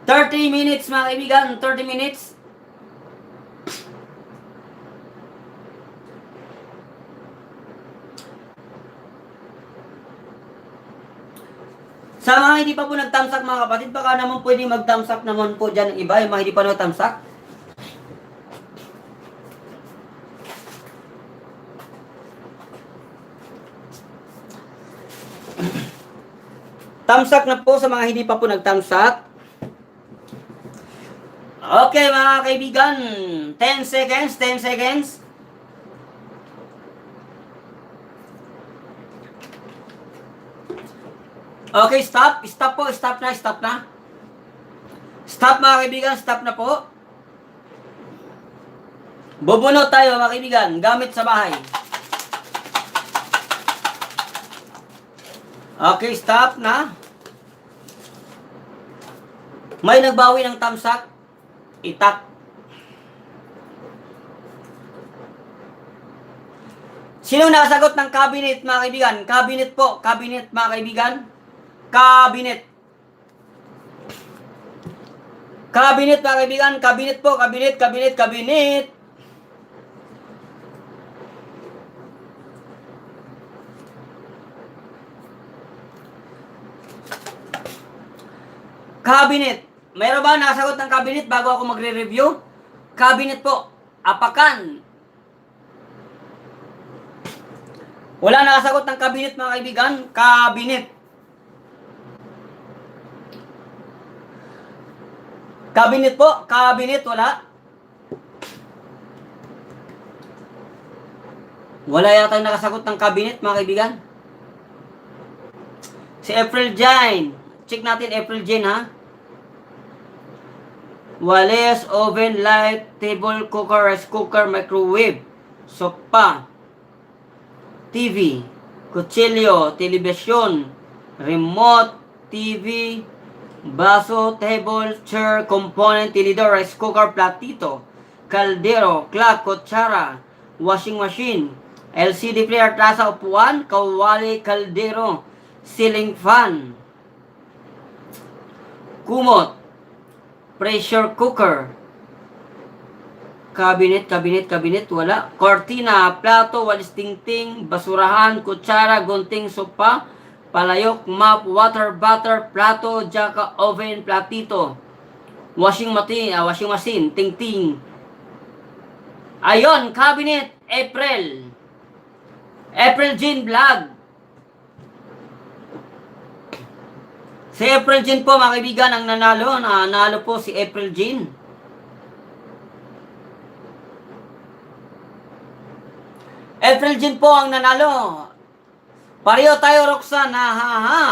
30 minutes mga kaibigan, 30 minutes. Sa mga hindi pa po nagtamsak mga kapatid, baka naman pwede magtamsak naman po dyan iba, yung mga hindi pa nagtamsak. Tamsak na po sa mga hindi pa po nagtamsak. Okay mga kaibigan, 10 seconds, 10 seconds. Okay, stop. Stop po. Stop na. Stop na. Stop mga kaibigan. Stop na po. Bubunot tayo mga kaibigan. Gamit sa bahay. Okay, stop na. May nagbawi ng tamsak. Itak. Sino nakasagot ng cabinet mga kaibigan? Cabinet po. Cabinet mga kaibigan. Cabinet. Cabinet mga kaibigan. Cabinet po. Cabinet, cabinet, cabinet. Cabinet. Mayroon ba nakasagot ng cabinet bago ako magre-review? Cabinet po. Apakan. Wala nakasagot ng cabinet mga kaibigan. Cabinet. Cabinet po. Cabinet. Wala. Wala yata yung nakasagot ng cabinet mga kaibigan. Si April Jane. Check natin April Jane ha. Walis, oven, light, table, cooker, rice cooker, microwave, sopa, TV, kutsilyo, telebisyon, remote, TV, baso, table, chair, component, tinidor, rice cooker, platito, kaldero, clock, kutsara, washing machine, LCD player, tasa, upuan, kawali, kaldero, ceiling fan, kumot, pressure cooker, cabinet, cabinet, cabinet, wala. Cortina, plato, walis tingting, basurahan, kutsara, gunting, sopa, palayok, mop, water, butter, plato, jaka, oven, platito, washing machine, tingting. Ayon, cabinet, April. April Jean Vlog. Si April Jean po mga kaibigan ang nanalo. Nanalo po si April Jean. April Jean po ang nanalo. Pareho tayo Roxanne. Ha.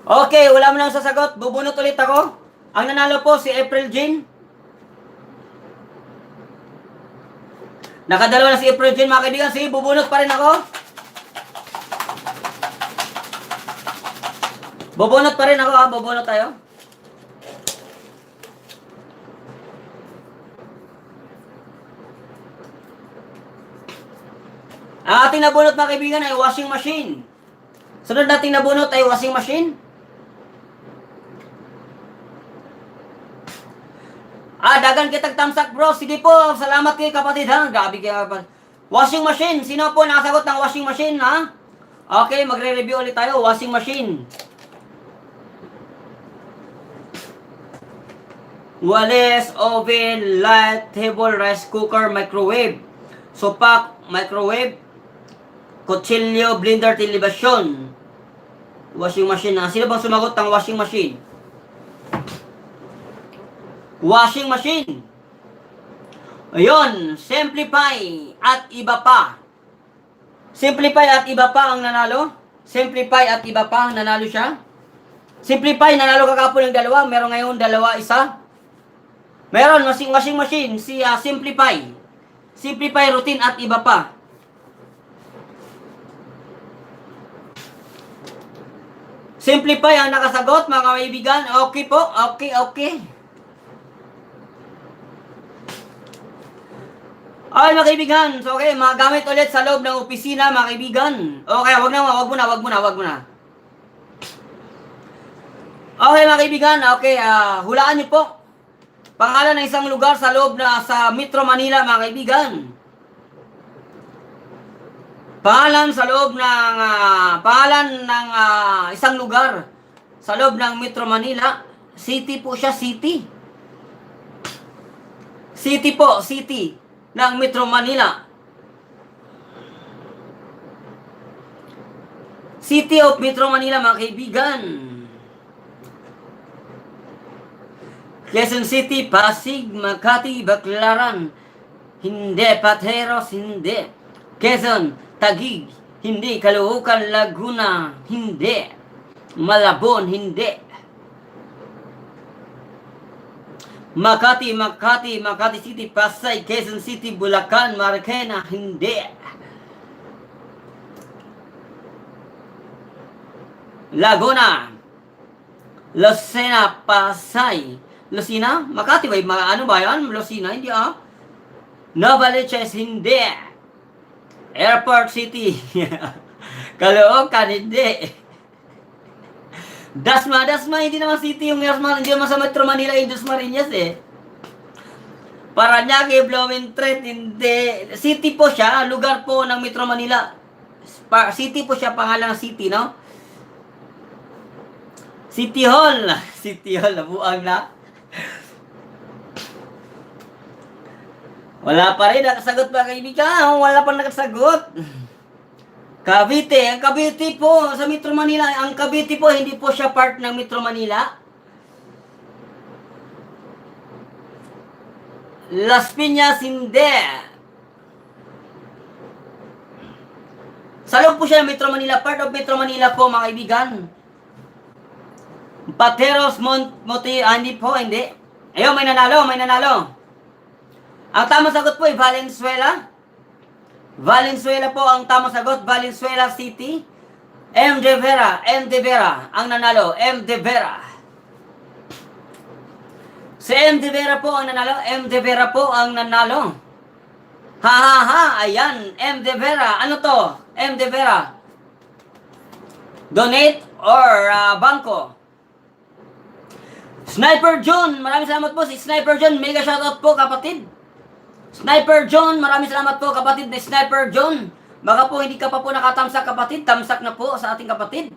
Okay, wala mo nang sasagot. Bubunot ulit ako. Ang nanalo po si April Jean. Nakadalawa na si April Jean mga kaibigan. Sige, bubunot pa rin ako. Bubunot pa rin ako ha. Bubunot tayo. Ang ating nabunot mga kaibigan ay washing machine. Sunod nating nabunot ay washing machine. Dagan kitag tamsak bro. Sige po. Salamat kayo kapatid ha. Grabe kayo kapatid. Washing machine. Sino po nakasagot ng washing machine ha? Okay, magre-review ulit tayo. Washing machine. Walis, oven, light, table, rice cooker, microwave, sopa, microwave, kutsilyo, blender, telebisyon, washing machine na. Sino bang sumagot ng washing machine? Washing machine. Ayun, simplify at iba pa. Simplify at iba pa ang nanalo. Simplify at iba pa ang nanalo siya. Simplify, nanalo kakapon ng dalawa. Meron ngayon dalawa, isa. Meron washing machine, si Simplify. simplify routine at iba pa. Simplify ang nakasagot, mga kaibigan. Okay po, okay. Okay, mga kaibigan. So, okay, magamit ulit sa loob ng opisina, mga kaibigan. Okay, wag muna. Okay, mga kaibigan. Okay, hulaan niyo po. Pangalan ng isang lugar sa loob sa Metro Manila, mga kaibigan. Pangalan ng isang lugar sa loob ng Metro Manila. City po siya, city. City po, city ng Metro Manila. City of Metro Manila, mga kaibigan. Quezon City, Pasig, Makati, Baclaran. Hindi, Pateros, hindi. Quezon, Taguig, hindi. Caloocan, Laguna, hindi. Malabon, hindi. Makati City, Pasay, Quezon City, Bulacan, Marikina, hindi. Laguna, Lucena, Pasay. Lucena? Makati ba? Ano ba yan? Lucena, hindi Novaliches, hindi. Airport City. Caloocan, hindi. Dasma, hindi naman city yung Dasma, hindi naman sa Metro Manila yung Dasmariñas Parañaque, Blumentritt, hindi. City po siya, lugar po ng Metro Manila. City po siya, pangalan ng city, no? City Hall, nabuang na. Wala pa rin nakasagot, mga kaibigan. Wala pa nakasagot. Cavite. Ang Cavite po sa Metro Manila. Ang Cavite po, hindi po siya part ng Metro Manila. Las Piñas, hindi. Sa loob po siya ng Metro Manila. Part of Metro Manila po, mga kaibigan. Pateros, Monte, hindi po, hindi. Ayun, may nanalo. Ang tamang sagot po ay Valenzuela. Valenzuela po ang tamang sagot. Valenzuela City. M. De Vera ang nanalo. M. De Vera. Si M. De Vera po ang nanalo. Ayan. M. De Vera. Ano to? M. De Vera. Donate or bangko? Sniper John. Maraming salamat po si Sniper John. Mega shoutout po, kapatid. Sniper John, maraming salamat po, kapatid na Sniper John. Baka po hindi ka pa po nakatamsak, kapatid. Tamsak na po sa ating kapatid.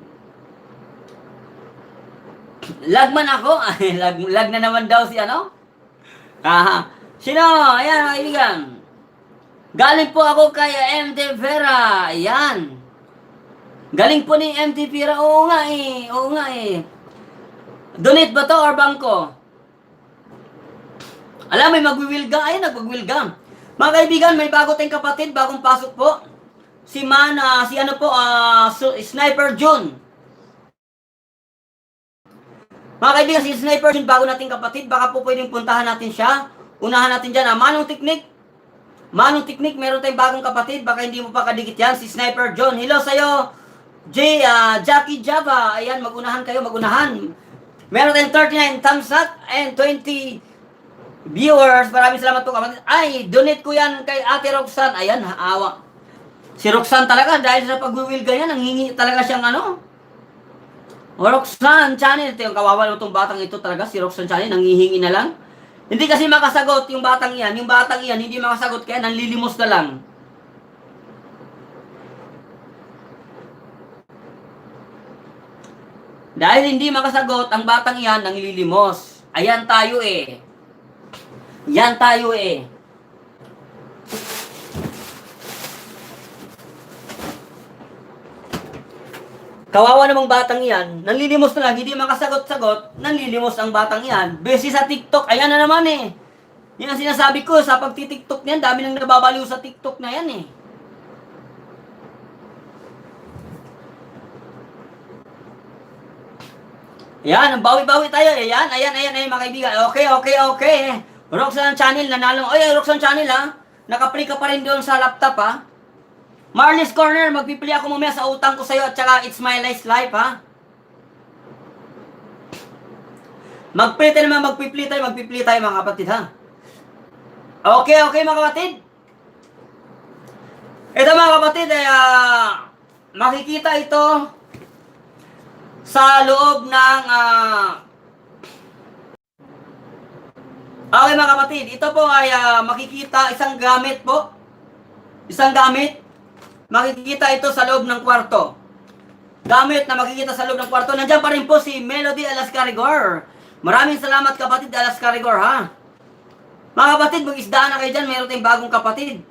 Lagman ako. Lag na naman daw si ano? Sino? Ayan, mga kaibigan. Galing po ako kay M. De Vera. Ayan. Galing po ni M. De Vera. Oo nga eh. Donate ba to or bangko? Alam, may magwiwilga. Ayun, nagwawilga. Mga kaibigan, may bago tayong kapatid, bagong pasok po. Sniper John. Mga kaibigan, si Sniper John, bago nating kapatid, baka po pwedeng puntahan natin siya. Unahan natin dyan, Manong Teknik, meron tayong bagong kapatid, baka hindi mo pa kadikit yan, si Sniper John. Hello sa'yo, Jackie Java. Ayan, magunahan kayo. Meron tayong 39 thumbs up and 20 viewers. Maraming salamat po, kapatid. Ay, donate ko yan kay Ate Roxanne. Ayan, awa. Si Roxanne talaga, dahil sa pagwiwilga yan, nanghingi talaga siyang Roxanne Channel. Ito yung kawawa ng itong batang ito talaga, si Roxanne Channel, nanghihingi na lang. Hindi kasi makasagot yung batang iyan. Yung batang iyan, hindi makasagot, kaya nanlilimos na lang. Dahil hindi makasagot, ang batang iyan, nanglilimos. Ayan tayo eh. Yan tayo eh. Kawawa namang batang yan. Nanlilimos na lang, hindi makasagot-sagot. Nanlilimos ang batang yan. Busy sa TikTok. Ayan na naman eh. Yan ang sinasabi ko sa pagti-TikTok niyan. Dami nang nababaliw sa TikTok na yan eh. Ayan, bawi-bawi tayo. Ayan, mga kaibigan. Okay. Roxanne Channel, nanalo. Oy, Roxanne Channel Nakaplay ka pa rin doon sa laptop, ha? Marley's Corner, magpipili ako mamaya sa utang ko sa'yo at saka It's My Nice Life, ha? Magpipili tayo mga kapatid, ha? Okay, mga kapatid. Ito mga kapatid, ay makikita ito sa loob ng okay mga kapatid, ito po ay makikita isang gamit po. Isang gamit. Makikita ito sa loob ng kwarto. Gamit na makikita sa loob ng kwarto. Nandiyan pa rin po si Melody Alascarigor. Maraming salamat kapatid Alascarigor, ha. Mga kapatid, mag-isdaan na kayo dyan. Meron tayong bagong kapatid.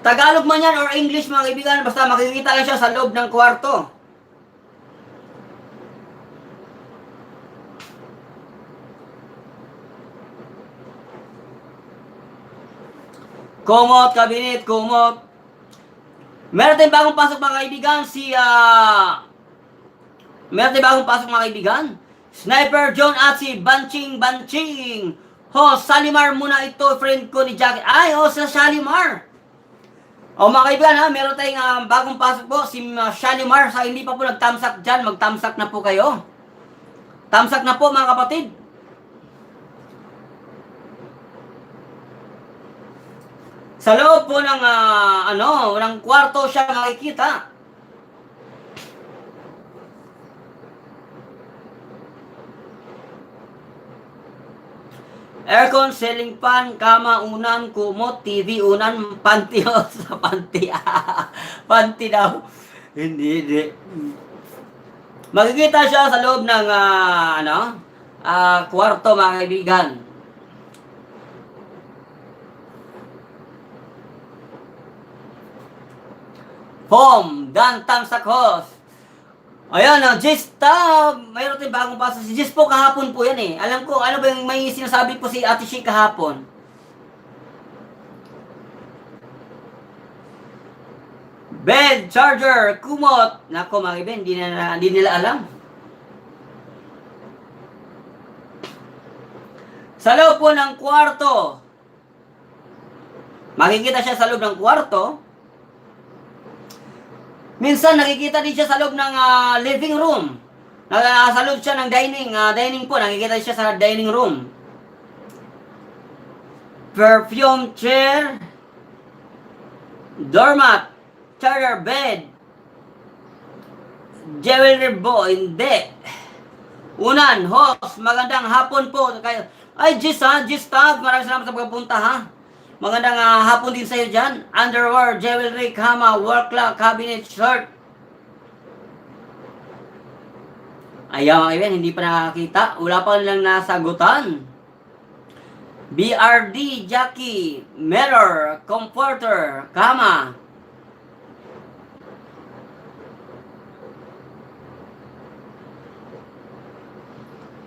Tagalog man yan or English mga kaibigan. Basta makikita lang siya sa loob ng kwarto. Kumot, kabinet, kumot. Meron tayong bagong pasok mga kaibigan. Meron tayong bagong pasok mga kaibigan. Sniper John at si Banching. Salimar muna ito, friend ko ni Jackie. Ay, sa Shalimar. Mga kaibigan ha, meron tayong bagong pasok po. Si Shalimar. Sa hindi pa po nag-thumbsuck dyan, mag-thumbsuck na po kayo. Thumbsuck na po mga kapatid. Sa loob po ng ng kwarto siya makikita. Aircon, ceiling fan, kama, unan, kumot, TV, unan, panty sa panty. Panty daw. Hindi. Makikita siya sa loob ng kwarto mga kaibigan. Home, Dan Tamsakos. Ayan, Jis, mayroon tayong bagong pasok. Si Jis po kahapon po yan eh. Alam ko, ano ba yung may sinasabi po si Ate Shi kahapon? Bed, charger, kumot. Nako mga iben, hindi nila alam. Sa loob po ng kwarto. Makikita siya sa loob ng kwarto. Minsan nakikita din siya sa loob ng living room. Sa loob siya ng dining po. Nakikita siya sa dining room. Perfume chair, doormat, charger bed, jewelry bo, hindi. Unan, host, magandang hapon po. Ay, Gis Tag, maraming salamat sa pagpunta ha. Magandang hapon din sa'yo dyan. Underwear, jewelry, kama, work clock, cabinet, shirt. Ayaw mga kaibigan, hindi pa nakakita. Wala pa lang nasagutan. BRD, Jackie, mirror, comforter, kama.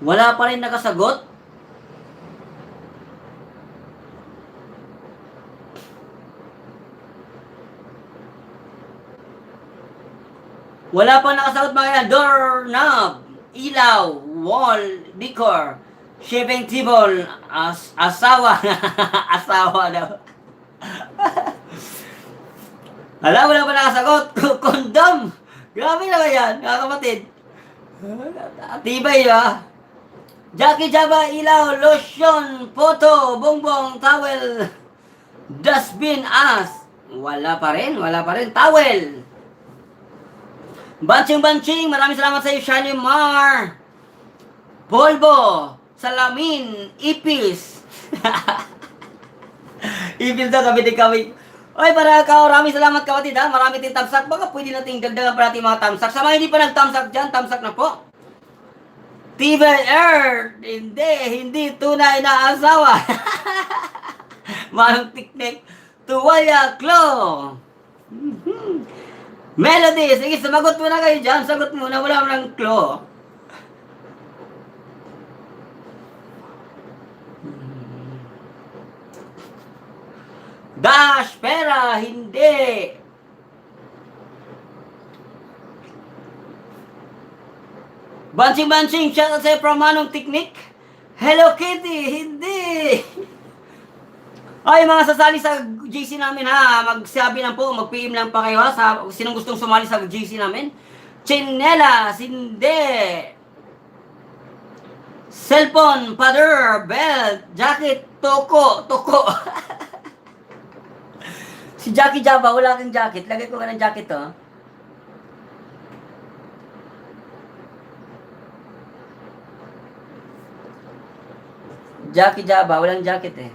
Wala pa rin nakasagot. Wala pa nakasagot mga kaibigan. Doorknob, ilaw, wall, decor, shaving table, asawa. Asawa daw. Wala pa nakasagot. Kondom. Grabe naman yan, mga kapatid. Tibay ba? Jackie Java, ilaw, lotion, photo, bongbong, towel, dustbin, Wala pa rin. Towel. Banching, maraming salamat sa iyo, Shalimar. Polvo, salamin, ipis. Ipis daw, kami. Oy, para ka, maraming salamat kapatid ha. Marami tayong tamsak. Baka pwede natin dagdagan pa natin mga tamsak. Sa mga hindi pa nag-tamsak dyan, tamsak na po. TV Air, hindi tunay na asawa. Manong tiknik, tuwaya, claw. Melody, sige, sumagot muna kayo dyan. Sagot muna, wala mo ng claw. Dash, pera, hindi. Banching, shout out sa'yo from Manong Tiknik. Hello Kitty, hindi. Ay, mga sasali sa GC namin ha, magsabi lang po, mag-PM lang pa kayo ha, sa sinong gustong sumali sa GC namin. Chinelas, hindi. Cellphone, father, belt, jacket, toko. Si Jackie Java, wala kang jacket. Lagay ko ka ng jacket to. Jackie Java, walang jacket eh.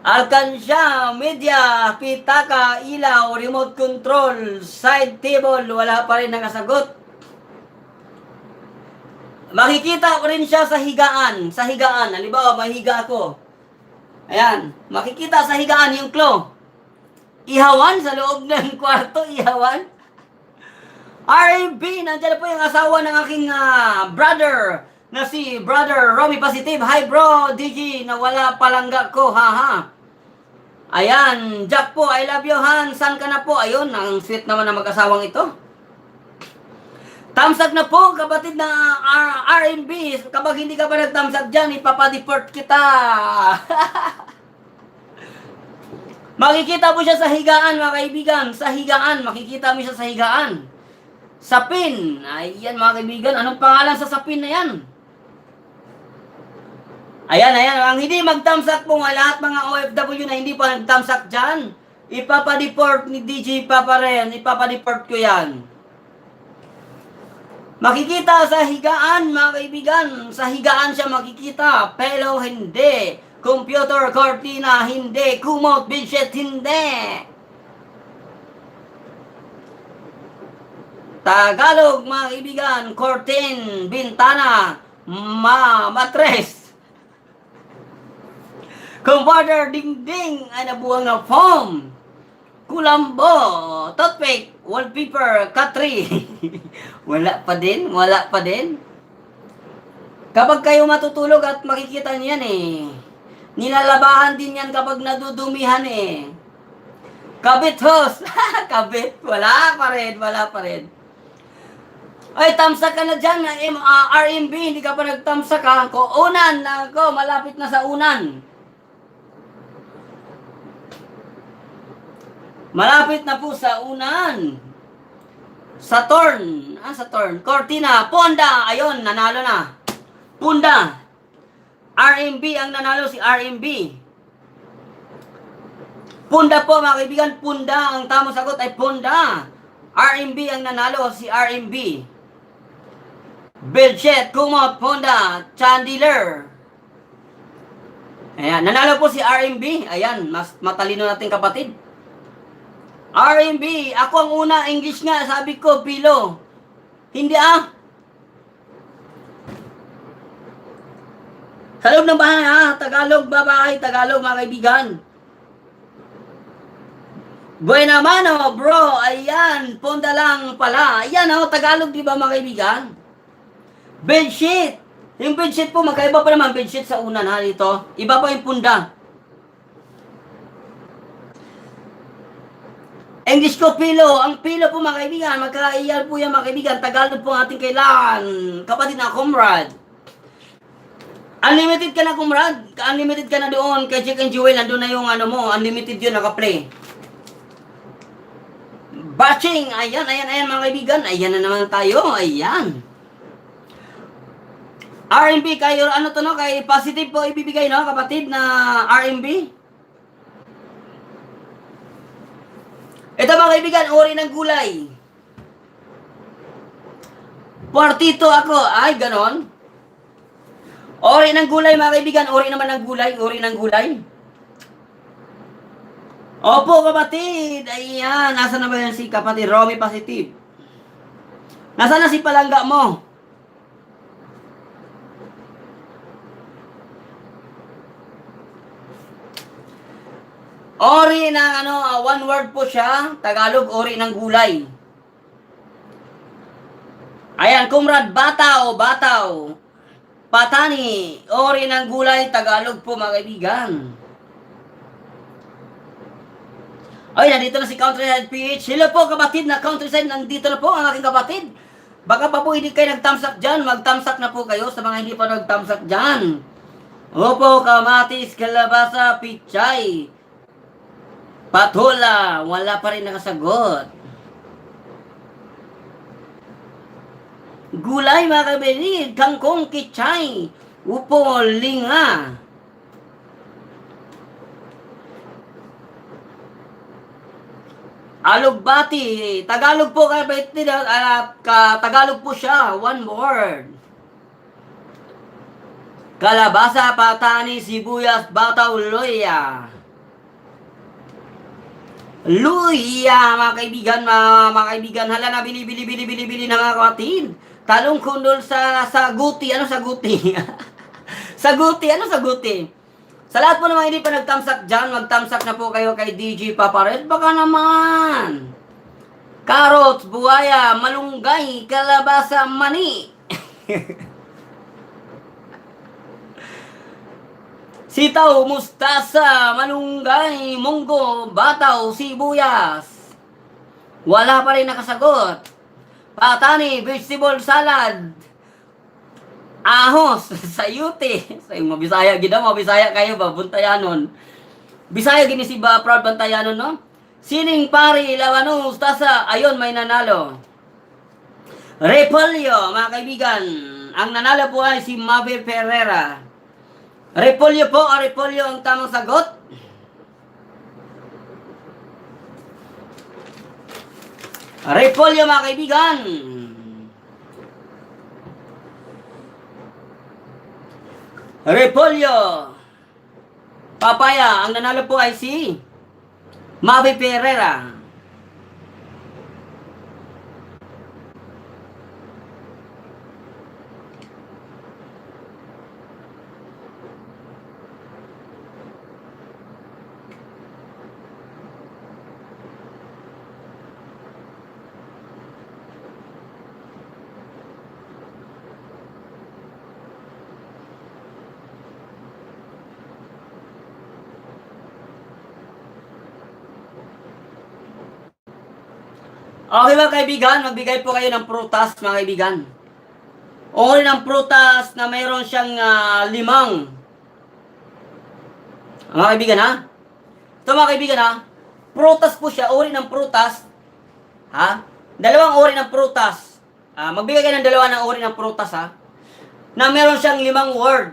Alkansya, media, pitaka, ilaw, remote control, side table, wala pa rin nakasagot. Makikita ko rin siya sa higaan. Sa higaan, halimbawa, mahiga ako. Ayan, makikita sa higaan yung claw. Ihawan sa loob ng kwarto, ihawan. R&B, nandiyan po yung asawa ng aking brother na si Brother Romy Positive. Hi bro, DG, nawala palangga ko, haha. Ayan, Jack po, I love you, Han. San ka na po? Ayun, ang sweet naman ng mag-asawang ito. Tamsak na po, kapatid na R&B. Kapag hindi ka pa nagtamsak dyan, ipapadeport kita. Makikita mo siya sa higaan, mga kaibigan. Sa higaan, makikita mo siya sa higaan. Sapin. Ayan, mga kaibigan. Anong pangalan sa sapin na yan? Ayan. Ang hindi magtamsak po nga lahat mga OFW na hindi pa nagtamsak dyan, ipapadeport ni DJ Papa rin. Ipapadeport ko yan. Makikita sa higaan, mga kaibigan. Sa higaan siya makikita. Pelo, hindi. Computer, cortina, hindi. Kumot, bedsheet, hindi. Tagalog, mga kaibigan. Curtain, bintana, matres. Comforter, dingding, ay nabuang na foam. Kulambo, toothpick, wallpaper, katri. Wala pa din. Kapag kayo matutulog at makikita niyan eh. Nilalabahan din yan kapag nadudumihan eh. Kabit host. Kabit. Wala pa rin. Ay, tamsak ka na dyan. R&B, hindi ka pa nagtamsak ha. Unan. Ako, malapit na sa unan. Malapit na po sa unan. Saturn. Saturn. Cortina. Ponda. Ayun, nanalo na. Punda. R&B ang nanalo, si R&B. Punda po, mga kaibigan. Punda. Ang tamang sagot ay Punda. R&B ang nanalo, si R&B. Bedsheet, kumot, Punda. Chandelier. Ayan, nanalo po si R&B. Ayan, mas matalino nating kapatid. R&B, ako ang una, English nga, sabi ko, Pilo. Hindi Sa loob ng bahay Tagalog, babae, Tagalog, mga kaibigan. Buena mano, bro, ayan, Ponda lang pala. Ayan Tagalog, di ba, mga kaibigan? Bedsheet. Yung bedsheet po, magkaiba pa naman bedsheet sa unan dito. Iba pa yung Punda. English ko, pilo. Ang pilo po, mga kaibigan, magkaiyal po yan, mga kaibigan. Tagalog po ang ating kailangan. Kapatid na, comrade. Unlimited ka na, comrade. Unlimited ka na doon. Kay Chick and Jewel, nandun na yung mo. Unlimited yun, naka-play. Batching. Ayan, mga kaibigan. Ayan na naman tayo. Ayan. R&B, kayo, kay positive po ibibigay, kapatid na R&B. Ito, mga kaibigan, uri ng gulay. Partito ako. Ay, ganon. Uri ng gulay, mga kaibigan. Uri naman ng gulay. Opo, kapatid. Ayan. Nasaan na ba yan si kapatid Romy Positive? Nasaan na si palangga mo? Ori ng one word po siya. Tagalog, ori ng gulay. Ayan, kumrad, bataw. Patani, ori ng gulay, Tagalog po, mga kaibigan. Ay, nandito na si Countryside PH. Hello po, kapatid na Countryside. Nandito na po ang aking kapatid. Baka pa po hindi kayo nag-thumbs up dyan. Mag-thumbs up na po kayo sa mga hindi pa nag-thumbs up dyan. Opo, kamatis, kalabasa, pichay, patola, wala pa rin nakasagot. Gulay mga kaibigan, kangkong, kichay, upo, linga. Alugbati, Tagalog po kaibigan, Tagalog po siya, one word. Kalabasa, patani, sibuyas, bataw, luya. Luya, mga kaibigan, mga kaibigan, hala na bili na mga kapatid. Talong kundol sa saguti, ano saguti? Saguti, ano saguti? Sa lahat po naman hindi pa nagtamsak dyan, magtamsak na po kayo kay DJ Paparet. Baka naman. Carrots, buwaya, malunggay, kalabasa, mani. Sitaw, mustasa, malunggay, munggo, bataw, sibuyas. Wala pa rin nakasagot. Patani, vegetable salad. Ahos, sayuti. Sa yung mabisaya, gina mabisaya kayo ba? Buntayanon. Bisaya gini si ba, proud bantayanon, no? Sining pari, lawano, mustasa. Ayun, may nanalo. Repolyo, mga kaibigan. Ang nanalo po ay si Mabe Ferreira. Repolyo po, repolyo ang tamang sagot. Repolyo, mga kaibigan. Repolyo. Papaya, ang nanalo po ay si Mavi Pereira. Okay mga kaibigan, magbigay po kayo ng prutas mga kaibigan. Uri ng prutas na mayroon siyang limang. Mga kaibigan ha? Ito mga kaibigan ha? Prutas po siya, uri ng prutas. Ha? Dalawang uri ng prutas. Magbigay kayo ng dalawa ng uri ng prutas ha? Na mayroon siyang limang word.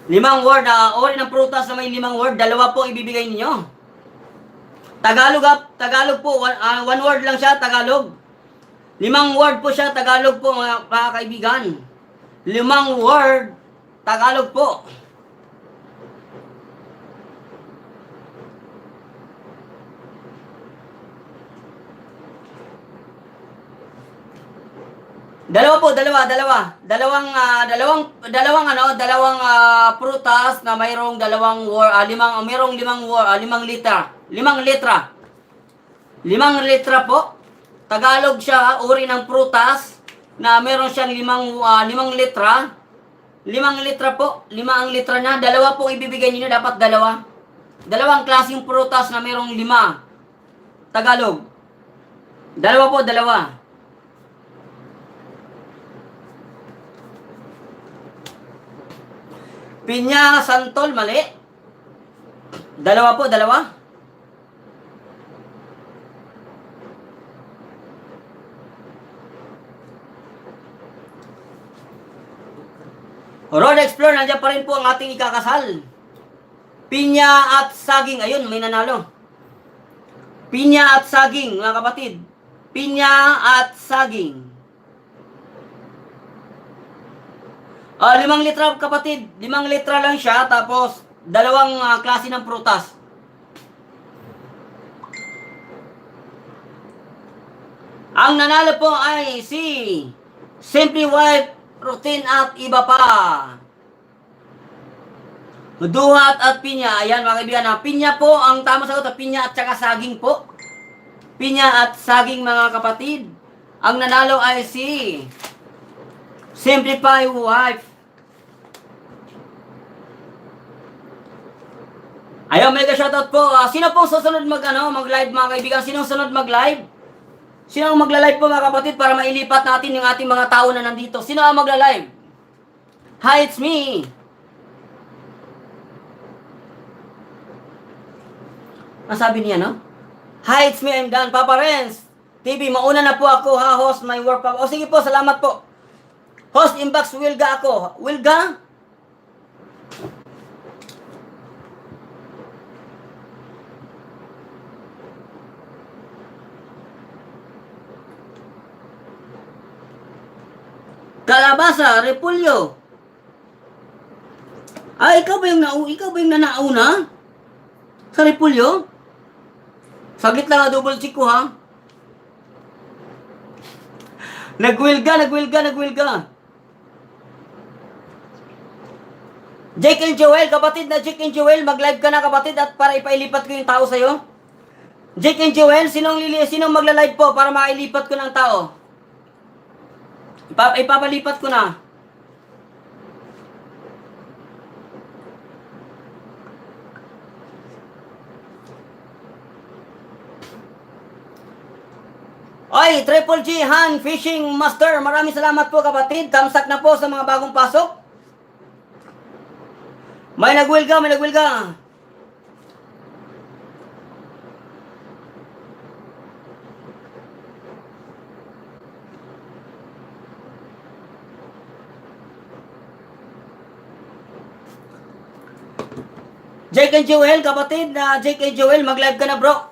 Limang word, uri ng prutas na may limang word, dalawa po ibibigay ninyo. Tagalog po, one word lang siya, Tagalog. Limang word po siya, Tagalog po mga kaibigan. Limang word, Tagalog po. Dalawa po, dalawang prutas na mayroong dalawang word, limang litra. Limang litra po. Tagalog siya, uri ng prutas na meron siyang limang litra. 5 litra po. 5 ang litra niya. Dalawa po ibibigay niyo, dapat dalawa. Dalawang klaseng prutas na merong 5. Tagalog. Dalawa po, dalawa. Pinya, santol, mali. Dalawa po, dalawa. Road Explorer, nandiyan pa rin po ang ating ikakasal. Pinya at saging. Ayun, may nanalo. Pinya at saging, mga kapatid. Pinya at saging. 5 litra, kapatid. 5 litra lang siya, tapos dalawang klase ng prutas. Ang nanalo po ay si Simply White Protein at iba pa. Duhat at pinya. Ayan mga kaibigan. Pinya po ang tamang sagot. Pinya at saka saging po. Pinya at saging mga kapatid. Ang nanalo ay si Simplify Wife. Ayun, mega shoutout po. Sino pong susunod mag-live mga kaibigan? Sino sunod mag-live? Sino ang magla-live po mga kapatid para mailipat natin yung ating mga tao na nandito? Sino ang magla-live? Hi, it's me. Ang sabi niya, no? Hi, it's me, I'm Dan. Papa Renz. TV, mauna na po ako ha, host my work pa. O sige po, salamat po. Host inbox, Wilga ako. Wilga? Kalabasa, repulyo. Ikaw ba yung nanauna? Sa repulyo? Saglit lang, double check ko ha. Nagwilga. Jake and Joel, kapatid na Jake and Joel, mag-live ka na kapatid at para ipailipat ko yung tao sa'yo. Jake and Joel, sinong magla-live po para mailipat ko ng tao? Ipapalipat ko na. Oy, Triple G, Han, Fishing Master, maraming salamat po kapatid. Tamsak na po sa mga bagong pasok. May nagwilga. Jake and Joel, kapatid, Jake and Joel, mag-live ka na bro.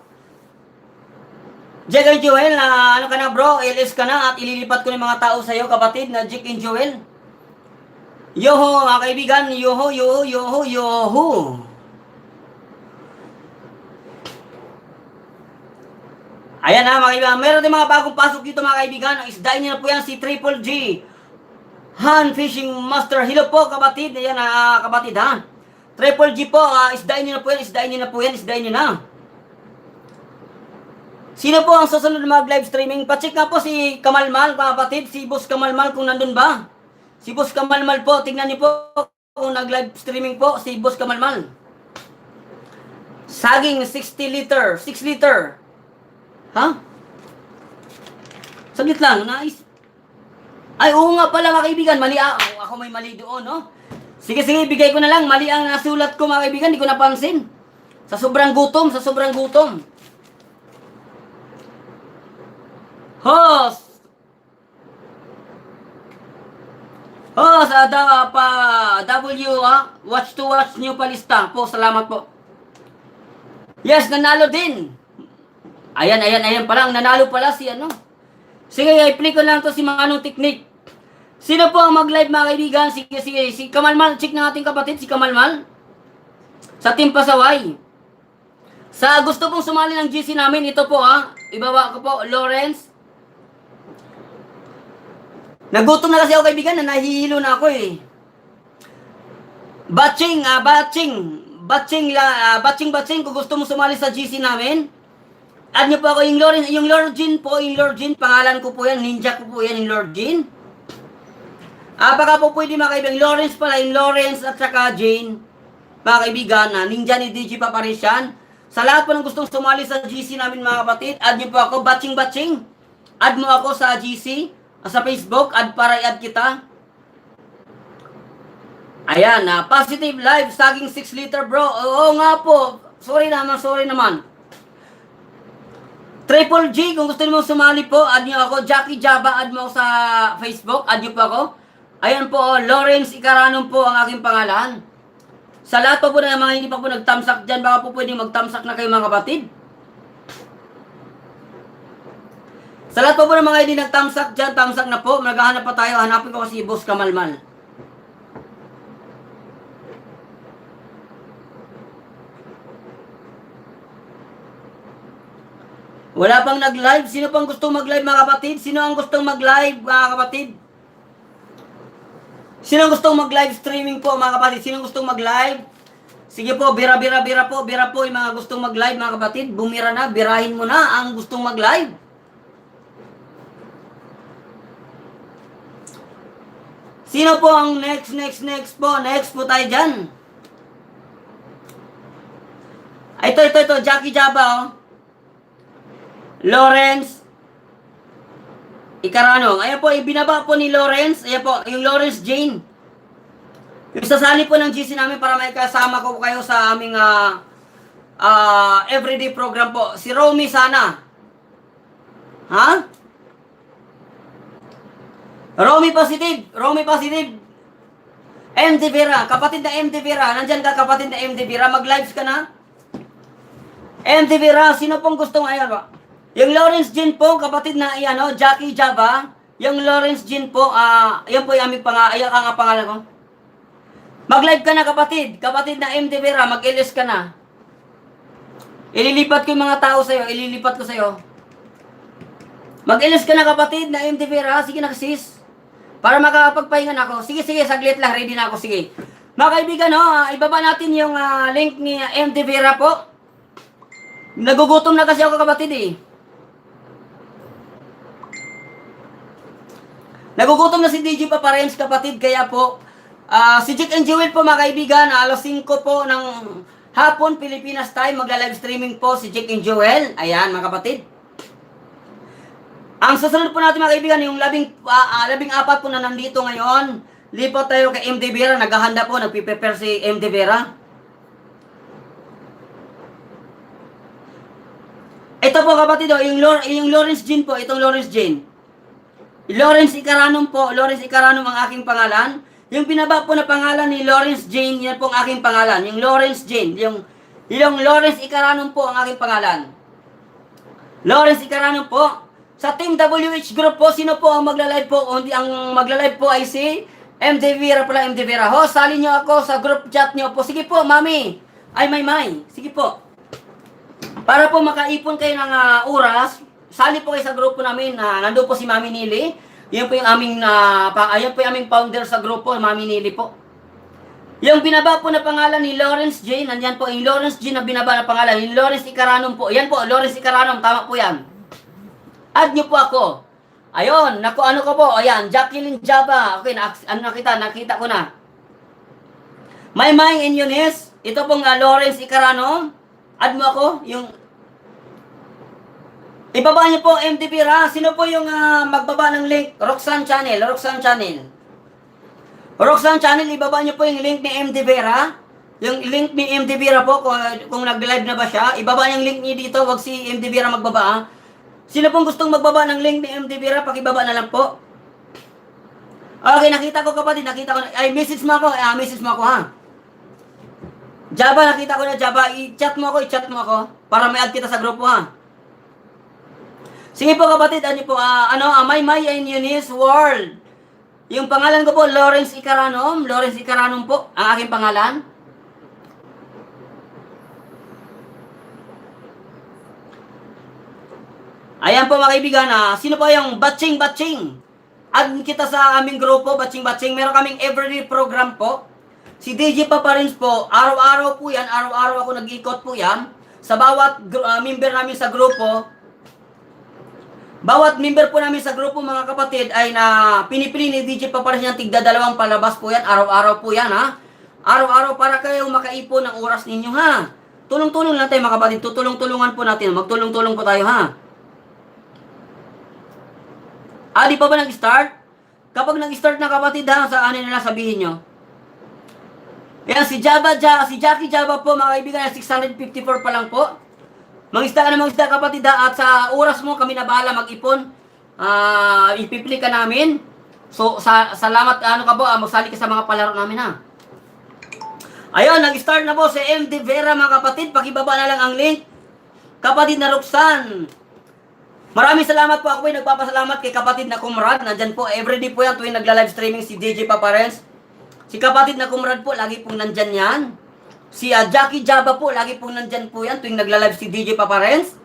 Jake and Joel, ano ka na bro, LS ka na at ililipat ko ng mga tao sa'yo, kapatid, na Jake and Joel. Yoho, mga kaibigan, yoho. Ayan na, mga kaibigan, meron din mga bagong pasok dito, mga kaibigan. Isdain niyo na po yan si Triple G. Han, Fishing Master, hello po, kapatid. Ayan, kapatid, ha. Triple G po, isdain niyo na po yan. Sino po ang susunod na mag-live streaming? Pacheck nga po si Kamalmal, kapatid. Si Boss Kamalmal kung nandun ba. Si Boss Kamalmal po, tingnan niyo po kung nag-live streaming po si Boss Kamalmal. Saging 6 liter. Ha? Saglit lang, nice. Ay, oo nga pala mga kaibigan, mali ako may mali doon, no? Sige, bigay ko na lang. Mali ang nasulat ko mga kaibigan, di ko napansin. Sa sobrang gutom. Host, watch to watch new palista po, salamat po. Yes, nanalo din. Ayan pala, ang nanalo pala si ano. Sige, i-play ko lang to si Manong Technique. Sino po ang mag-live mga kaibigan? Sige, si Kamalmal, check na natin kapatid, si Kamalmal. Sa Team Pasaway. Sa gusto pong sumali ng GC namin, ito po ibaba ko po, Lawrence. Nagutom na kasi ako kaibigan, na nahihilo na ako eh. Batching, kung gusto mo sumali sa GC namin, add nyo po ako yung Lord Jean, pangalan ko po yan, ninja ko po yan, yung Lord Jean. Baka po pwede mga kaibigan, Lawrence at saka Jane, mga kaibigan, ninja ni DJ Paparisyan. Sa lahat po ng gustong sumali sa GC namin mga kapatid, add nyo po ako, batching, add mo ako sa GC, sa Facebook, para i-add kita. Ayan, positive live, saging 6 liter bro. Oo nga po, sorry naman. Triple G, kung gusto mo sumali po, add nyo ako. Jackie Java, add mo sa Facebook, add nyo po ako. Ayan po, Lawrence Icaranon po ang aking pangalan. Sa lahat po na mga hindi pa po nag-thumbsuck dyan, baka po pwedeng mag-thumbsuck na kayo mga kapatid. Sa lahat po ng mga hindi nag-thumbsuck dyan, thumbsuck na po. Maghahanap pa tayo. Hanapin ko kasi Boss Kamalmal. Wala pang nag-live. Sino pang gustong mag-live mga kapatid? Sino ang gustong mag-live mga kapatid? Sino ang gustong mag-live streaming po mga kapatid? Sino ang gustong mag-live? Sige po, bira po yung mga gustong mag-live mga kapatid. Bumira na, birahin mo na ang gustong mag-live. Sino po ang next po? Next po tayo dyan. Ito, Jackie Java, Lawrence Icaranon. Ayan po, ibinaba po ni Lawrence. Ayan po, yung Lawrence Jane. Yung sasali po ng GC namin para may kasama ko kayo sa aming everyday program po. Si Romy sana. Ha? Romy positive. Romy positive. MD Vera. Kapatid na MD Vera. Nandyan ka kapatid na MD Vera. Mag-lives ka na. MD Vera. Sino pong gustong ayan ba? Yung Lawrence Jean po, kapatid na Jackie Java. Yung Lawrence Jean po, yan po yung aming pangalan ko. Mag-live ka na kapatid. Kapatid na MD Vera, mag-LS ka na. Ililipat ko yung mga tao sa'yo. Ililipat ko sa'yo. Mag-LS ka na kapatid na MD Vera. Sige na sis. Para makapagpahinga na ako. Sige, saglit lang. Ready na ako. Sige. Mga kaibigan, ibaba natin yung link ni MD Vera po. Nagugutom na kasi ako kapatid eh. Nagugutom na si DJ Paparens kapatid, kaya po, si Jack and Jewel po mga kaibigan, alas 5 po ng hapon, Pilipinas time, magla-live streaming po si Jack and Jewel. Ayan mga kapatid. Ang susunod po natin mga kaibigan, yung 14 po na nandito ngayon, lipat tayo kay MD Vera, naghahanda po, nagpiprepare si MD Vera. Ito po kapatid, yung Lawrence Jean po, itong Lawrence Jean. Lawrence Icaranom po, Lawrence Icaranom ang aking pangalan. Yung pinaba po na pangalan ni Lawrence Jane, yan po ang aking pangalan. Yung Lawrence Jane, yung Lawrence Icaranom po ang aking pangalan. Lawrence Icaranom po. Sa Team WH Group po, sino po ang magla-live po? Ang magla-live po ay si MD Vera pala, MD Vera. Sali nyo ako sa group chat nyo po. Sige po, mami. Ay, may. Sige po. Para po makaipon kayo ng oras, sali po kayo sa grupo namin na nandoon po si Mami Nili. Yan po yung aming ayan po yung aming founder sa grupo, Mami Nili po. Yung binaba po na pangalan ni Lawrence J, nandiyan po yung Lawrence J na binaba na pangalan, yung Lawrence Icaranom po. Yan po, Lawrence Icaranom, tama po yan. Add nyo po ako. Ayun, ano ko po, ayan, Jacqueline Java. Okay, nakita ko na. May and Eunice, ito pong Lawrence Icaranom. Add mo ako, yung ibaba niyo po MD Vera. Sino po yung magbaba ng link? Roxanne Channel. Roxanne Channel, ibaba niyo po yung link ni MD Vera. Yung link ni MD Vera po, kung nag-live na ba siya, ibaba yung link niya dito, wag si MD Vera magbaba. Sino pong gustong magbaba ng link ni MD Vera, pakibaba na lang po. Okay, nakita ko kapatid, ay message mo ako ha. Java, nakita ko na Java, i-chat mo ako, para may add kita sa grupo ha. Sige po kapatid, My and Eunice World. Yung pangalan ko po, Lawrence Icaranom po, ang aking pangalan. Ayan po mga kaibigan, sino po yung batching? Add kita sa aming grupo, batching. Meron kaming everyday program po. Si DJ Paparins po, araw-araw po yan, araw-araw ako nag-ikot po yan. Sa bawat member namin sa grupo, bawat member po namin sa grupo mga kapatid ay pinipili ni DJ Paparins yan, tigda 2 palabas po yan, araw-araw po yan ha. Araw-araw para kayo makaipon ng oras ninyo ha. Tulong-tulong lang tayo mga kapatid, tutulong-tulungan po natin, magtulong-tulong po tayo ha. Di pa ba nag-start? Kapag nag-start na kapatid ha, sa ano na sabihin nyo. Yan, si Jackie Java po mga kaibigan, 654 pa lang po. Mangisda ka na kapatid ha, at sa oras mo kami na bahala mag-ipon. Ipipili ka namin. So, salamat magsali ka sa mga palaro namin ha. Ayun, nag-start na po si MD Vera mga kapatid, pakibaba na lang ang link. Kapatid na Roxanne. Maraming salamat po, ako ay nagpapasalamat kay kapatid na Kumrad. Nandyan po, everyday po yan tuwing nagla-live streaming si DJ Paparens. Si kapatid na Kumrad po, lagi pong nandyan yan. Si Jackie Java po, lagi pong nandyan po yan tuwing nagla-live si DJ Paparens.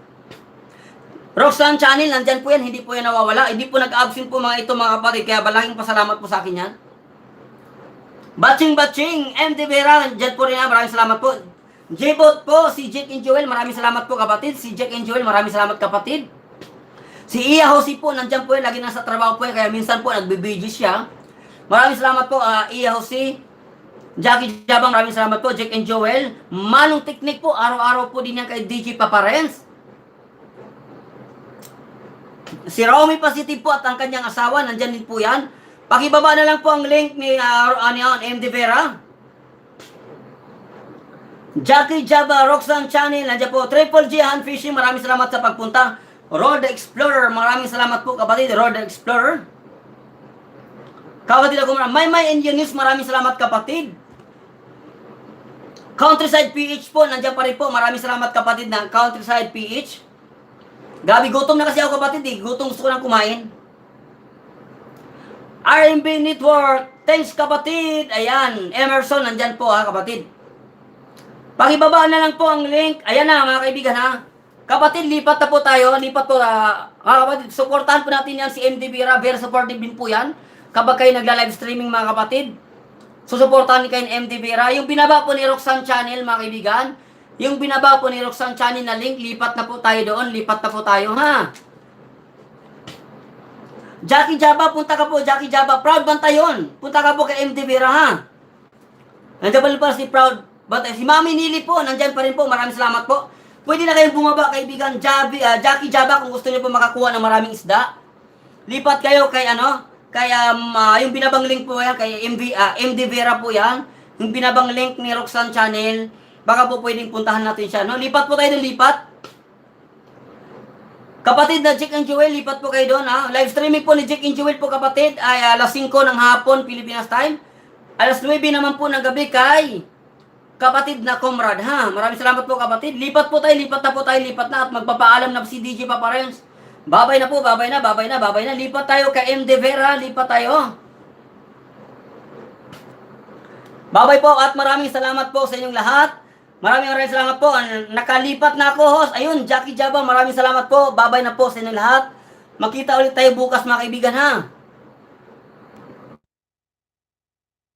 Roxanne Channel, nandyan po yan, hindi po yan nawawala. Hindi po nag-absent po mga ito mga kapatid, kaya malaking pasalamat po sa akin yan. Batching, MD Vera, nandyan po rin yan, maraming salamat po. J-Bot po, si Jack and Joel, maraming salamat po kapatid. Si Jack and Joel, maraming salamat kapatid. Si Iya Josie po, nandyan po yan, lagi nasa trabaho po yan, kaya minsan po nagbibideo siya. Maraming salamat po, Iya Josie. Jackie Jabang, maraming salamat po. Jack and Joel. Manong Teknik po, araw-araw po din yan kay DJ Paparens. Si Romy Positive po at ang kanyang asawa, nandyan din po yan. Pakibaba na lang po ang link ni MD Vera. Jackie Java, Roxanne Channel, nandiyan po. Triple G Hand Fishing, maraming salamat sa pagpunta. Road Explorer, maraming salamat po kapatid. Road Explorer. Kapatid ako maraming. My Indian News, maraming salamat kapatid. Countryside PH po, nandiyan pa rin po. Maraming salamat kapatid ng Countryside PH. Gabi, gutom na kasi ako kapatid eh. Gutom, gusto ko nang kumain. RMB Network, thanks kapatid. Ayan, Emerson, nandyan po ha kapatid. Pakibaba na lang po ang link. Ayan na mga kaibigan ha. Kapatid, lipat na po tayo. Lipat po kapatid. Supportahan po natin yan si MD Vera. Very supportive din po yan. Kapag kayo nagla-live streaming mga kapatid. Susuportahan kayo ng MD Vera. Yung binaba po ni Roxanne Channel mga kaibigan. Yung binaba po ni Roxanne Channel na link. Lipat na po tayo doon. Lipat na po tayo ha. Jackie Java, punta ka po. Jackie Java. Proud Bantayon. Punta ka po kay MD Vera ha. Nandiyan pa rin po si Proud Bantay. Si Mami Nili po, nandyan pa rin po. Maraming salamat po. Pwede na kayong bumaba, kaibigan. Jackie Java, kung gusto niyo po makakuha ng maraming isda. Lipat kayo kay yung binabang link po yan, kay MD Vera po yan. Yung binabang link ni Roxanne Channel. Baka po pwedeng puntahan natin siya. No? Lipat po tayo doon, lipat. Kapatid na Jake and Joel, lipat po kayo doon. Ha? Live streaming po ni Jake and Joel po kapatid ay alas 5 ng hapon, Pilipinas time. Alas 9 naman po ng gabi kay kapatid na Comrade, ha? Maraming salamat po kapatid. Lipat po tayo, lipat na po tayo, lipat na. At magpapaalam na si DJ Papa Renz. Babay na po, babay na, babay na, babay na. Lipat tayo kay MD Vera, lipat tayo. Babay po at maraming salamat po sa inyong lahat. Maraming salamat po. Nakalipat na ako, host. Ayun, Jackie Java, maraming salamat po. Babay na po sa inyong lahat. Makita ulit tayo bukas mga kaibigan, ha?